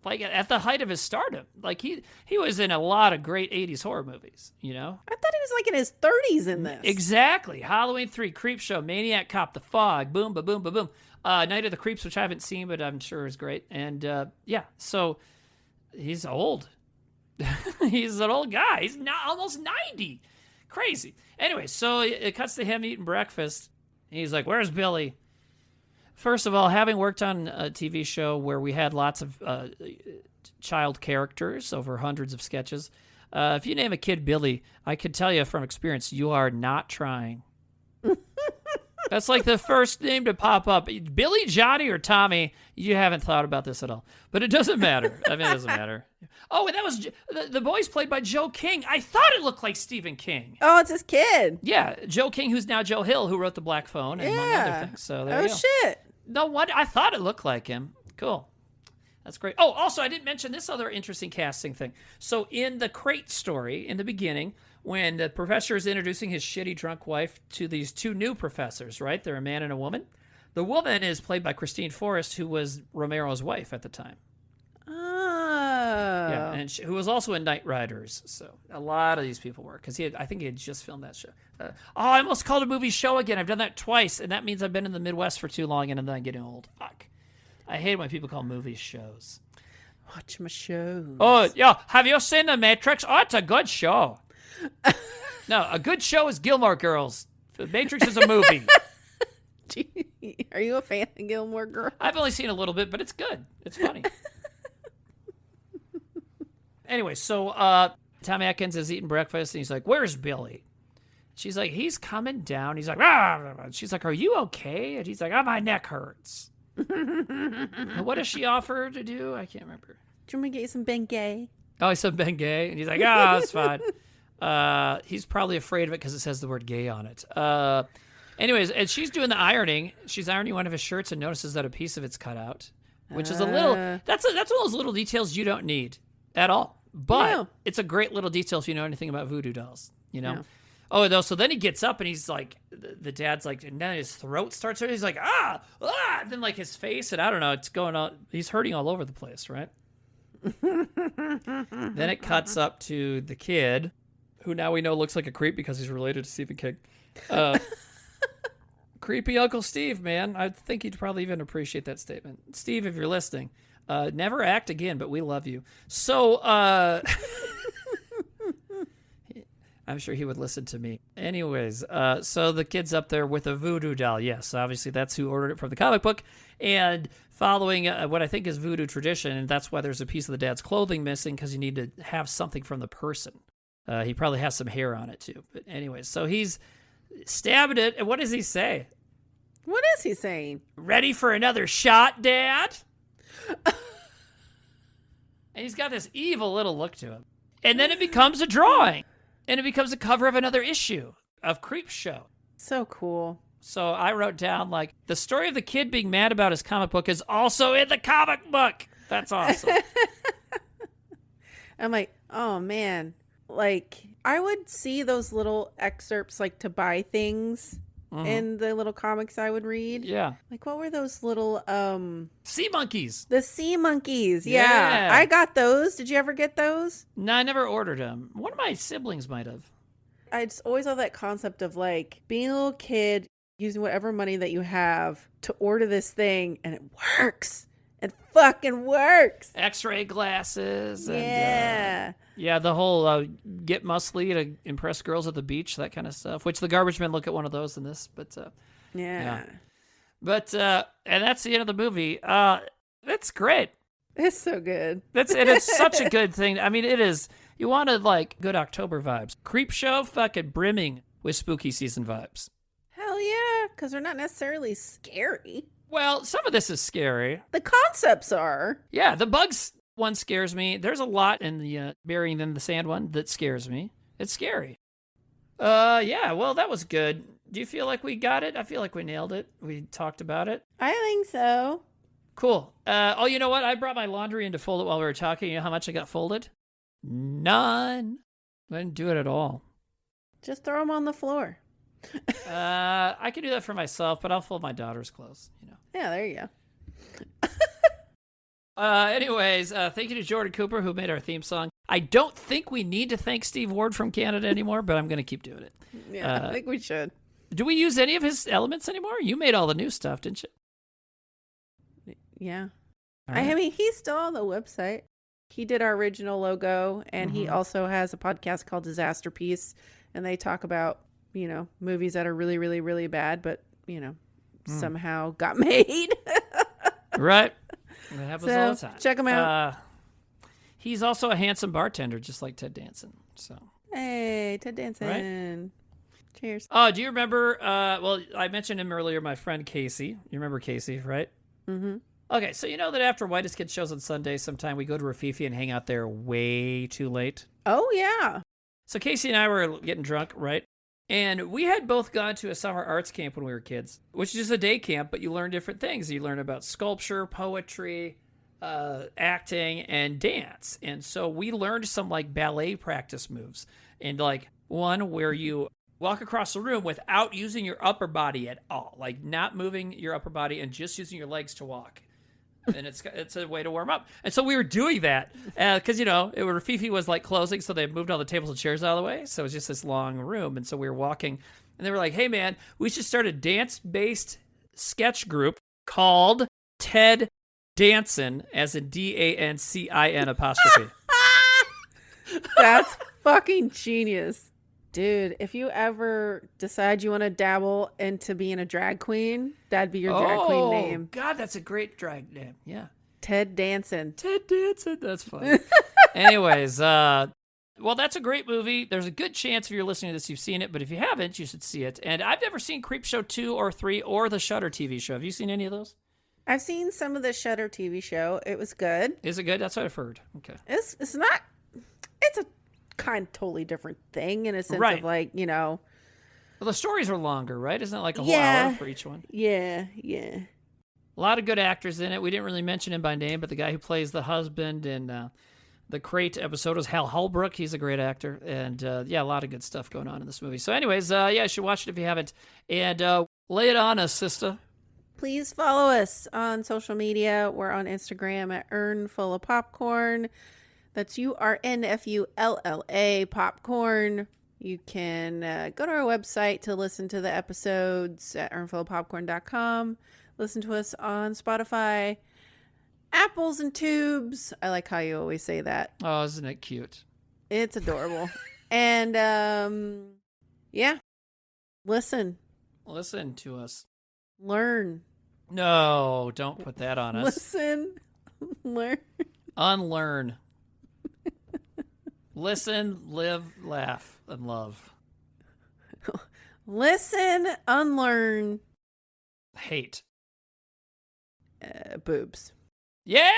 Like, at the height of his stardom. Like, he was in a lot of great 80s horror movies, you know? I thought he was like in his 30s in this. Exactly. Halloween 3, Creepshow, Maniac Cop, The Fog, boom, ba-boom, ba-boom. Night of the Creeps, which I haven't seen, but I'm sure is great. And, yeah, so he's old. He's an old guy. He's not almost 90. Crazy. Anyway, so it cuts to him eating breakfast. And he's like, where's Billy? First of all, having worked on a TV show where we had lots of child characters over hundreds of sketches, if you name a kid Billy, I can tell you from experience, you are not trying. That's like the first name to pop up. Billy, Johnny, or Tommy, you haven't thought about this at all. But it doesn't matter. I mean, it doesn't matter. Oh, and that was the boy's played by Joe King. I thought it looked like Stephen King. Oh, it's his kid. Yeah, Joe King, who's now Joe Hill, who wrote The Black Phone and among other things. So there you go. Shit. No wonder. I thought it looked like him. Cool. That's great. Oh, also, I didn't mention this other interesting casting thing. So in the crate story, in the beginning, when the professor is introducing his shitty drunk wife to these two new professors, right? They're a man and a woman. The woman is played by Christine Forrest, who was Romero's wife at the time. Oh. Yeah, and who was also in Knight Riders. So a lot of these people were, because I think he had just filmed that show. I almost called a movie show again. I've done that twice, and that means I've been in the Midwest for too long, and then I'm getting old. Fuck. I hate when people call movies shows. Watch my shows. Oh, yeah. Have you seen The Matrix? Oh, it's a good show. No, a good show is Gilmore Girls. The Matrix is a movie. Are you a fan of Gilmore Girls? I've only seen a little bit, but it's good. It's funny. Anyway, so Tom Atkins is eating breakfast, and he's like, where's Billy? She's like, he's coming down. He's like, ah. She's like, are you okay? And he's like, oh, my neck hurts. And what does she offer to do? I can't remember. Do you want me to get you some Bengay? Oh, he said Bengay, and he's like, oh, that's fine. He's probably afraid of it because it says the word gay on it. Anyways, and she's doing the ironing. She's ironing one of his shirts and notices that a piece of it's cut out, which is a little, that's one of those little details you don't need at all. But it's a great little detail if you know anything about voodoo dolls, you know? Yeah. Oh, no, so then he gets up and he's like, the dad's like, and then his throat starts hurting. He's like, and then like his face, and I don't know, it's going on. He's hurting all over the place, right? Then it cuts up to the kid, who now we know looks like a creep because he's related to Stephen King. Creepy Uncle Steve, man. I think he'd probably even appreciate that statement. Steve, if you're listening, never act again, but we love you. So, I'm sure he would listen to me. Anyways, so the kid's up there with a voodoo doll. Yes, obviously that's who ordered it from the comic book. And following what I think is voodoo tradition, and that's why there's a piece of the dad's clothing missing, because you need to have something from the person. He probably has some hair on it, too. But anyways, so he's stabbing it, and what does he say? What is he saying? Ready for another shot, Dad? And he's got this evil little look to him. And then it becomes a drawing. And it becomes a cover of another issue of Creepshow. So cool. So I wrote down, like, the story of the kid being mad about his comic book is also in the comic book. That's awesome. I'm like, oh, man. Like, I would see those little excerpts, like, to buy things in the little comics I would read. Yeah. Like, what were those little, sea monkeys. The sea monkeys. Yeah. I got those. Did you ever get those? No, I never ordered them. One of my siblings might have. I just always love that concept of, like, being a little kid, using whatever money that you have to order this thing, and it works. It fucking works. X-ray glasses. Yeah. And, the whole get muscly to impress girls at the beach, that kind of stuff, which the garbage men look at one of those in this. But yeah. But, and that's the end of the movie. That's great. It's so good. It's such a good thing. I mean, it is. You wanted, like, good October vibes. Creepshow fucking brimming with spooky season vibes. Hell yeah, because they're not necessarily scary. Well, some of this is scary. The concepts are. Yeah, the bugs one scares me. There's a lot in the Burying in the Sand one that scares me. It's scary. Yeah, well, that was good. Do you feel like we got it? I feel like we nailed it. We talked about it. I think so. Cool. Oh, you know what? I brought my laundry in to fold it while we were talking. You know how much I got folded? None. I didn't do it at all. Just throw them on the floor. I can do that for myself, but I'll fold my daughter's clothes, you know. Yeah, there you go. Anyways, thank you to Jordan Cooper, who made our theme song. I don't think we need to thank Steve Ward from Canada anymore, but I'm going to keep doing it. Yeah, I think we should. Do we use any of his elements anymore? You made all the new stuff, didn't you? Yeah. Right. I mean, he's still on the website. He did our original logo, and he also has a podcast called Disaster Piece, and they talk about, you know, movies that are really, really, really bad, but, you know, somehow got made. Right. That happens all the time. Check him out. He's also a handsome bartender, just like Ted Danson. So. Hey, Ted Danson. Right? Cheers. Oh, do you remember? Well, I mentioned him earlier. My friend Casey. You remember Casey, right? Mm-hmm. Okay, so you know that after Whitest Kid shows on Sunday, sometime we go to Rafifi and hang out there way too late. Oh yeah. So Casey and I were getting drunk, right? And we had both gone to a summer arts camp when we were kids, which is just a day camp, but you learn different things. You learn about sculpture, poetry, acting, and dance. And so we learned some like ballet practice moves, and like one where you walk across the room without using your upper body at all, like not moving your upper body and just using your legs to walk. And it's a way to warm up. And so we were doing that because, you know, Rafifi was like closing, so they moved all the tables and chairs out of the way. So it was just this long room. And so we were walking, and they were like, hey, man, we should start a dance-based sketch group called Ted Danson, as in DANCIN'. That's fucking genius. Dude, if you ever decide you want to dabble into being a drag queen, that'd be your drag queen name. God, that's a great drag name. Yeah. Ted Danson. Ted Danson. That's funny. Anyways, well, that's a great movie. There's a good chance if you're listening to this, you've seen it, but if you haven't, you should see it. And I've never seen Creepshow 2 or 3 or the Shudder TV show. Have you seen any of those? I've seen some of the Shudder TV show. It was good. Is it good? That's what I've heard. Okay. It's not. It's a kind of totally different thing in a sense of like, you know. Well, the stories are longer, right? Isn't it like a whole hour for each one? Yeah. A lot of good actors in it. We didn't really mention him by name, but the guy who plays the husband in the Crate episode was Hal Holbrook. He's a great actor. And a lot of good stuff going on in this movie. So anyways, you should watch it if you haven't. And lay it on us, sister. Please follow us on social media. We're on Instagram at Earnful of Popcorn. That's URNFULLA Popcorn. You can go to our website to listen to the episodes at earnfulofpopcorn.com. Listen to us on Spotify, Apples and Tubes. I like how you always say that. Oh, isn't it cute? It's adorable. And listen to us. Learn. No, don't put that on us. Listen. Learn. Unlearn. Listen, live, laugh, and love. Listen, unlearn. Hate. Boobs. Yeah!